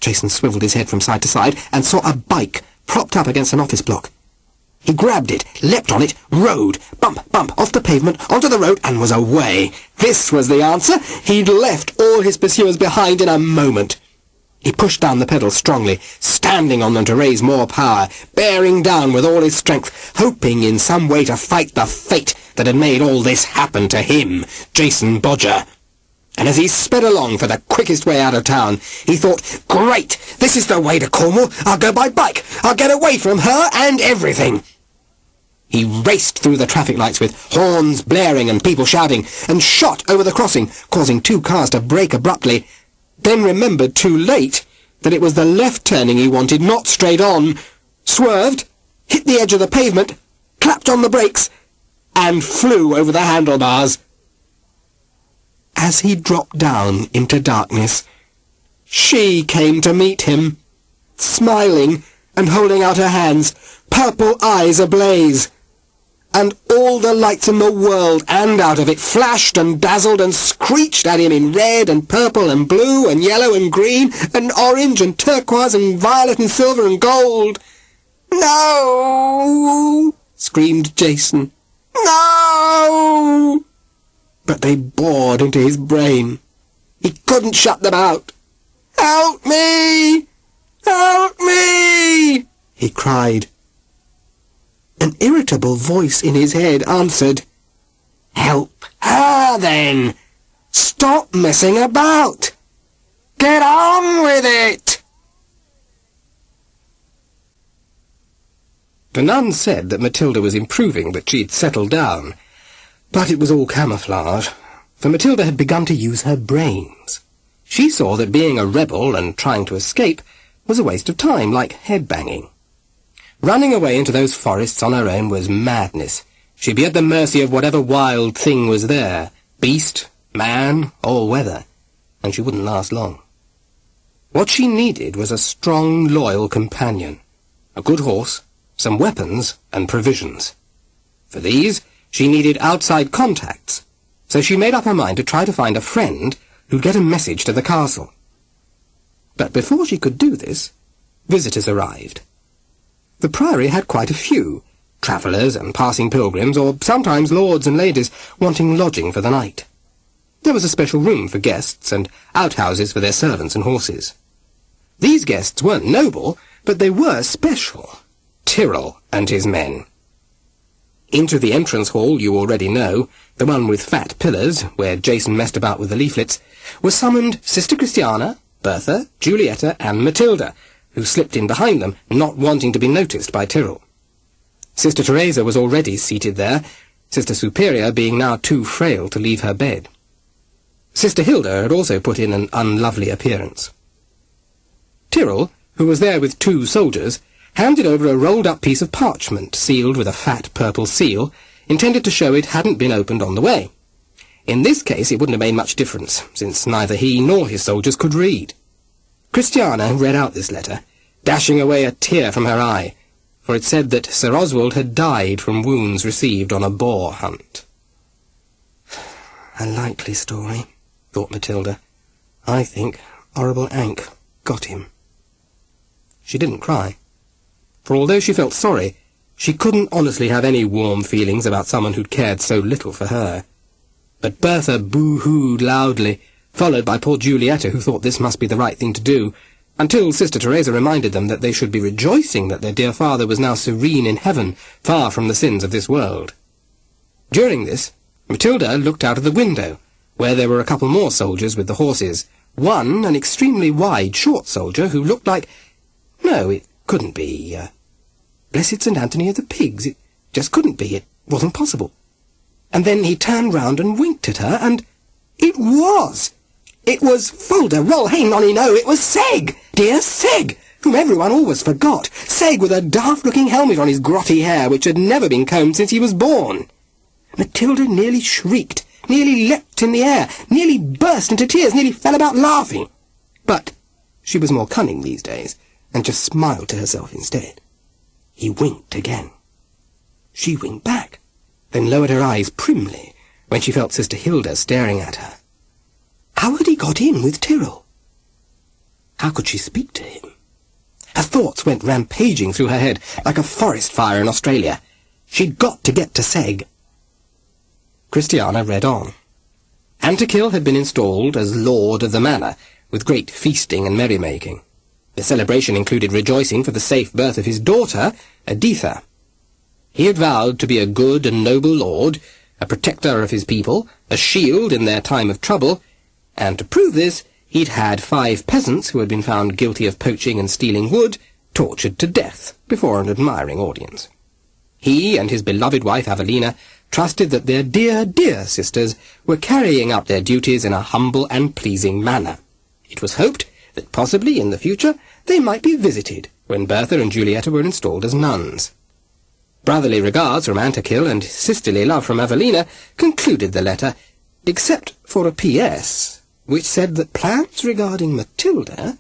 Jason swivelled his head from side to side and saw a bike propped up against an office block. He grabbed it, leapt on it, rode, bump, bump, off the pavement, onto the road, and was away. This was the answer. He'd left all his pursuers behind in a moment. He pushed down the pedals strongly, standing on them to raise more power, bearing down with all his strength, hoping in some way to fight the fate that had made all this happen to him, Jason Bodger. And as he sped along for the quickest way out of town, he thought, "Great! This is the way to Cornwall. I'll go by bike. I'll get away from her and everything." He raced through the traffic lights with horns blaring and people shouting, and shot over the crossing, causing two cars to brake abruptly, then remembered too late that it was the left turning he wanted, not straight on, swerved, hit the edge of the pavement, clapped on the brakes, and flew over the handlebars. As he dropped down into darkness, she came to meet him, smiling and holding out her hands, purple eyes ablaze. And all the lights in the world and out of it flashed and dazzled and screeched at him in red and purple and blue and yellow and green and orange and turquoise and violet and silver and gold. "No!" screamed Jason. "No!" But they bored into his brain. He couldn't shut them out. "Help me! Help me!" he cried. An irritable voice in his head answered, "Help her, then! Stop messing about! Get on with it!" The nun said that Matilda was improving, that she'd settled down. But it was all camouflage, for Matilda had begun to use her brains. She saw that being a rebel and trying to escape was a waste of time, like headbanging. Running away into those forests on her own was madness. She'd be at the mercy of whatever wild thing was there, beast, man, or weather, and she wouldn't last long. What she needed was a strong, loyal companion, a good horse, some weapons, and provisions. For these, she needed outside contacts, so she made up her mind to try to find a friend who'd get a message to the castle. But before she could do this, visitors arrived. The Priory had quite a few, travellers and passing pilgrims, or sometimes lords and ladies wanting lodging for the night. There was a special room for guests and outhouses for their servants and horses. These guests weren't noble, but they were special. Tyrrell and his men. Into the entrance hall you already know, the one with fat pillars, where Jason messed about with the leaflets, were summoned Sister Christiana, Bertha, Julietta, and Matilda, who slipped in behind them, not wanting to be noticed by Tyrrell. Sister Teresa was already seated there, Sister Superior being now too frail to leave her bed. Sister Hilda had also put in an unlovely appearance. Tyrrell, who was there with 2 soldiers, handed over a rolled-up piece of parchment sealed with a fat purple seal, intended to show it hadn't been opened on the way. In this case it wouldn't have made much difference, since neither he nor his soldiers could read. Christiana read out this letter, dashing away a tear from her eye, for it said that Sir Oswald had died from wounds received on a boar hunt. "A likely story," thought Matilda. "I think horrible Ankh got him." She didn't cry, for although she felt sorry, she couldn't honestly have any warm feelings about someone who'd cared so little for her. But Bertha boo-hooed loudly, followed by poor Julietta, who thought this must be the right thing to do, until Sister Teresa reminded them that they should be rejoicing that their dear father was now serene in heaven, far from the sins of this world. During this, Matilda looked out of the window, where there were a couple more soldiers with the horses, one an extremely wide, short soldier who looked like... No, it couldn't be, Blessed St. Anthony of the Pigs. It just couldn't be. It wasn't possible. And then he turned round and winked at her, and it was! It was Fulda Roll, hey nonny no, it was Seg! Dear Seg, whom everyone always forgot. Seg with a daft-looking helmet on his grotty hair, which had never been combed since he was born. Matilda nearly shrieked, nearly leapt in the air, nearly burst into tears, nearly fell about laughing. But she was more cunning these days, and just smiled to herself instead. He winked again. She winked back, then lowered her eyes primly when she felt Sister Hilda staring at her. How had he got in with Tyrrell? How could she speak to him? Her thoughts went rampaging through her head like a forest fire in Australia. She'd got to get to Seg. Christiana read on. Antikill had been installed as Lord of the Manor, with great feasting and merrymaking. The celebration included rejoicing for the safe birth of his daughter, Editha. He had vowed to be a good and noble lord, a protector of his people, a shield in their time of trouble, and to prove this, he'd had 5 peasants who had been found guilty of poaching and stealing wood tortured to death before an admiring audience. He and his beloved wife Evelina trusted that their dear, dear sisters were carrying out their duties in a humble and pleasing manner. It was hoped that possibly in the future they might be visited when Bertha and Julietta were installed as nuns. Brotherly regards from Antikill and sisterly love from Evelina concluded the letter, except for a P.S., which said that plans regarding Matilda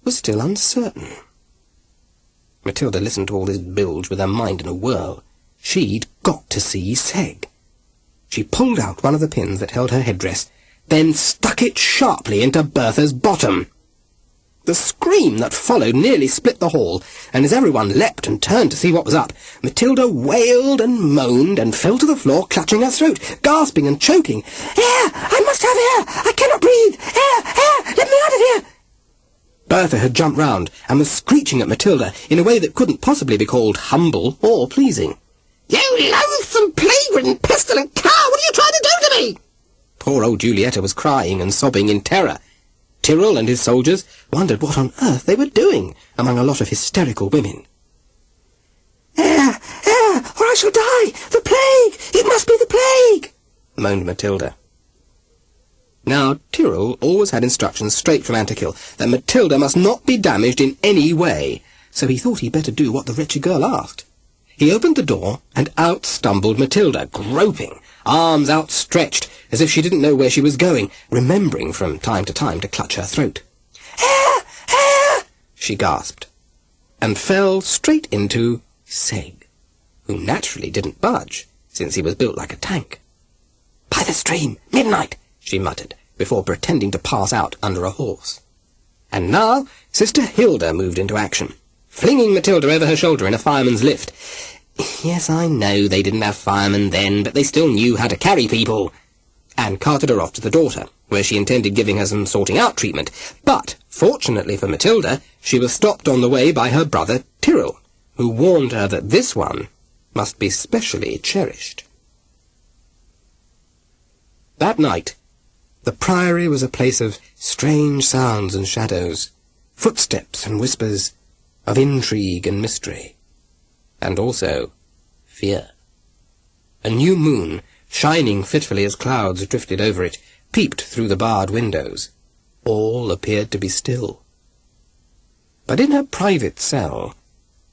were still uncertain. Matilda listened to all this bilge with her mind in a whirl. She'd got to see Seg. She pulled out one of the pins that held her headdress, then stuck it sharply into Bertha's bottom. The scream that followed nearly split the hall, and as everyone leapt and turned to see what was up, Matilda wailed and moaned and fell to the floor, clutching her throat, gasping and choking. "Air! I must have air! I cannot breathe! Air! Air! Let me out of here!" Bertha had jumped round and was screeching at Matilda in a way that couldn't possibly be called humble or pleasing. "You loathsome, plague-ridden, pestilent cow! What are you trying to do to me?" Poor old Julietta was crying and sobbing in terror. Tyrrell and his soldiers wondered what on earth they were doing among a lot of hysterical women. "Air! Air! Or I shall die! The plague! It must be the plague!" moaned Matilda. Now, Tyrrell always had instructions straight from Antikill that Matilda must not be damaged in any way, so he thought he'd better do what the wretched girl asked. He opened the door, and out stumbled Matilda, groping, arms outstretched, as if she didn't know where she was going, remembering from time to clutch her throat. "Air! Air!" she gasped, and fell straight into Seg, who naturally didn't budge, since he was built like a tank. "By the stream! Midnight!" she muttered, before pretending to pass out under a horse. And now Sister Hilda moved into action, flinging Matilda over her shoulder in a fireman's lift. Yes, I know they didn't have firemen then, but they still knew how to carry people, and carted her off to the daughter, where she intended giving her some sorting-out treatment. But, fortunately for Matilda, she was stopped on the way by her brother Tyrrell, who warned her that this one must be specially cherished. That night, the Priory was a place of strange sounds and shadows, footsteps and whispers, of intrigue and mystery, and also fear. A new moon, shining fitfully as clouds drifted over it, peeped through the barred windows. All appeared to be still. But in her private cell,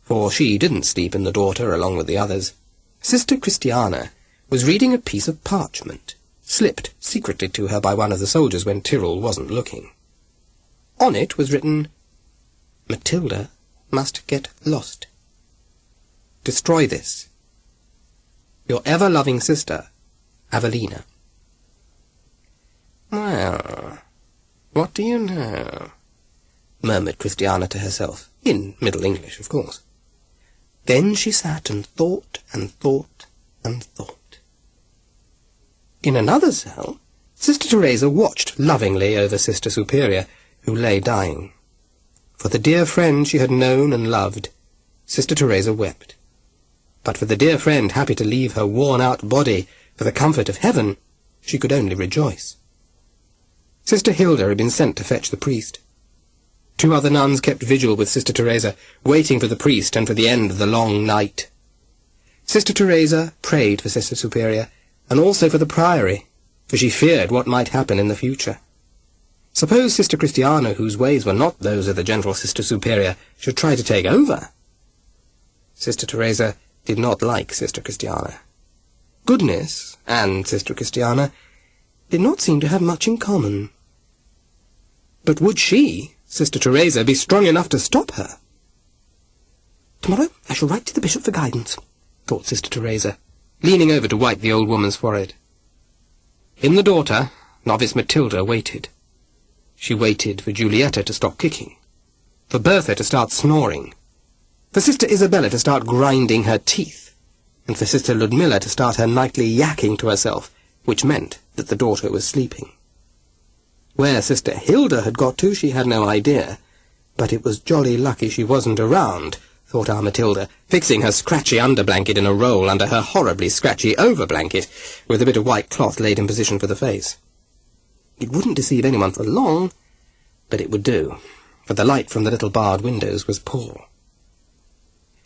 for she didn't sleep in the daughter along with the others, Sister Christiana was reading a piece of parchment, slipped secretly to her by one of the soldiers when Tyrrell wasn't looking. On it was written, "Matilda must get lost. Destroy this. Your ever-loving sister, Evelina." "Well, what do you know?" murmured Christiana to herself, in Middle English, of course. Then she sat and thought and thought and thought. In another cell, Sister Teresa watched lovingly over Sister Superior, who lay dying. For the dear friend she had known and loved, Sister Teresa wept. But for the dear friend happy to leave her worn-out body for the comfort of heaven, she could only rejoice. Sister Hilda had been sent to fetch the priest. 2 other nuns kept vigil with Sister Teresa, waiting for the priest and for the end of the long night. Sister Teresa prayed for Sister Superior, and also for the Priory, for she feared what might happen in the future. Suppose Sister Christiana, whose ways were not those of the gentle Sister Superior, should try to take over? Sister Teresa did not like Sister Christiana. Goodness and Sister Christiana did not seem to have much in common. But would she, Sister Teresa, be strong enough to stop her? "Tomorrow I shall write to the bishop for guidance," thought Sister Teresa, leaning over to wipe the old woman's forehead. In the daughter, Novice Matilda waited. She waited for Julietta to stop kicking, for Bertha to start snoring, for Sister Isabella to start grinding her teeth, and for Sister Ludmilla to start her nightly yakking to herself, which meant that the daughter was sleeping. Where Sister Hilda had got to, she had no idea, but it was jolly lucky she wasn't around, thought our Matilda, fixing her scratchy under-blanket in a roll under her horribly scratchy over-blanket, with a bit of white cloth laid in position for the face. It wouldn't deceive anyone for long, but it would do, for the light from the little barred windows was poor.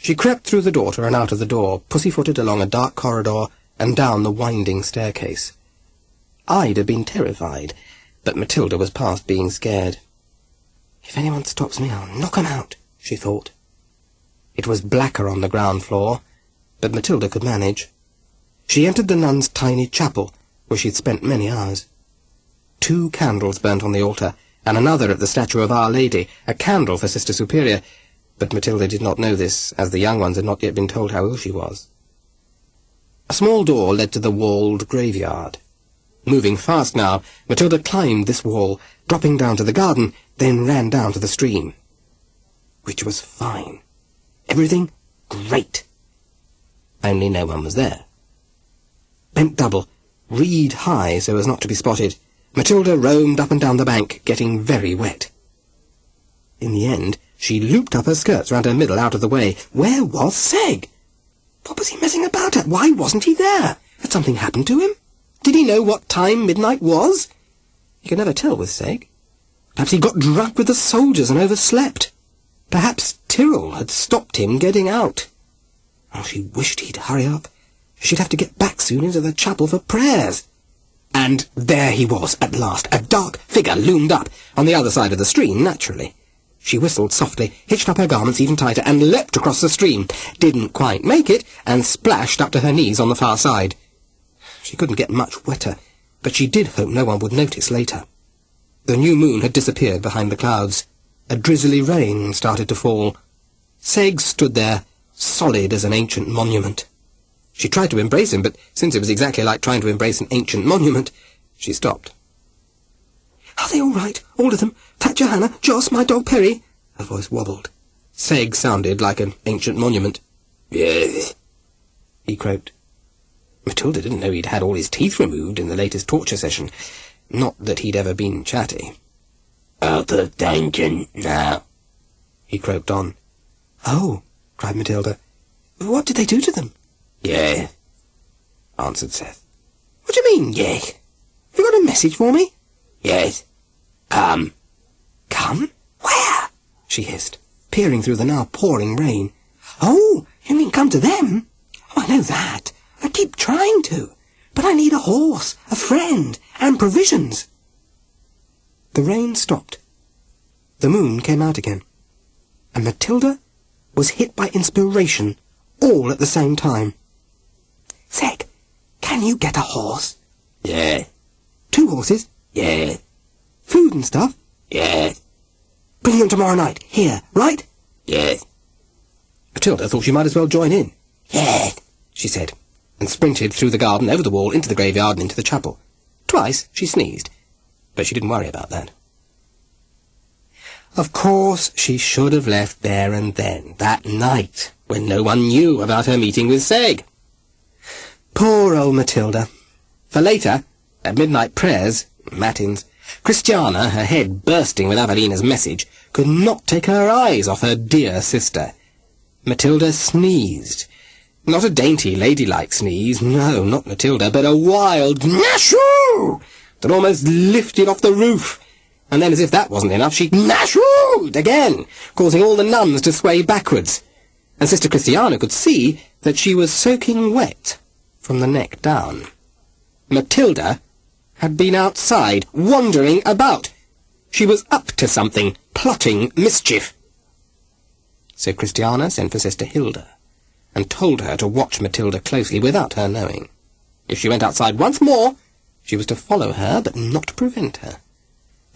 She crept through the daughter and out of the door, pussy-footed along a dark corridor and down the winding staircase. I'd have been terrified, but Matilda was past being scared. "If anyone stops me, I'll knock 'em out," she thought. It was blacker on the ground floor, but Matilda could manage. She entered the nuns' tiny chapel, where she'd spent many hours. 2 candles burnt on the altar, and another at the statue of Our Lady, a candle for Sister Superior, but Matilda did not know this, as the young ones had not yet been told how ill she was. A small door led to the walled graveyard. Moving fast now, Matilda climbed this wall, dropping down to the garden, then ran down to the stream. Which was fine. Everything great. Only no one was there. Bent double, reed high so as not to be spotted, Matilda roamed up and down the bank, getting very wet. In the end, she looped up her skirts round her middle out of the way. Where was Seg? What was he messing about at? Why wasn't he there? Had something happened to him? Did he know what time midnight was? You could never tell with Seg. Perhaps he got drunk with the soldiers and overslept. Perhaps Tyrrell had stopped him getting out. Oh, she wished he'd hurry up. She'd have to get back soon into the chapel for prayers. And there he was, at last. A dark figure loomed up, on the other side of the stream, naturally. She whistled softly, hitched up her garments even tighter, and leapt across the stream. Didn't quite make it, and splashed up to her knees on the far side. She couldn't get much wetter, but she did hope no one would notice later. The new moon had disappeared behind the clouds. A drizzly rain started to fall. Seg stood there, solid as an ancient monument. She tried to embrace him, but since it was exactly like trying to embrace an ancient monument, she stopped. "Are they all right, all of them? Fat Johanna, Joss, my dog Perry?" Her voice wobbled. Seg sounded like an ancient monument. "Yes," he croaked. Matilda didn't know he'd had all his teeth removed in the latest torture session. Not that he'd ever been chatty. "Out of danger now," he croaked on. "Oh," cried Matilda. "What did they do to them?" "Yes," answered Seth. "What do you mean, yes? Have you got a message for me?" "Yes. Come." "Come? Where?" she hissed, peering through the now pouring rain. "Oh, you mean come to them? Oh, I know that. I keep trying to. But I need a horse, a friend, and provisions." The rain stopped. The moon came out again. And Matilda was hit by inspiration, all at the same time. "Seg, can you get a horse?" "Yeah." "2 horses?" "Yeah." "Food and stuff?" "Yeah." "Bring them tomorrow night, here, right?" "Yes." Matilda thought she might as well join in. "Yes," she said, and sprinted through the garden, over the wall, into the graveyard and into the chapel. Twice she sneezed, but she didn't worry about that. Of course, she should have left there and then, that night, when no one knew about her meeting with Seg. Poor old Matilda. For later, at midnight prayers, matins, Christiana, her head bursting with Avelina's message, could not take her eyes off her dear sister. Matilda sneezed. Not a dainty, ladylike sneeze, no, not Matilda, but a wild gnashoo that almost lifted off the roof. And then, as if that wasn't enough, she gnashooed again, causing all the nuns to sway backwards. And Sister Christiana could see that she was soaking wet from the neck down. Matilda had been outside, wandering about. She was up to something, plotting mischief. So Christiana sent for Sister Hilda, and told her to watch Matilda closely without her knowing. If she went outside once more, she was to follow her, but not prevent her.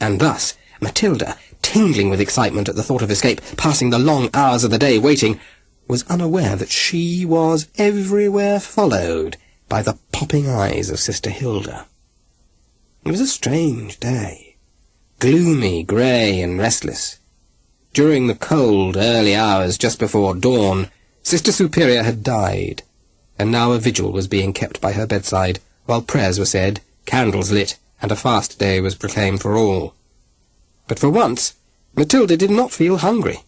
And thus, Matilda, tingling with excitement at the thought of escape, passing the long hours of the day waiting, was unaware that she was everywhere followed by the popping eyes of Sister Hilda. It was a strange day, gloomy, grey and restless. During the cold, early hours just before dawn, Sister Superior had died, and now a vigil was being kept by her bedside, while prayers were said, candles lit, and a fast day was proclaimed for all. But for once, Matilda did not feel hungry,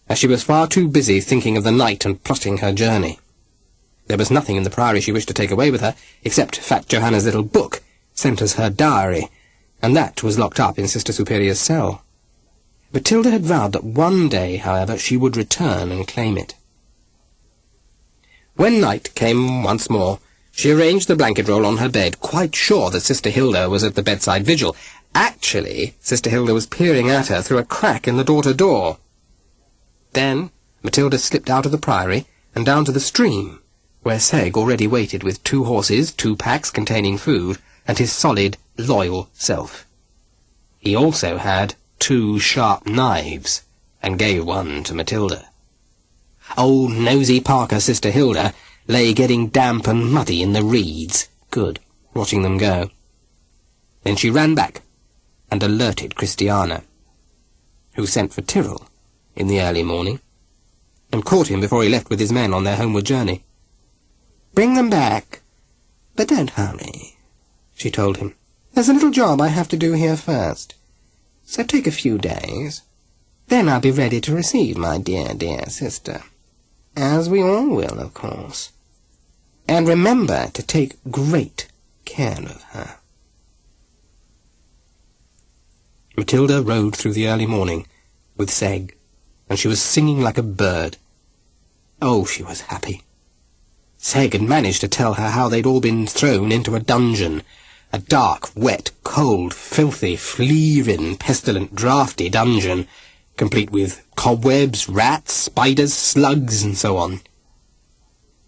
as she was far too busy thinking of the night and plotting her journey. There was nothing in the Priory she wished to take away with her, except Fat Johanna's little book, sent as her diary, and that was locked up in Sister Superior's cell. Matilda had vowed that one day, however, she would return and claim it. When night came once more, she arranged the blanket roll on her bed, quite sure that Sister Hilda was at the bedside vigil. Actually, Sister Hilda was peering at her through a crack in the door-to-door. Then Matilda slipped out of the Priory and down to the stream, where Seg already waited with 2 horses, 2 packs containing food, and his solid, loyal self. He also had 2 sharp knives, and gave one to Matilda. Old nosy Parker Sister Hilda lay getting damp and muddy in the reeds, good, watching them go. Then she ran back and alerted Christiana, who sent for Tyrrell in the early morning, and caught him before he left with his men on their homeward journey. "Bring them back, but don't hurry," she told him. "There's a little job I have to do here first, so take a few days. Then I'll be ready to receive my dear, dear sister, as we all will, of course. And remember to take great care of her." Matilda rode through the early morning with Seg, and she was singing like a bird. Oh, she was happy. Seg had managed to tell her how they'd all been thrown into a dungeon, a dark, wet, cold, filthy, flea-ridden, pestilent, draughty dungeon, complete with cobwebs, rats, spiders, slugs, and so on.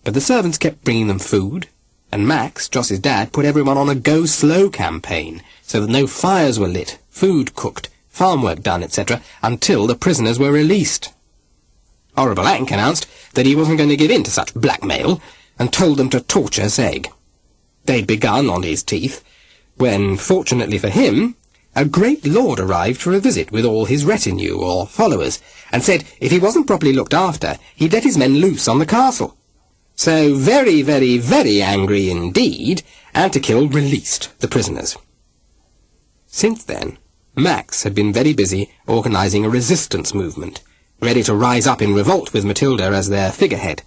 But the servants kept bringing them food, and Max, Joss's dad, put everyone on a go-slow campaign, so that no fires were lit, food cooked, farm work done, etc., until the prisoners were released. Horrible Hank announced that he wasn't going to give in to such blackmail, and told them to torture Seg. They'd begun on his teeth, when, fortunately for him, a great lord arrived for a visit with all his retinue, or followers, and said if he wasn't properly looked after, he'd let his men loose on the castle. So, very, very, very angry indeed, Antikill released the prisoners. Since then, Max had been very busy organising a resistance movement, ready to rise up in revolt with Matilda as their figurehead.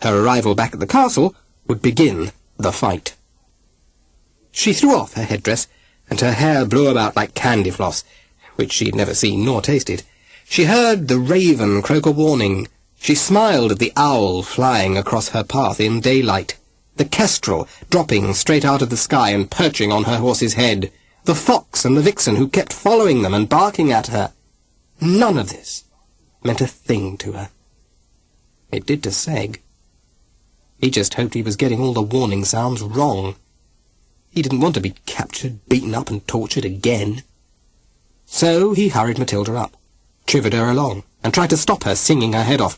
Her arrival back at the castle would begin the fight. She threw off her headdress, and her hair blew about like candy floss, which she'd never seen nor tasted. She heard the raven croak a warning. She smiled at the owl flying across her path in daylight, the kestrel dropping straight out of the sky and perching on her horse's head, the fox and the vixen who kept following them and barking at her. None of this meant a thing to her. It did to Seg. He just hoped he was getting all the warning sounds wrong. He didn't want to be captured, beaten up and tortured again. So he hurried Matilda up, chivered her along, and tried to stop her singing her head off.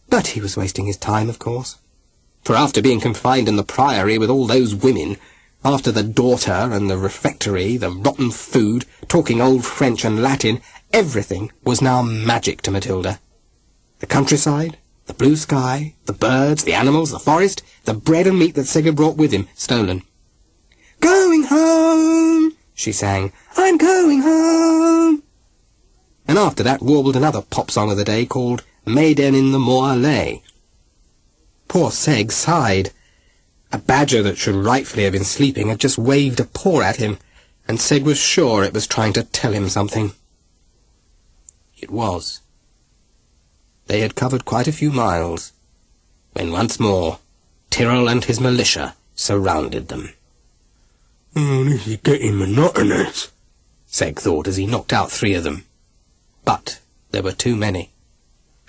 But he was wasting his time, of course. For after being confined in the Priory with all those women, after the daughter and the refectory, the rotten food, talking old French and Latin, everything was now magic to Matilda. The countryside, the blue sky, the birds, the animals, the forest, the bread and meat that Seg had brought with him, stolen. "Going home," she sang. "I'm going home." And after that warbled another pop song of the day called Maiden in the Moor Lay. Poor Seg sighed. A badger that should rightfully have been sleeping had just waved a paw at him, and Seg was sure it was trying to tell him something. It was. They had covered quite a few miles, when once more Tyrrell and his militia surrounded them. "Oh, this is getting monotonous," Seg thought as he knocked out 3 of them. But there were too many,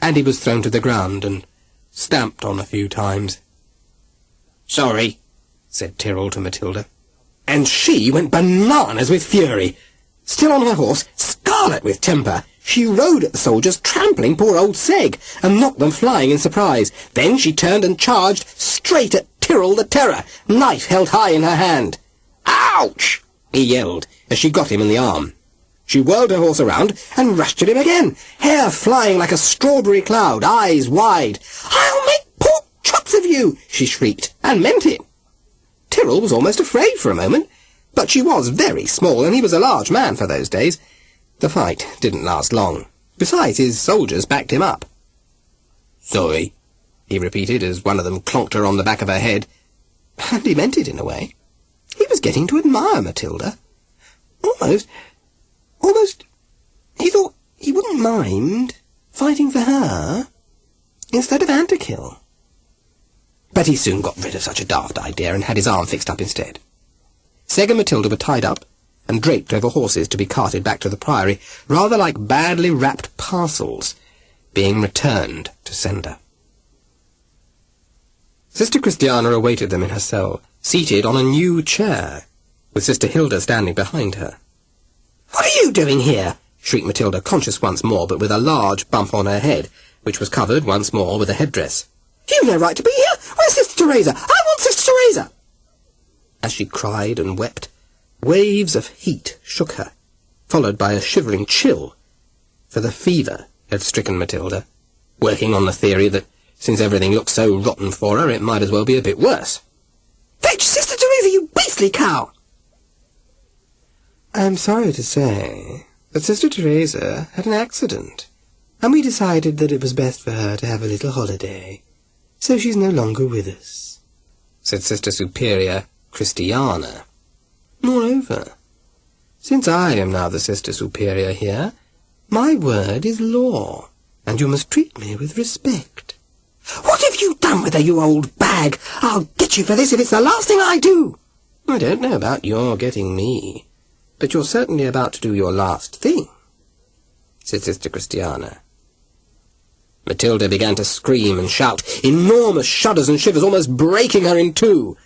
and he was thrown to the ground and stamped on a few times. "Sorry," said Tyrrell to Matilda, and she went bananas with fury. Still on her horse, scarlet with temper, she rode at the soldiers, trampling poor old Seg, and knocked them flying in surprise. Then she turned and charged straight at Tyrrell the Terror, knife held high in her hand. "Ouch!" he yelled, as she got him in the arm. She whirled her horse around and rushed at him again, hair flying like a strawberry cloud, eyes wide. "I'll make pork chops of you!" she shrieked, and meant it. Tyrrell was almost afraid for a moment, but she was very small, and he was a large man for those days. The fight didn't last long. Besides, his soldiers backed him up. "Sorry," he repeated, as one of them clonked her on the back of her head. And he meant it in a way. He was getting to admire Matilda. Almost, he thought he wouldn't mind fighting for her instead of Antikill. but he soon got rid of such a daft idea and had his arm fixed up instead. Seg and Matilda were tied up and draped over horses to be carted back to the Priory, rather like badly wrapped parcels being returned to sender. Sister Christiana awaited them in her cell, seated on a new chair, with Sister Hilda standing behind her. "What are you doing here?" shrieked Matilda, conscious once more, but with a large bump on her head, which was covered once more with a headdress. "You've no right to be here! Where's Sister Teresa? I want Sister Teresa!" As she cried and wept, waves of heat shook her, followed by a shivering chill, for the fever had stricken Matilda, working on the theory that, since everything looked so rotten for her, it might as well be a bit worse. "Fetch Sister Teresa, you beastly cow!" "I'm sorry to say that Sister Teresa had an accident, and we decided that it was best for her to have a little holiday, so she's no longer with us," said Sister Superior Christiana. "Moreover, since I am now the Sister Superior here, my word is law, and you must treat me with respect." "What have you done with her, you old bag? I'll get you for this if it's the last thing I do." "I don't know about your getting me, but you're certainly about to do your last thing," said Sister Christiana. Matilda began to scream and shout, enormous shudders and shivers almost breaking her in two.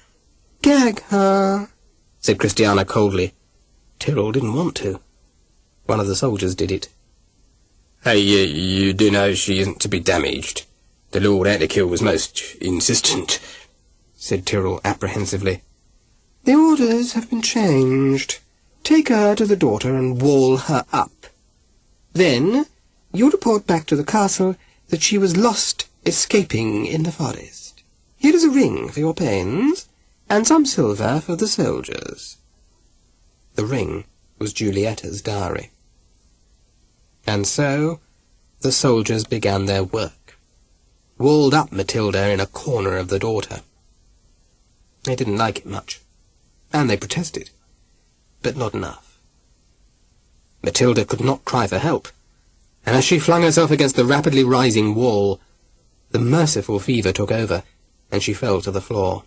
"Gag her," said Christiana coldly. Tyrrell didn't want to. One of the soldiers did it. "Hey, you do know she isn't to be damaged. The Lord Antikill was most insistent," said Tyrrell apprehensively. "The orders have been changed. Take her to the daughter and wall her up. Then you report back to the castle that she was lost escaping in the forest. Here is a ring for your pains, and some silver for the soldiers." The ring was Julietta's dowry. And so the soldiers began their work, walled up Matilda in a corner of the daughter. They didn't like it much, and they protested, but not enough. Matilda could not cry for help, and as she flung herself against the rapidly rising wall, the merciful fever took over, and she fell to the floor.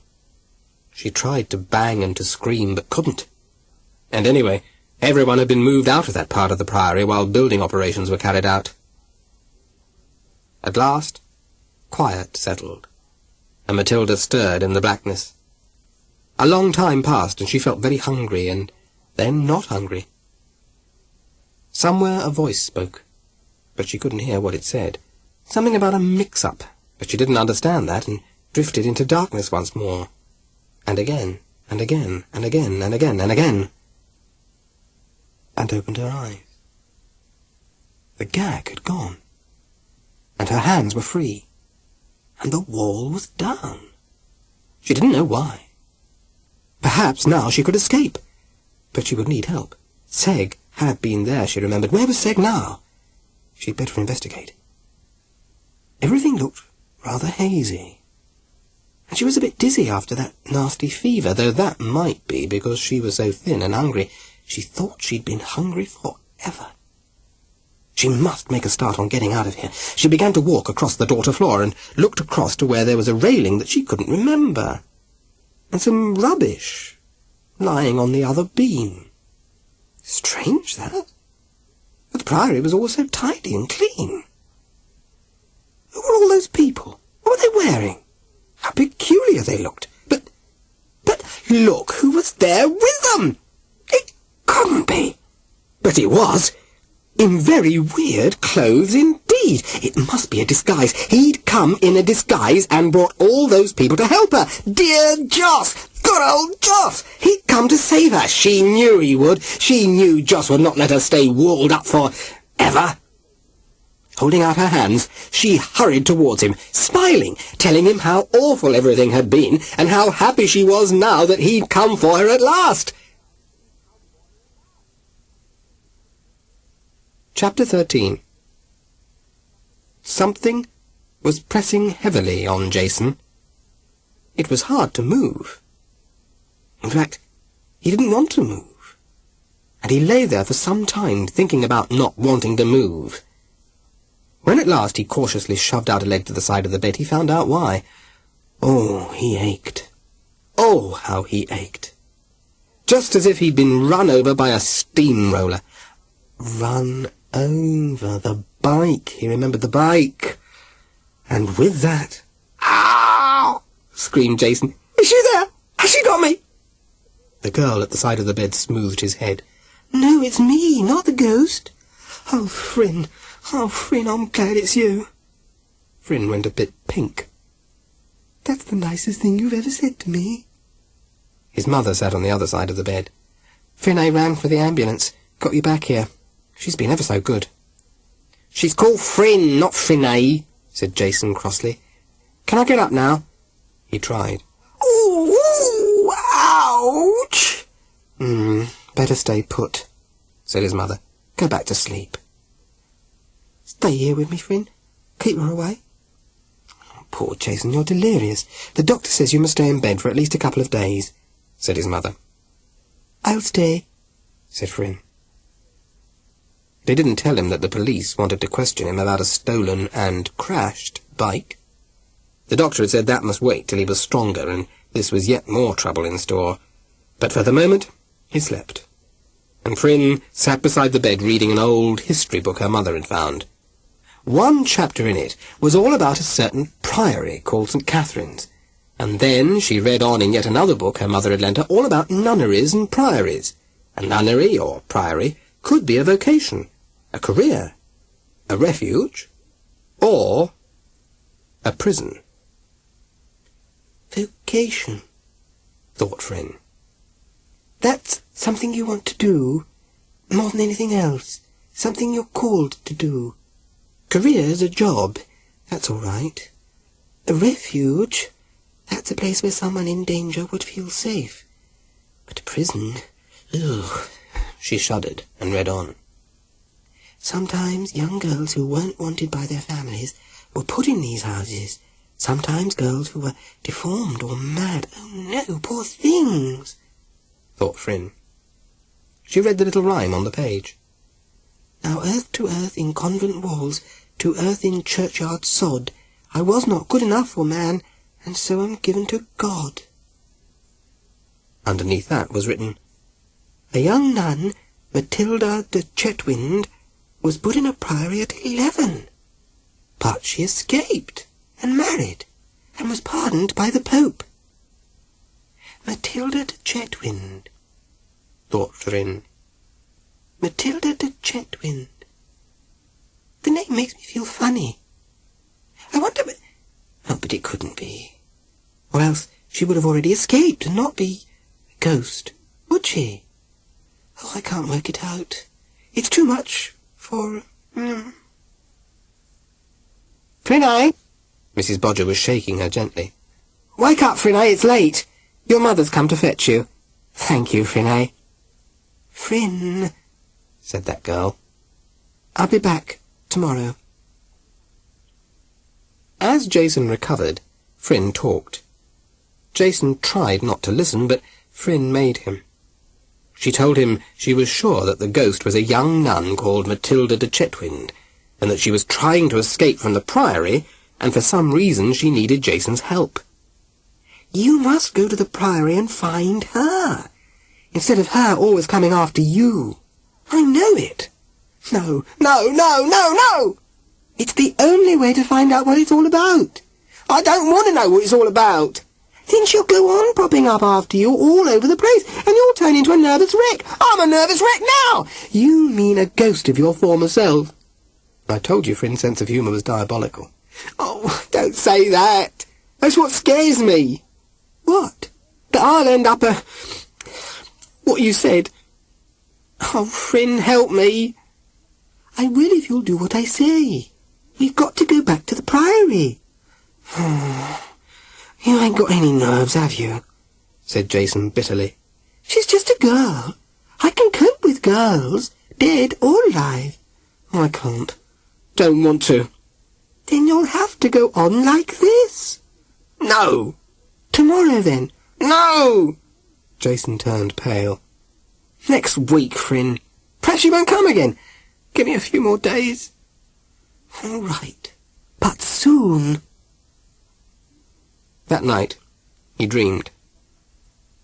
She tried to bang and to scream, but couldn't. And anyway, everyone had been moved out of that part of the Priory while building operations were carried out. At last, quiet settled, and Matilda stirred in the blackness. A long time passed, and she felt very hungry, and then not hungry. Somewhere a voice spoke, but she couldn't hear what it said. Something about a mix-up, but she didn't understand that, and drifted into darkness once more. And again, and again, and again, and again, and again. And opened her eyes. The gag had gone, and her hands were free, and the wall was down. She didn't know why. Perhaps now she could escape, but she would need help. Seg had been there, she remembered. Where was Seg now? She'd better investigate. Everything looked rather hazy, and she was a bit dizzy after that nasty fever, though that might be because she was so thin and hungry. She thought she'd been hungry forever. She must make a start on getting out of here. She began to walk across the daughter floor and looked across to where there was a railing that she couldn't remember, and some rubbish lying on the other beam. Strange, that. But the Priory was always so tidy and clean. Who were all those people? What were they wearing? How peculiar they looked. But look who was there with them! It couldn't be. But it was. In very weird clothes indeed. It must be a disguise. He'd come in a disguise and brought all those people to help her. Dear Joss! Good old Joss! He'd come to save her. She knew he would. She knew Joss would not let her stay walled up for ever. Holding out her hands, she hurried towards him, smiling, telling him how awful everything had been, and how happy she was now that he'd come for her at last. Chapter 13. Something was pressing heavily on Jason. It was hard to move. In fact, he didn't want to move, and he lay there for some time thinking about not wanting to move. When at last he cautiously shoved out a leg to the side of the bed, he found out why. Oh, he ached. Oh, how he ached. Just as if he'd been run over by a steamroller. Run over. The bike. He remembered the bike. And with that... "Ow!" screamed Jason. "Is she there? Has she got me?" The girl at the side of the bed smoothed his head. "No, it's me, not the ghost. Oh, Frin, I'm glad it's you." Frin went a bit pink. "That's the nicest thing you've ever said to me." His mother sat on the other side of the bed. "Frin ran for the ambulance. Got you back here. She's been ever so good." "She's called Frin, not Frinay," said Jason crossly. "Can I get up now?" He tried. "Ooh, ouch!" Better stay put," said his mother. "Go back to sleep." "Stay here with me, Frin. Keep her away." "Poor Jason, you're delirious. The doctor says you must stay in bed for at least a couple of days," said his mother. "I'll stay," said Frin. They didn't tell him that the police wanted to question him about a stolen and crashed bike. The doctor had said that must wait till he was stronger, and this was yet more trouble in store. But for the moment, he slept. And Frin sat beside the bed reading an old history book her mother had found. One chapter in it was all about a certain priory called St. Catherine's, and then she read on in yet another book her mother had lent her all about nunneries and priories. A nunnery, or priory, could be a vocation, a career, a refuge, or a prison. "Vocation," thought Frin. "That's something you want to do, more than anything else. Something you're called to do. Career's a job, that's all right. A refuge, that's a place where someone in danger would feel safe. But a prison, ugh." She shuddered and read on. "Sometimes young girls who weren't wanted by their families were put in these houses. Sometimes girls who were deformed or mad. Oh no, poor things," thought Frin. She read the little rhyme on the page. "Now earth to earth in convent walls, to earth in churchyard sod. I was not good enough for man, and so am given to God." Underneath that was written, "A young nun, Matilda de Chetwynd, was put in a priory at 11. But she escaped and married, and was pardoned by the Pope." Matilda de Chetwynd, thought Frin. Matilda de Chetwynd. The name makes me feel funny. I wonder... Oh, but it couldn't be. Or else she would have already escaped and not be a ghost, would she? Oh, I can't work it out. It's too much for... "Frinay!" Mrs. Bodger was shaking her gently. "Wake up, Frinay, it's late. Your mother's come to fetch you." "Thank you, Frinay." "Frin," said that girl. "I'll be back tomorrow." As Jason recovered, Frin talked. Jason tried not to listen, but Frin made him. She told him she was sure that the ghost was a young nun called Matilda de Chetwynd, and that she was trying to escape from the priory, and for some reason she needed Jason's help. "You must go to the priory and find her, instead of her always coming after you. I know it." "No, no, no, no, no! It's the only way to find out what it's all about." "I don't want to know what it's all about." "Then she'll go on popping up after you all over the place, and you'll turn into a nervous wreck." "I'm a nervous wreck now." "You mean a ghost of your former self." I told you Frin's sense of humour was diabolical. "Oh, don't say that. That's what scares me." "What?" "That I'll end up what you said." "Oh, Frin, help me." "I will if you'll do what I say. We've got to go back to the priory." "You ain't got any nerves, have you?" said Jason bitterly. "She's just a girl. I can cope with girls, dead or alive." "I can't. Don't want to." "Then you'll have to go on like this." "No." "Tomorrow, then." "No!" Jason turned pale. "Next week, Frin. Perhaps she won't come again. Give me a few more days." "All right, but soon." That night, he dreamed.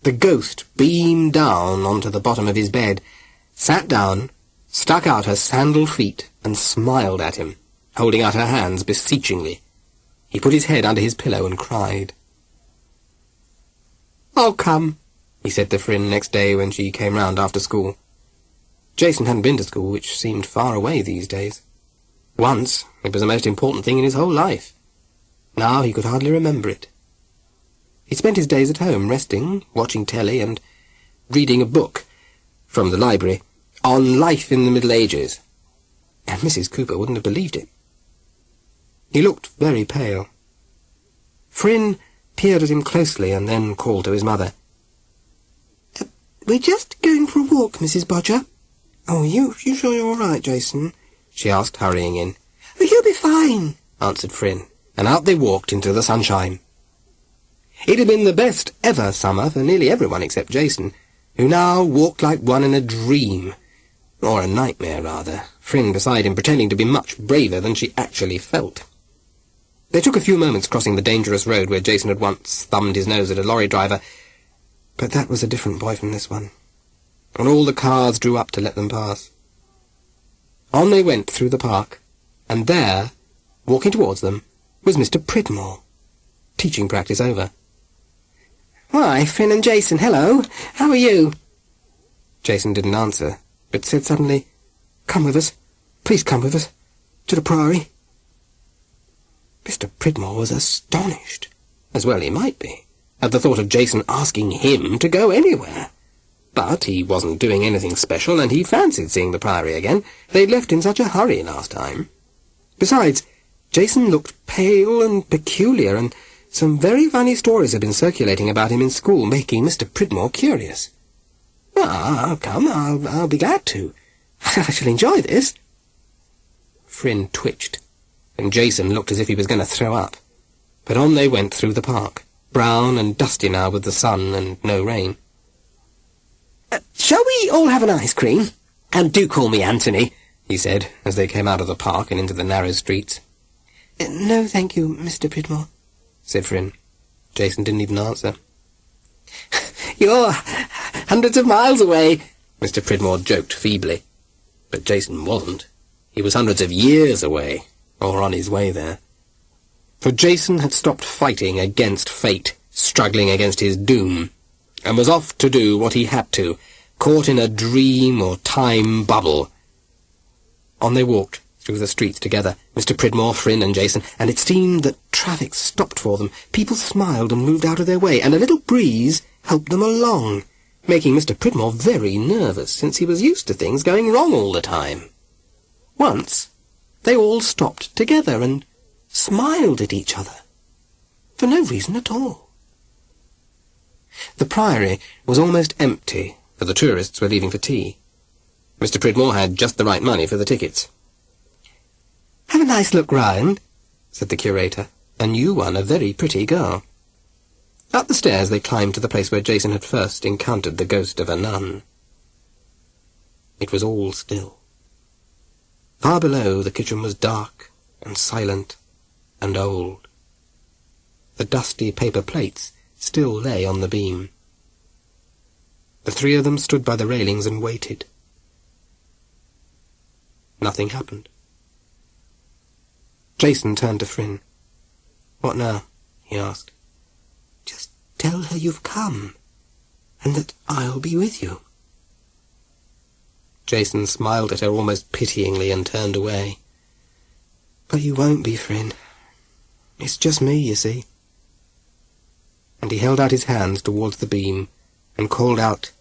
The ghost beamed down onto the bottom of his bed, sat down, stuck out her sandalled feet, and smiled at him, holding out her hands beseechingly. He put his head under his pillow and cried. "I'll come," he said to Fryn next day when she came round after school. Jason hadn't been to school, which seemed far away these days. Once, it was the most important thing in his whole life. Now he could hardly remember it. He spent his days at home, resting, watching telly, and reading a book from the library on life in the Middle Ages. And Mrs. Cooper wouldn't have believed it. He looked very pale. Fryn peered at him closely and then called to his mother. "We're just going for a walk, Mrs. Bodger." "Oh, you sure you're all right, Jason?" she asked, hurrying in. "Oh, you'll be fine," answered Fryn, and out they walked into the sunshine. It had been the best ever summer for nearly everyone except Jason, who now walked like one in a dream, or a nightmare, rather, Fryn beside him pretending to be much braver than she actually felt. They took a few moments crossing the dangerous road where Jason had once thumbed his nose at a lorry driver, but that was a different boy from this one, and all the cars drew up to let them pass. On they went through the park, and there, walking towards them, was Mr. Pridmore, teaching practice over. "Why, Fryn and Jason, hello. How are you?" Jason didn't answer, but said suddenly, "Come with us. Please come with us. To the Priory." Mr. Pridmore was astonished, as well he might be, at the thought of Jason asking him to go anywhere. But he wasn't doing anything special, and he fancied seeing the Priory again. They'd left in such a hurry last time. Besides, Jason looked pale and peculiar, and some very funny stories had been circulating about him in school, making Mr. Pridmore curious. "Well, I'll come. I'll be glad to. I shall enjoy this." Fryn twitched, and Jason looked as if he was going to throw up. But on they went through the park, brown and dusty now with the sun and no rain. "Shall we all have an ice cream? And do call me Anthony," he said, as they came out of the park and into the narrow streets. "No, thank you, Mr. Pridmore," said Fryn. Jason didn't even answer. "You're hundreds of miles away," Mr. Pridmore joked feebly. But Jason wasn't. He was hundreds of years away, or on his way there. For Jason had stopped fighting against fate, struggling against his doom, and was off to do what he had to, caught in a dream or time bubble. On they walked through the streets together, Mr. Pridmore, Fryn and Jason, and it seemed that traffic stopped for them. People smiled and moved out of their way, and a little breeze helped them along, making Mr. Pridmore very nervous, since he was used to things going wrong all the time. Once, they all stopped together and smiled at each other, for no reason at all. The Priory was almost empty, for the tourists were leaving for tea. Mr. Pridmore had just the right money for the tickets. "Have a nice look round," said the curator, "and you won a very pretty girl." Up the stairs they climbed to the place where Jason had first encountered the ghost of a nun. It was all still. Far below, the kitchen was dark and silent and old. The dusty paper plates still lay on the beam. The three of them stood by the railings and waited. Nothing happened. Jason turned to Fryn. "What now?" he asked. "Just tell her you've come, and that I'll be with you." Jason smiled at her almost pityingly and turned away. "But you won't be, Fryn. It's just me, you see." And he held out his hands towards the beam and called out,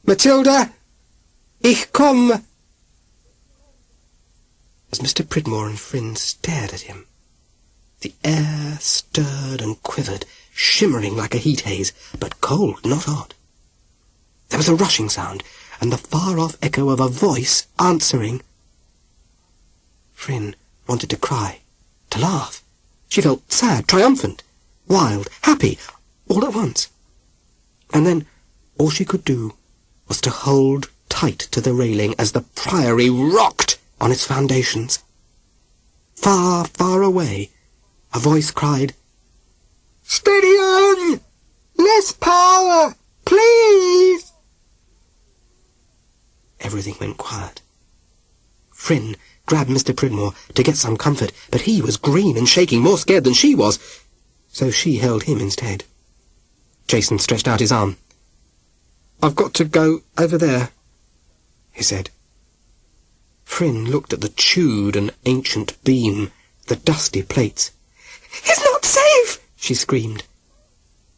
"Matilda, ich komme!" As Mr. Pridmore and Fryn stared at him, the air stirred and quivered, shimmering like a heat haze, but cold, not hot. There was a rushing sound, and the far-off echo of a voice answering. Fryn wanted to cry, to laugh. She felt sad, triumphant, wild, happy, all at once. And then all she could do was to hold tight to the railing as the Priory rocked on its foundations. Far, far away, a voice cried, Steady on! Less power, please! Everything went quiet. Fryn grabbed Mr. Pridmore to get some comfort, but he was green and shaking, more scared than she was, so she held him instead. Jason stretched out his arm. "I've got to go over there," he said. Fryn looked at the chewed and ancient beam, the dusty plates. "It's not safe!" she screamed.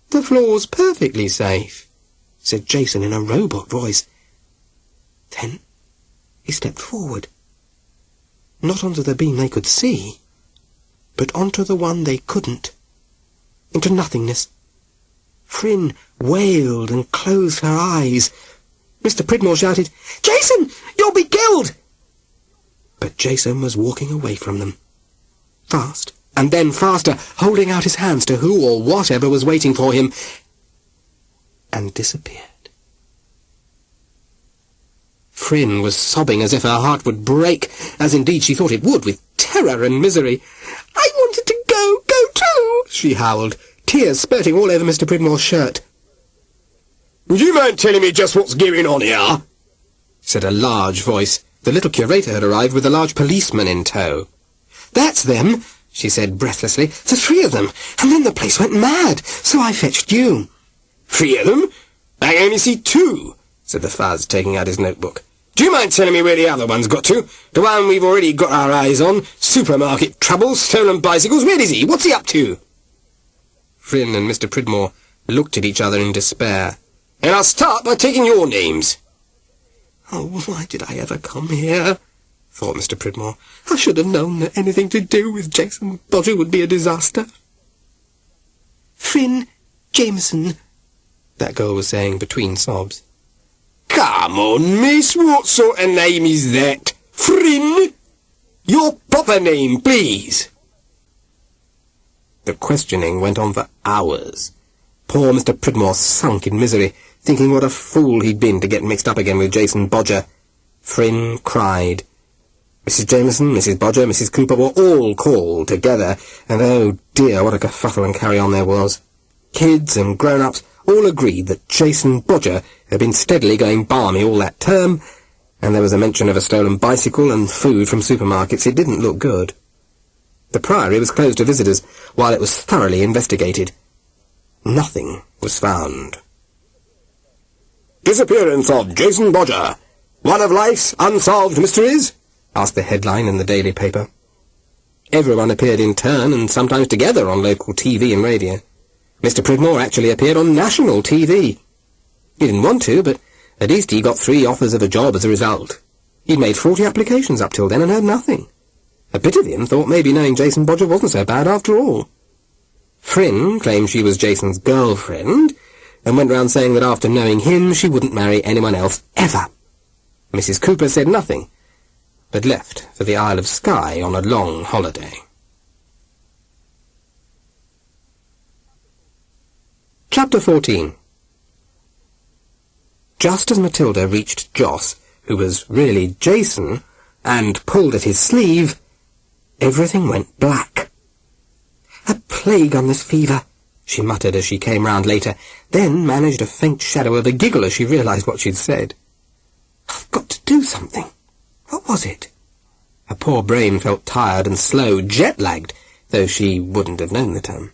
"The floor's perfectly safe," said Jason in a robot voice. Then he stepped forward. Not onto the beam they could see, but onto the one they couldn't. Into nothingness. Fryn wailed and closed her eyes. Mr. Pridmore shouted, "Jason, you'll be killed!" But Jason was walking away from them. Fast, and then faster, holding out his hands to who or whatever was waiting for him, and disappeared. Fryn was sobbing as if her heart would break, as indeed she thought it would, with terror and misery. "I wanted to go too," she howled, tears spurting all over Mr. Pridmore's shirt. "Would you mind telling me just what's going on here?" said a large voice. The little curator had arrived with a large policeman in tow. "That's them," she said breathlessly. "The three of them, and then the place went mad, so I fetched you." "3 of them? I only see 2, said the fuzz, taking out his notebook. "Do you mind telling me where the other one's got to? The one we've already got our eyes on? Supermarket trouble, stolen bicycles, where is he? What's he up to?" Fryn and Mr. Pridmore looked at each other in despair. "And I'll start by taking your names." "Oh, why did I ever come here?" thought Mr. Pridmore. "I should have known that anything to do with Jason Bodger would be a disaster." "Fryn Jameson," that girl was saying between sobs. "Come on, miss, what sort of name is that? Fryn? Your proper name, please." The questioning went on for hours. Poor Mr. Pridmore sunk in misery, thinking what a fool he'd been to get mixed up again with Jason Bodger. Fryn cried. Mrs. Jameson, Mrs. Bodger, Mrs. Cooper were all called together, and oh dear, what a kerfuffle and carry-on there was. Kids and grown-ups all agreed that Jason Bodger had been steadily going balmy all that term, and there was a mention of a stolen bicycle and food from supermarkets. It didn't look good. The Priory was closed to visitors while it was thoroughly investigated. Nothing was found. "Disappearance of Jason Bodger, one of life's unsolved mysteries?" asked the headline in the daily paper. Everyone appeared in turn and sometimes together on local TV and radio. Mr. Pridmore actually appeared on national TV. He didn't want to, but at least he got 3 offers of a job as a result. He'd made 40 applications up till then and heard nothing. A bit of him thought maybe knowing Jason Bodger wasn't so bad after all. Fryn claimed she was Jason's girlfriend, and went round saying that after knowing him she wouldn't marry anyone else ever. Mrs. Cooper said nothing, but left for the Isle of Skye on a long holiday. Chapter 14. Just as Matilda reached Joss, who was really Jason, and pulled at his sleeve, everything went black. "A plague on this fever," she muttered as she came round later, then managed a faint shadow of a giggle as she realised what she'd said. "I've got to do something. What was it?" Her poor brain felt tired and slow, jet-lagged, though she wouldn't have known the term.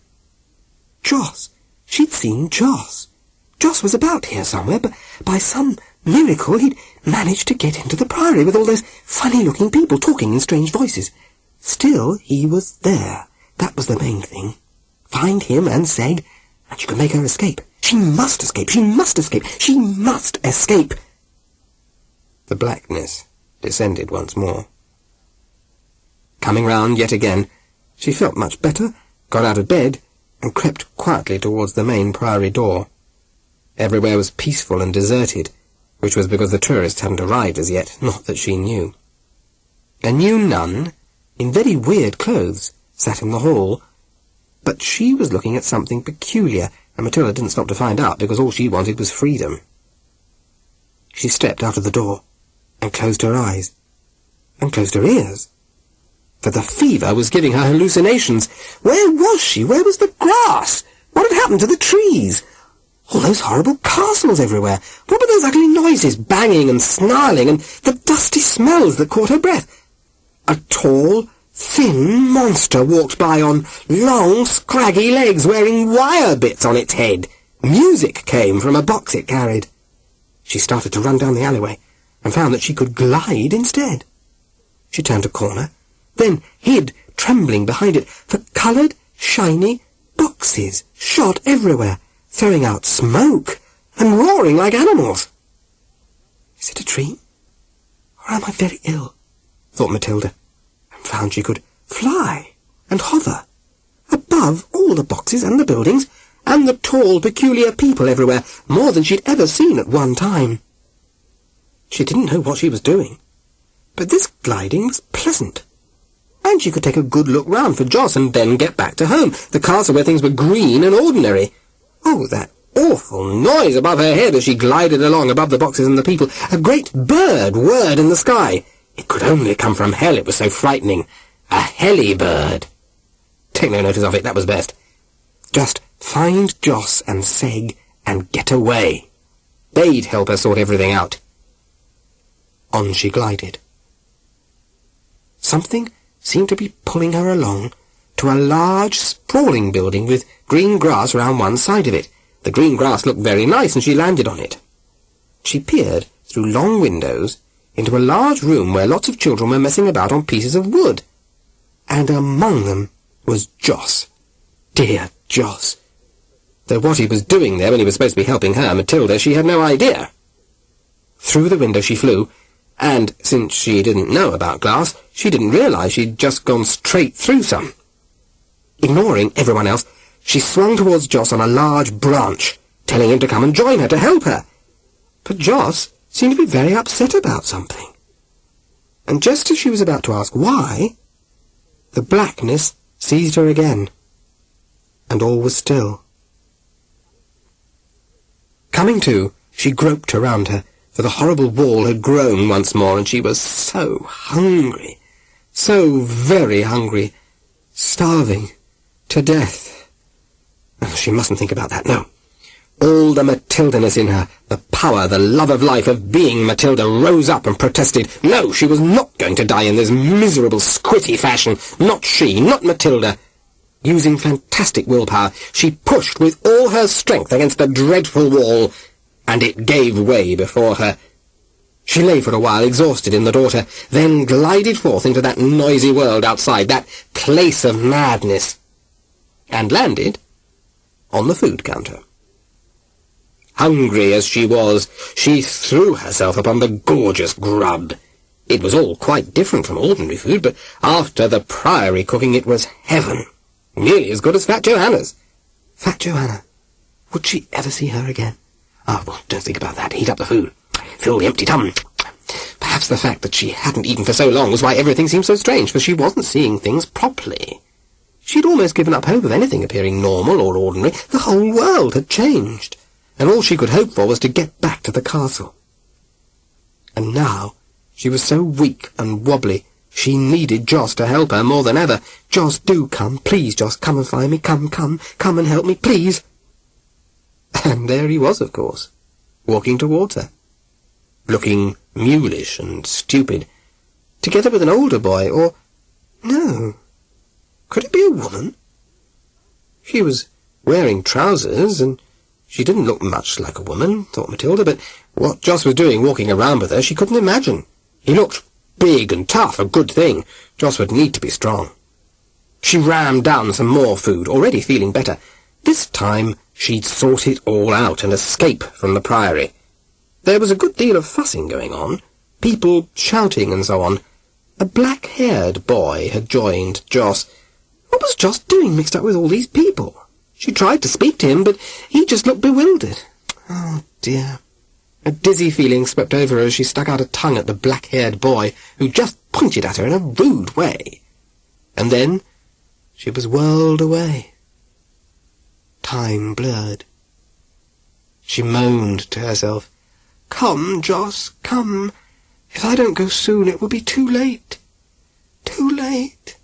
Joss. She'd seen Joss. Joss was about here somewhere, but by some miracle he'd managed to get into the Priory with all those funny-looking people talking in strange voices. Still, he was there. That was the main thing. Find him and Seg, and she could make her escape. She must escape. She must escape. She must escape. The blackness descended once more. Coming round yet again, she felt much better, got out of bed, and crept quietly towards the main Priory door. Everywhere was peaceful and deserted, which was because the tourists hadn't arrived as yet, not that she knew. A new nun, in very weird clothes, sat in the hall, but she was looking at something peculiar, and Matilda didn't stop to find out, because all she wanted was freedom. She stepped out of the door, and closed her eyes, and closed her ears. For the fever was giving her hallucinations. Where was she? Where was the grass? What had happened to the trees? All those horrible castles everywhere. What were those ugly noises, banging and snarling, and the dusty smells that caught her breath? A tall, thin monster walked by on long, scraggy legs, wearing wire bits on its head. Music came from a box it carried. She started to run down the alleyway, and found that she could glide instead. She turned a corner, then hid, trembling behind it, for coloured, shiny boxes shot everywhere, throwing out smoke and roaring like animals. Is it a dream? Or am I very ill? Thought Matilda, and found she could fly and hover above all the boxes and the buildings and the tall, peculiar people everywhere, more than she'd ever seen at one time. She didn't know what she was doing, but this gliding was pleasant, and she could take a good look round for Joss and then get back to home, the castle where things were green and ordinary. Oh, that awful noise above her head as she glided along above the boxes and the people. A great bird whirred in the sky. It could only come from hell, it was so frightening. A helly bird. Take no notice of it, that was best. Just find Joss and Seg and get away. They'd help her sort everything out. On she glided. Something seemed to be pulling her along to a large, sprawling building with green grass round one side of it. The green grass looked very nice, and she landed on it. She peered through long windows into a large room where lots of children were messing about on pieces of wood. And among them was Joss. Dear Joss. Though what he was doing there when he was supposed to be helping her, Matilda, she had no idea. Through the window she flew, and since she didn't know about glass, she didn't realise she'd just gone straight through some. Ignoring everyone else, she swung towards Joss on a large branch, telling him to come and join her, to help her. But Joss seemed to be very upset about something. And just as she was about to ask why, the blackness seized her again, and all was still. Coming to, she groped around her, for the horrible wall had grown once more, and she was so hungry, so very hungry, starving to death. Oh, she mustn't think about that, no. All the Matilda-ness in her, the power, the love of life, of being Matilda, rose up and protested. No, she was not going to die in this miserable, squitty fashion. Not she, not Matilda. Using fantastic willpower, she pushed with all her strength against the dreadful wall, and it gave way before her. She lay for a while, exhausted in the daughter, then glided forth into that noisy world outside, that place of madness, and landed on the food counter. Hungry as she was, she threw herself upon the gorgeous grub. It was all quite different from ordinary food, but after the Priory cooking it was heaven. Nearly as good as Fat Johanna's. Fat Johanna. Would she ever see her again? Oh, well, don't think about that. Heat up the food. Fill the empty tum. Perhaps the fact that she hadn't eaten for so long was why everything seemed so strange, for she wasn't seeing things properly. She'd almost given up hope of anything appearing normal or ordinary. The whole world had changed, and all she could hope for was to get back to the castle. And now she was so weak and wobbly, she needed Joss to help her more than ever. Joss, do come. Please, Joss, come and find me. Come and help me, please. And there he was, of course, walking towards her, looking mulish and stupid, together with an older boy, or... no, could it be a woman? She was wearing trousers, and she didn't look much like a woman, thought Matilda, but what Joss was doing walking around with her she couldn't imagine. He looked big and tough, a good thing. Joss would need to be strong. She rammed down some more food, already feeling better. This time she'd sort it all out and escape from the Priory. There was a good deal of fussing going on, people shouting and so on. A black-haired boy had joined Joss. What was Joss doing mixed up with all these people? She tried to speak to him, but he just looked bewildered. Oh, dear. A dizzy feeling swept over her as she stuck out a tongue at the black-haired boy, who just pointed at her in a rude way. And then she was whirled away. Time blurred. She moaned to herself, "Come, Joss, come. If I don't go soon, it will be too late. Too late."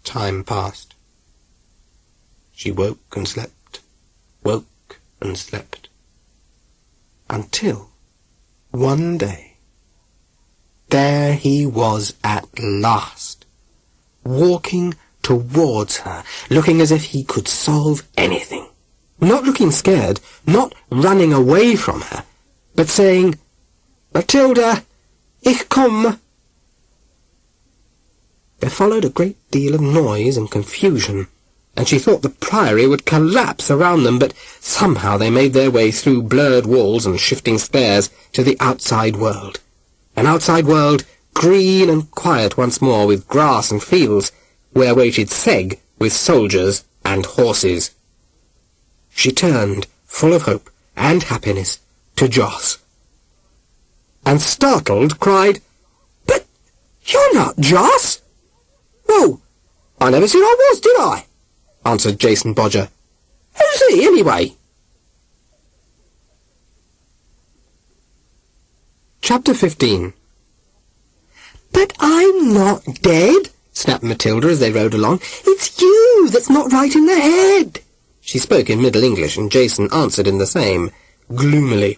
Time passed. She woke and slept, woke and slept, until one day, there he was at last, walking towards her, looking as if he could solve anything. Not looking scared, not running away from her, but saying, "Matilda, ich komme." There followed a great deal of noise and confusion, and she thought the Priory would collapse around them, but somehow they made their way through blurred walls and shifting stairs to the outside world. An outside world green and quiet once more, with grass and fields, where waited Seg with soldiers and horses. She turned, full of hope and happiness, to Joss, and startled cried, "But you're not Joss!" "Well, I never said I was, did I?" answered Jason Bodger. "Who's he, anyway?" Chapter 15. "But I'm not dead," snapped Matilda as they rode along. "It's you that's not right in the head." She spoke in Middle English, and Jason answered in the same, gloomily.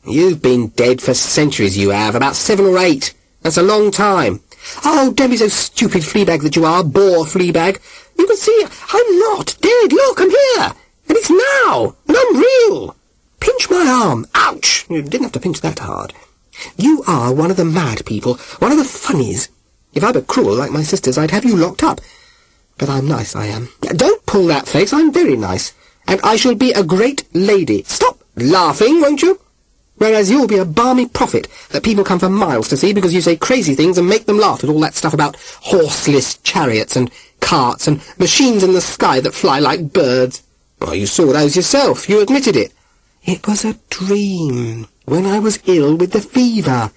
"You've been dead for centuries, you have, about 7 or 8. That's a long time." "Oh, don't be so stupid, Fleabag that you are, bore Fleabag. You can see I'm not dead. Look, I'm here, and it's now, and I'm real. Pinch my arm. Ouch! You didn't have to pinch that hard. You are one of the mad people, one of the funnies. If I were cruel like my sisters, I'd have you locked up. But I'm nice, I am. Don't pull that face, I'm very nice. And I shall be a great lady. Stop laughing, won't you? Whereas you'll be a balmy prophet that people come for miles to see because you say crazy things and make them laugh at all that stuff about horseless chariots and carts and machines in the sky that fly like birds. Well, you saw those yourself. You admitted it. It was a dream, when I was ill with the fever.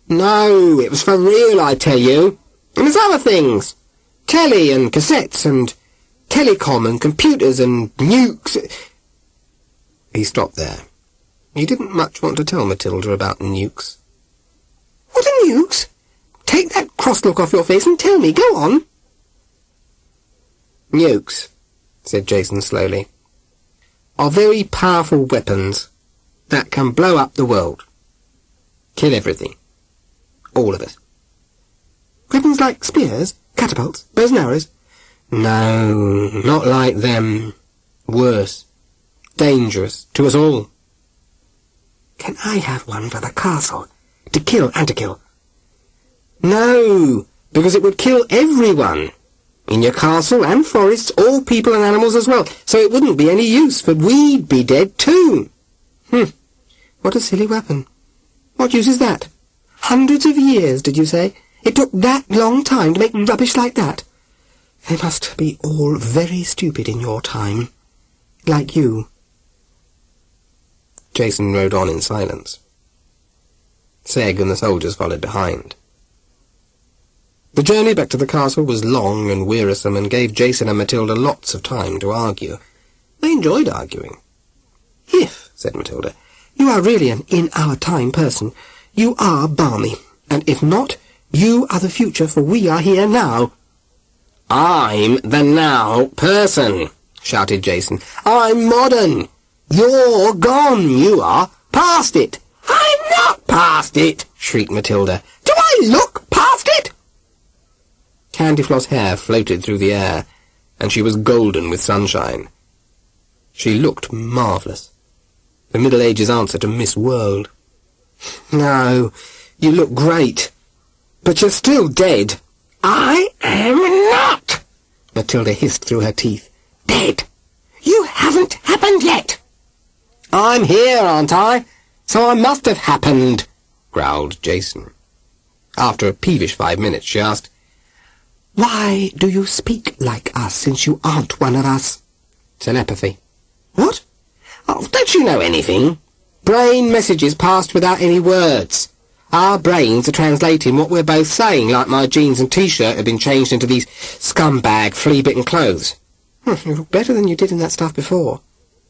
No, it was for real, I tell you. And there's other things. Telly and cassettes and telecom and computers and nukes. He stopped there. He didn't much want to tell Matilda about nukes. What are nukes? Take that cross look off your face and tell me. Go on. Nukes, said Jason slowly, are very powerful weapons that can blow up the world. Kill everything. All of us. Weapons like spears, catapults, bows and arrows? No, not like them. Worse. Dangerous to us all. Can I have one for the castle? To kill and to kill? No, because it would kill everyone. In your castle and forests, all people and animals as well, so it wouldn't be any use, for we'd be dead too. What a silly weapon. What use is that? Hundreds of years, did you say? It took that long time to make rubbish like that? They must be all very stupid in your time. Like you. Jason rode on in silence. Seg and the soldiers followed behind. The journey back to the castle was long and wearisome and gave Jason and Matilda lots of time to argue. They enjoyed arguing. If, said Matilda, you are really an in-our-time person, you are balmy, and if not, you are the future, for we are here now. I'm the now person, shouted Jason. I'm modern. You're gone, you are. Past it. I'm not past it, shrieked Matilda. Do I look past it? Candyfloss' hair floated through the air, and she was golden with sunshine. She looked marvellous. The Middle Ages' answer to Miss World. No, you look great, but you're still dead. I am not, Matilda hissed through her teeth. Dead. You haven't happened yet. I'm here, aren't I? So I must have happened, growled Jason. After a peevish 5 minutes, she asked, Why do you speak like us, since you aren't one of us? Telepathy. What? Oh, don't you know anything? Brain messages passed without any words. Our brains are translating what we're both saying, like my jeans and T-shirt have been changed into these scumbag, flea-bitten clothes. You look better than you did in that stuff before.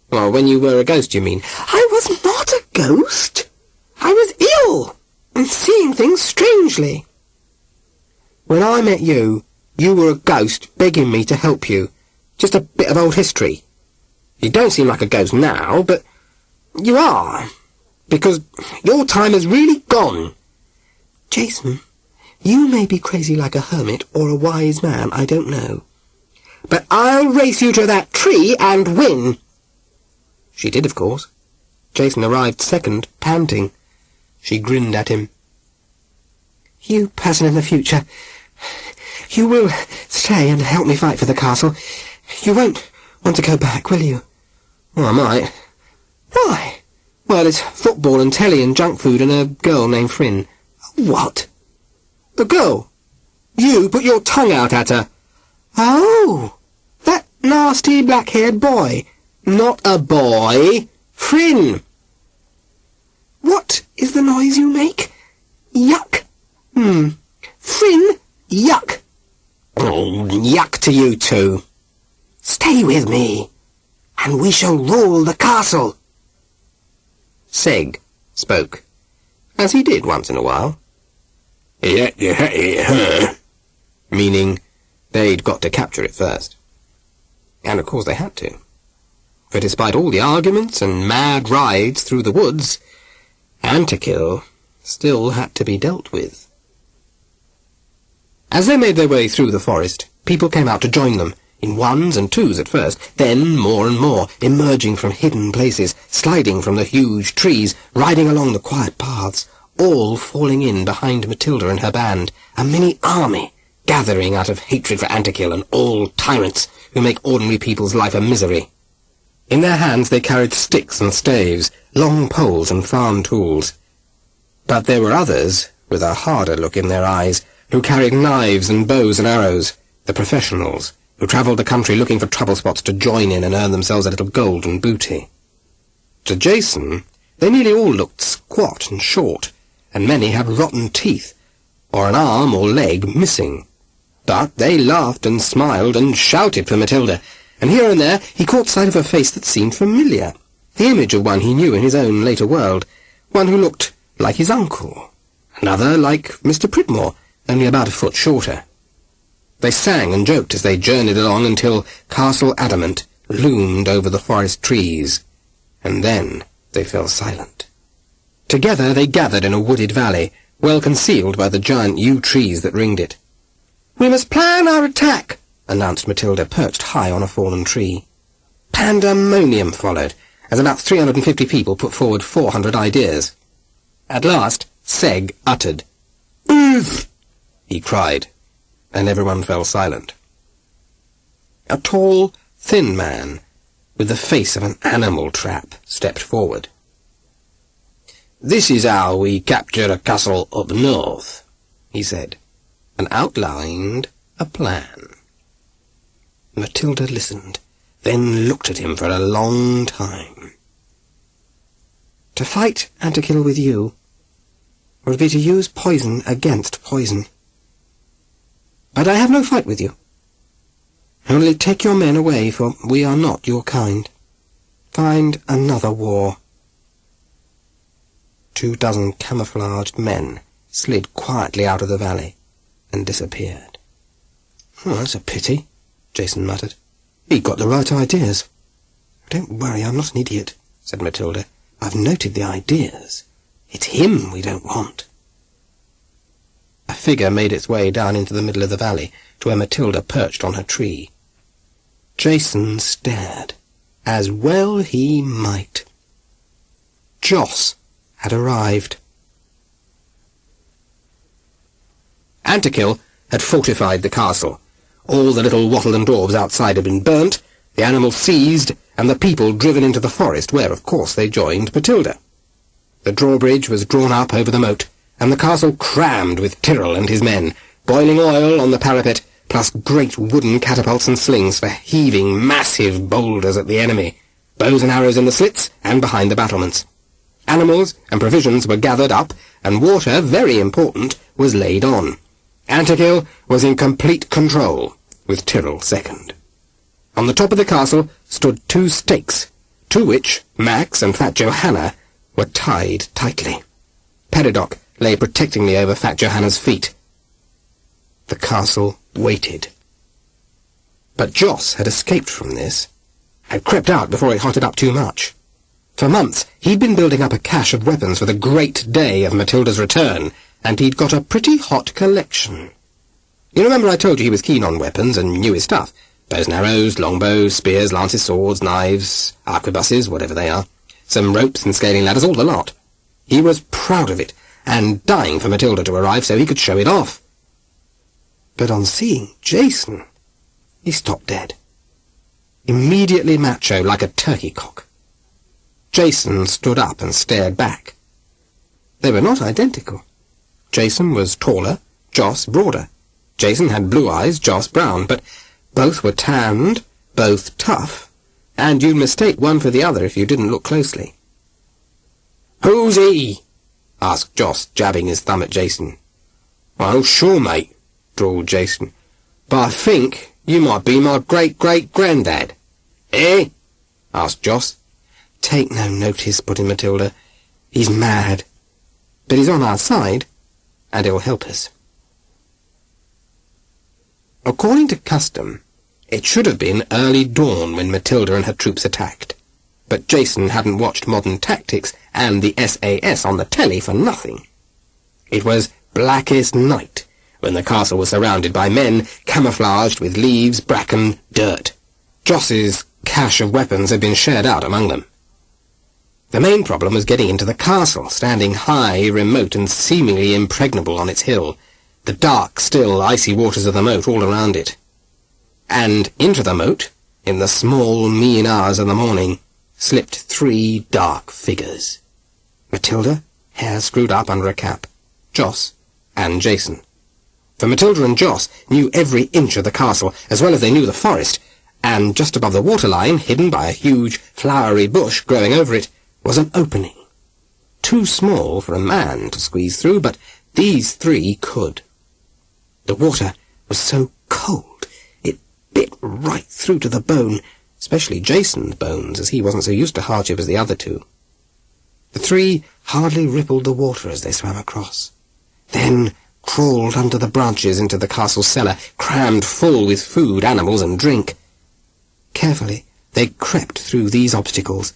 Well, when you were a ghost, you mean? I was not a ghost. I was ill, and seeing things strangely. When I met you, you were a ghost begging me to help you. Just a bit of old history. You don't seem like a ghost now, but you are, because your time has really gone. Jason, you may be crazy like a hermit or a wise man, I don't know. But I'll race you to that tree and win. She did, of course. Jason arrived second, panting. She grinned at him. You person in the future, you will stay and help me fight for the castle. You won't want to go back, will you? Well, I might. Why? Well, it's football and telly and junk food and a girl named Fryn. What? A girl. You put your tongue out at her. Oh, that nasty black-haired boy. Not a boy. Fryn. What is the noise you make? Yuck. Fryn, yuck. Oh, yuck to you too. Stay with me, and we shall rule the castle. Seg spoke, as he did once in a while. Meaning they'd got to capture it first. And of course they had to. For despite all the arguments and mad rides through the woods, Antikill still had to be dealt with. As they made their way through the forest, people came out to join them, in ones and twos at first, then more and more, emerging from hidden places, sliding from the huge trees, riding along the quiet paths, all falling in behind Matilda and her band, a mini army, gathering out of hatred for Antikill and all tyrants who make ordinary people's life a misery. In their hands they carried sticks and staves, long poles and farm tools. But there were others, with a harder look in their eyes, who carried knives and bows and arrows, the professionals, who travelled the country looking for trouble spots to join in and earn themselves a little gold and booty. To Jason, they nearly all looked squat and short, and many had rotten teeth, or an arm or leg missing. But they laughed and smiled and shouted for Matilda, and here and there he caught sight of a face that seemed familiar, the image of one he knew in his own later world, one who looked like his uncle, another like Mr. Pridmore, only about a foot shorter. They sang and joked as they journeyed along until Castle Adamant loomed over the forest trees, and then they fell silent. Together they gathered in a wooded valley, well concealed by the giant yew trees that ringed it. "We must plan our attack," announced Matilda, perched high on a fallen tree. Pandemonium followed, as about 350 people put forward 400 ideas. At last, Seg uttered, "Oof!" he cried, and everyone fell silent. A tall, thin man, with the face of an animal trap, stepped forward. "This is how we capture a castle up north," he said, and outlined a plan. Matilda listened, then looked at him for a long time. "To fight Antikill with you would be to use poison against poison. But I have no fight with you. Only take your men away, for we are not your kind. Find another war." 24 camouflaged men slid quietly out of the valley and disappeared. "Oh, that's a pity," Jason muttered. "He got the right ideas." "Don't worry, I'm not an idiot," said Matilda. "I've noted the ideas. It's him we don't want." A figure made its way down into the middle of the valley, to where Matilda perched on her tree. Jason stared, as well he might. Joss had arrived. Antikill had fortified the castle. All the little wattle and daubs outside had been burnt, the animals seized, and the people driven into the forest, where, of course, they joined Matilda. The drawbridge was drawn up over the moat, and the castle crammed with Tyrrell and his men, boiling oil on the parapet, plus great wooden catapults and slings for heaving massive boulders at the enemy, bows and arrows in the slits and behind the battlements. Animals and provisions were gathered up, and water, very important, was laid on. Antikill was in complete control, with Tyrrell second. On the top of the castle stood 2 stakes, to which Max and Fat Johanna were tied tightly. Peridot lay protectingly over Fat Johanna's feet. The castle waited. But Joss had escaped from this, had crept out before it hotted up too much. For months, he'd been building up a cache of weapons for the great day of Matilda's return, and he'd got a pretty hot collection. You remember I told you he was keen on weapons and knew his stuff. Bows and arrows, longbows, spears, lances, swords, knives, arquebuses, whatever they are. Some ropes and scaling ladders, all the lot. He was proud of it, and dying for Matilda to arrive so he could show it off. But on seeing Jason, he stopped dead. Immediately macho, like a turkey cock. Jason stood up and stared back. They were not identical. Jason was taller, Joss broader. Jason had blue eyes, Joss brown, but both were tanned, both tough, and you'd mistake one for the other if you didn't look closely. "Who's he?" asked Joss, jabbing his thumb at Jason. "Well, sure, mate," drawled Jason, "but I think you might be my great-great-granddad." "Eh?" asked Joss. "Take no notice," put in Matilda. "He's mad. But he's on our side, and he'll help us." According to custom, it should have been early dawn when Matilda and her troops attacked. But Jason hadn't watched Modern Tactics and the SAS on the telly for nothing. It was blackest night when the castle was surrounded by men camouflaged with leaves, bracken, dirt. Joss's cache of weapons had been shared out among them. The main problem was getting into the castle, standing high, remote, and seemingly impregnable on its hill, the dark, still, icy waters of the moat all around it. And into the moat, in the small, mean hours of the morning, slipped 3 dark figures. Matilda, hair screwed up under a cap, Joss, and Jason. For Matilda and Joss knew every inch of the castle, as well as they knew the forest, and just above the waterline, hidden by a huge, flowery bush growing over it, was an opening. Too small for a man to squeeze through, but these 3 could. The water was so cold, it bit right through to the bone, especially Jason's bones, as he wasn't so used to hardship as the other 2. The 3 hardly rippled the water as they swam across, then crawled under the branches into the castle cellar, crammed full with food, animals, and drink. Carefully, they crept through these obstacles,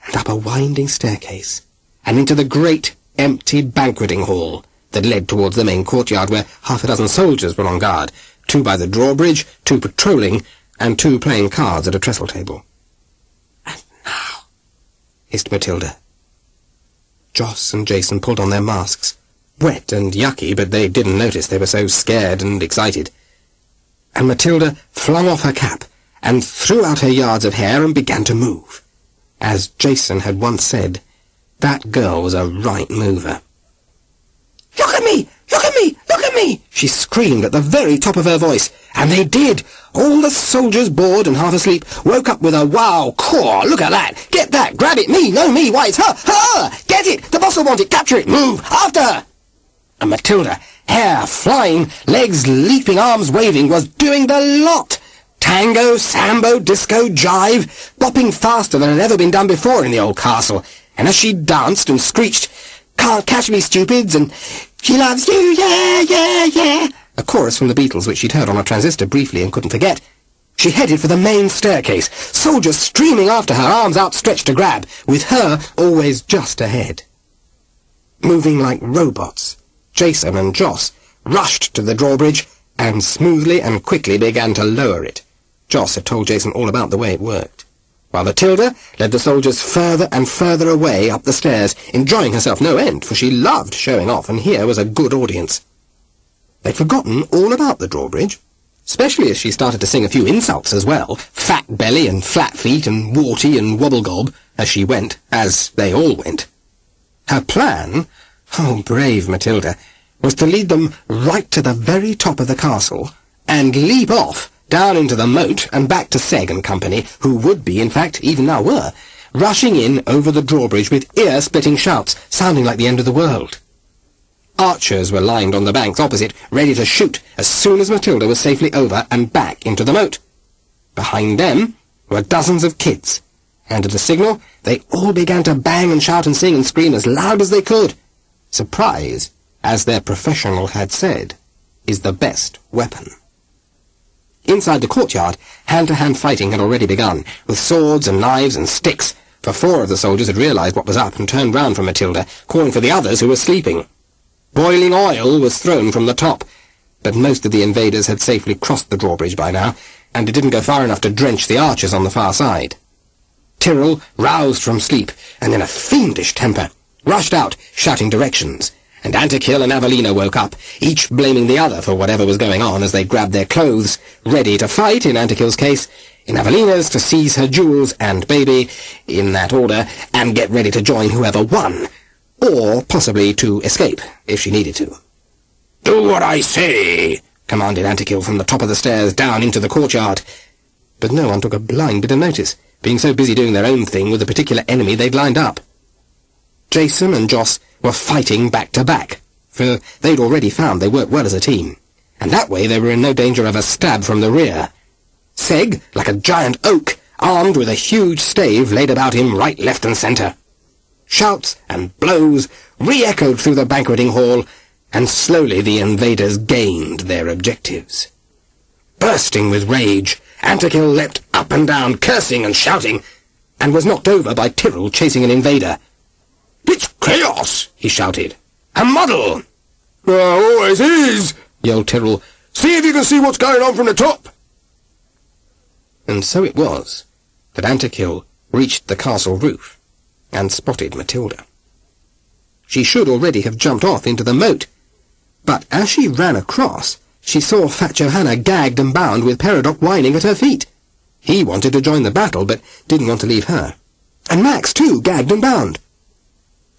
and up a winding staircase, and into the great, empty banqueting hall that led towards the main courtyard where 6 soldiers were on guard, 2 by the drawbridge, 2 patrolling, and 2 playing cards at a trestle table. "And now," hissed Matilda. Joss and Jason pulled on their masks, wet and yucky, but they didn't notice they were so scared and excited. And Matilda flung off her cap and threw out her yards of hair and began to move. As Jason had once said, that girl was a right mover. "Look at me! Look at me! Look at me!" she screamed at the very top of her voice. And they did. All the soldiers, bored and half asleep, woke up with a wow, caw, look at that! Get that! Grab it! Me! No, me! Why, it's her! Her! Get it! The boss will want it! Capture it! Move! After her! And Matilda, hair flying, legs leaping, arms waving, was doing the lot! Tango, sambo, disco, jive, bopping faster than had ever been done before in the old castle. And as she danced and screeched, "Can't catch me, stupids," and "She loves you, yeah, yeah, yeah," a chorus from the Beatles which she'd heard on a transistor briefly and couldn't forget, she headed for the main staircase, soldiers streaming after her, arms outstretched to grab, with her always just ahead. Moving like robots, Jason and Joss rushed to the drawbridge and smoothly and quickly began to lower it. Joss had told Jason all about the way it worked, while Matilda led the soldiers further and further away up the stairs, enjoying herself no end, for she loved showing off, and here was a good audience. They'd forgotten all about the drawbridge, especially as she started to sing a few insults as well, fat belly and flat feet and warty and wobblegob, as she went, as they all went. Her plan, oh brave Matilda, was to lead them right to the very top of the castle, and leap off down into the moat and back to Seg and company, who would be, in fact, even now were, rushing in over the drawbridge with ear-splitting shouts, sounding like the end of the world. Archers were lined on the banks opposite, ready to shoot as soon as Matilda was safely over and back into the moat. Behind them were dozens of kids, and at a signal they all began to bang and shout and sing and scream as loud as they could. Surprise, as their professional had said, is the best weapon. Inside the courtyard, hand-to-hand fighting had already begun, with swords and knives and sticks, for 4 of the soldiers had realized what was up and turned round from Matilda, calling for the others who were sleeping. Boiling oil was thrown from the top, but most of the invaders had safely crossed the drawbridge by now, and it didn't go far enough to drench the archers on the far side. Tyrrell, roused from sleep, and in a fiendish temper, rushed out, shouting directions, and Antikill and Avelina woke up, each blaming the other for whatever was going on as they grabbed their clothes, ready to fight in Antikill's case, in Avelina's to seize her jewels and baby, in that order, and get ready to join whoever won, or possibly to escape, if she needed to. "Do what I say!" commanded Antikill from the top of the stairs down into the courtyard. But no one took a blind bit of notice, being so busy doing their own thing with the particular enemy they'd lined up. Jason and Joss were fighting back to back, for they'd already found they worked well as a team, and that way they were in no danger of a stab from the rear. Seg, like a giant oak, armed with a huge stave laid about him right, left, and centre. Shouts and blows re-echoed through the banqueting hall, and slowly the invaders gained their objectives. Bursting with rage, Antikill leapt up and down, cursing and shouting, and was knocked over by Tyrrell chasing an invader. "It's chaos!" he shouted. "A muddle!" "Always is!" yelled Tyrrell. "See if you can see what's going on from the top!" And so it was that Antikill reached the castle roof and spotted Matilda. She should already have jumped off into the moat, but as she ran across, she saw Fat Johanna gagged and bound with Peridot whining at her feet. He wanted to join the battle, but didn't want to leave her. And Max, too, gagged and bound.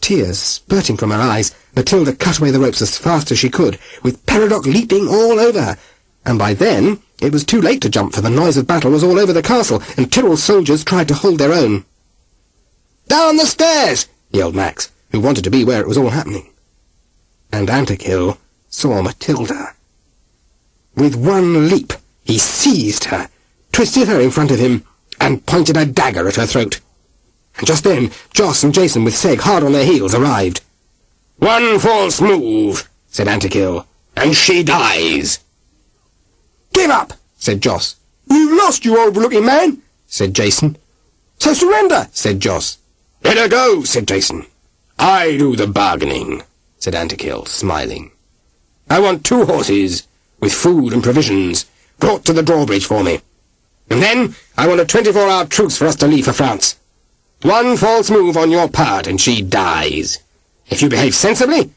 Tears spurting from her eyes, Matilda cut away the ropes as fast as she could, with Peridot leaping all over her, and by then it was too late to jump, for the noise of battle was all over the castle, and Tyrrell's soldiers tried to hold their own. "Down the stairs!" yelled Max, who wanted to be where it was all happening. And Antikill saw Matilda. With one leap, he seized her, twisted her in front of him, and pointed a dagger at her throat. And just then, Joss and Jason, with Seg hard on their heels, arrived. "One false move," said Antikill, "and she dies." "Give up," said Joss. "You've lost, you overlooking man," said Jason. "So surrender," said Joss. "Let her go," said Jason. "I do the bargaining," said Antikill, smiling. "I want 2 horses, with food and provisions, brought to the drawbridge for me. And then I want a 24-hour truce for us to leave for France. 1 false move on your part, and she dies. If you behave sensibly,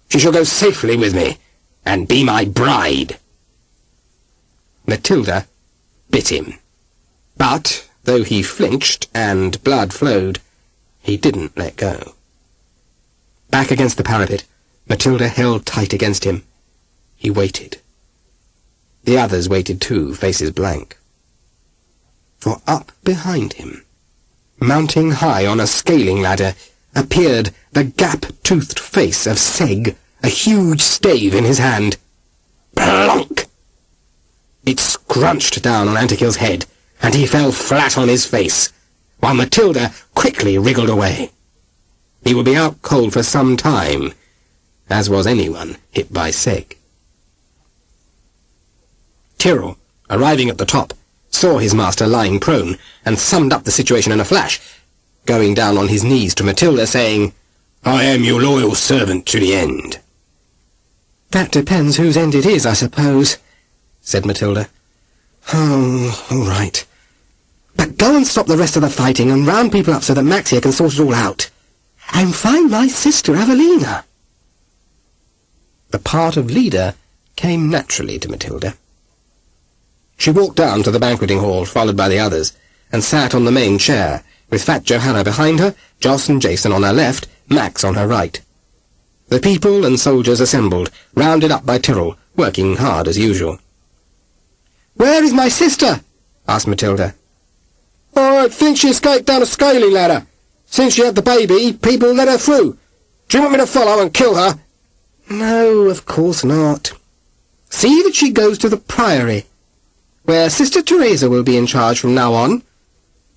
she shall go safely with me, and be my bride." Matilda bit him. But, though he flinched and blood flowed, he didn't let go. Back against the parapet, Matilda held tight against him. He waited. The others waited too, faces blank. For up behind him, mounting high on a scaling ladder, appeared the gap-toothed face of Seg, a huge stave in his hand. Plonk! It scrunched down on Antikill's head, and he fell flat on his face, while Matilda quickly wriggled away. He would be out cold for some time, as was anyone hit by Seg. Tyrrell, arriving at the top, saw his master lying prone, and summed up the situation in a flash, going down on his knees to Matilda, saying, "I am your loyal servant to the end." "That depends whose end it is, I suppose," said Matilda. "Oh, all right. But go and stop the rest of the fighting and round people up so that Max here can sort it all out. And find my sister Avelina." The part of leader came naturally to Matilda. She walked down to the banqueting hall, followed by the others, and sat on the main chair, with Fat Johanna behind her, Joss and Jason on her left, Max on her right. The people and soldiers assembled, rounded up by Tyrrell, working hard as usual. "Where is my sister?" asked Matilda. "Oh, I think she escaped down a scaling ladder. Since she had the baby, people let her through. Do you want me to follow and kill her?" "No, of course not. See that she goes to the Priory, where Sister Teresa will be in charge from now on.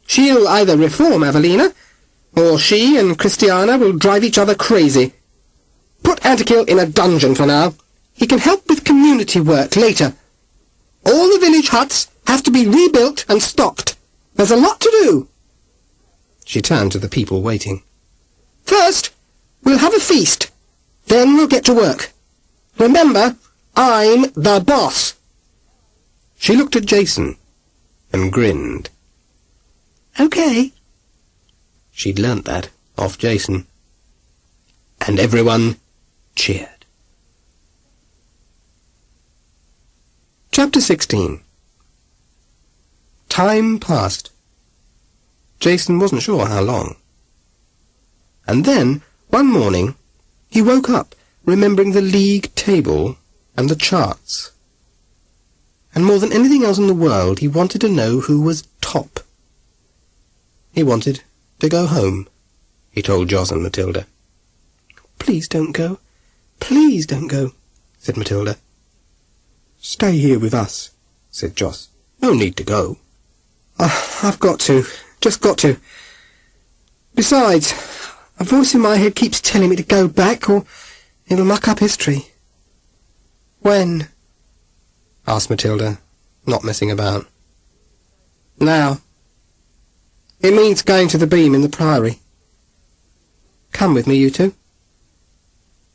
She'll either reform Avelina, or she and Christiana will drive each other crazy. Put Antikill in a dungeon for now. He can help with community work later. All the village huts have to be rebuilt and stocked. There's a lot to do. She turned to the people waiting. First, we'll have a feast. Then we'll get to work. Remember, I'm the boss. She looked at Jason and grinned. Okay. She'd learnt that off Jason. And everyone cheered. Chapter 16. Time passed. Jason wasn't sure how long. And then, one morning, he woke up remembering the league table and the charts. And more than anything else in the world, he wanted to know who was top. He wanted to go home, he told Joss and Matilda. Please don't go. Please don't go, said Matilda. Stay here with us, said Joss. No need to go. I've got to. Just got to. Besides, a voice in my head keeps telling me to go back or it'll muck up history. When? Asked Matilda, not messing about. Now. It means going to the beam in the Priory. Come with me, you two.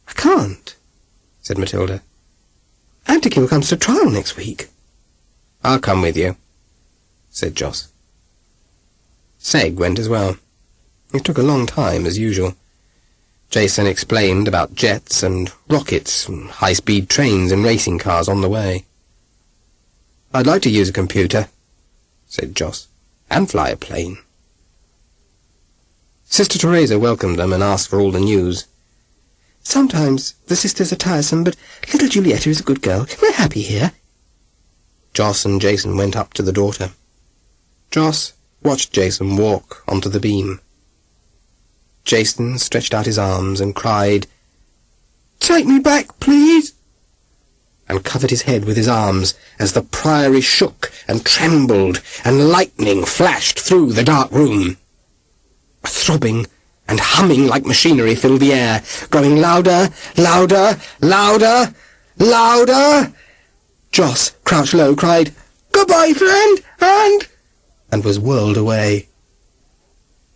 I can't, said Matilda. Antikill comes to trial next week. I'll come with you, said Joss. Seg went as well. It took a long time, as usual. Jason explained about jets and rockets and high-speed trains and racing cars on the way. I'd like to use a computer, said Joss, and fly a plane. Sister Teresa welcomed them and asked for all the news. Sometimes the sisters are tiresome, but little Julietta is a good girl. We're happy here. Joss and Jason went up to the daughter. Joss watched Jason walk onto the beam. Jason stretched out his arms and cried, "Take me back, please!" and covered his head with his arms as the Priory shook and trembled and lightning flashed through the dark room. A throbbing and humming like machinery filled the air, growing louder, louder, louder, louder. Joss, crouched low, cried, "Goodbye, friend," and was whirled away.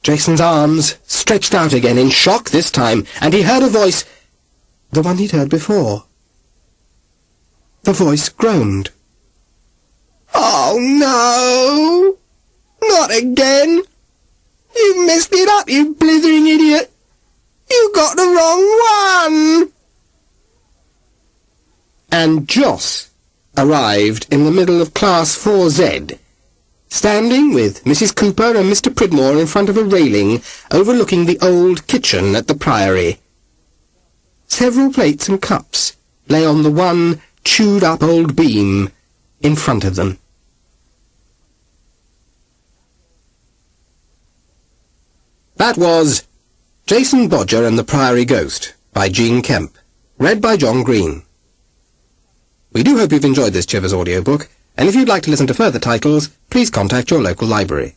Jason's arms stretched out again in shock this time, and he heard a voice, the one he'd heard before. The voice groaned. "Oh, no! Not again! You messed it up, you blithering idiot! You got the wrong one!" And Joss arrived in the middle of Class 4Z, standing with Mrs. Cooper and Mr. Pridmore in front of a railing overlooking the old kitchen at the Priory. Several plates and cups lay on the one chewed-up old beam in front of them. That was Jason Bodger and the Priory Ghost by Jean Kemp, read by John Green. We do hope you've enjoyed this Chivers audiobook, and if you'd like to listen to further titles, please contact your local library.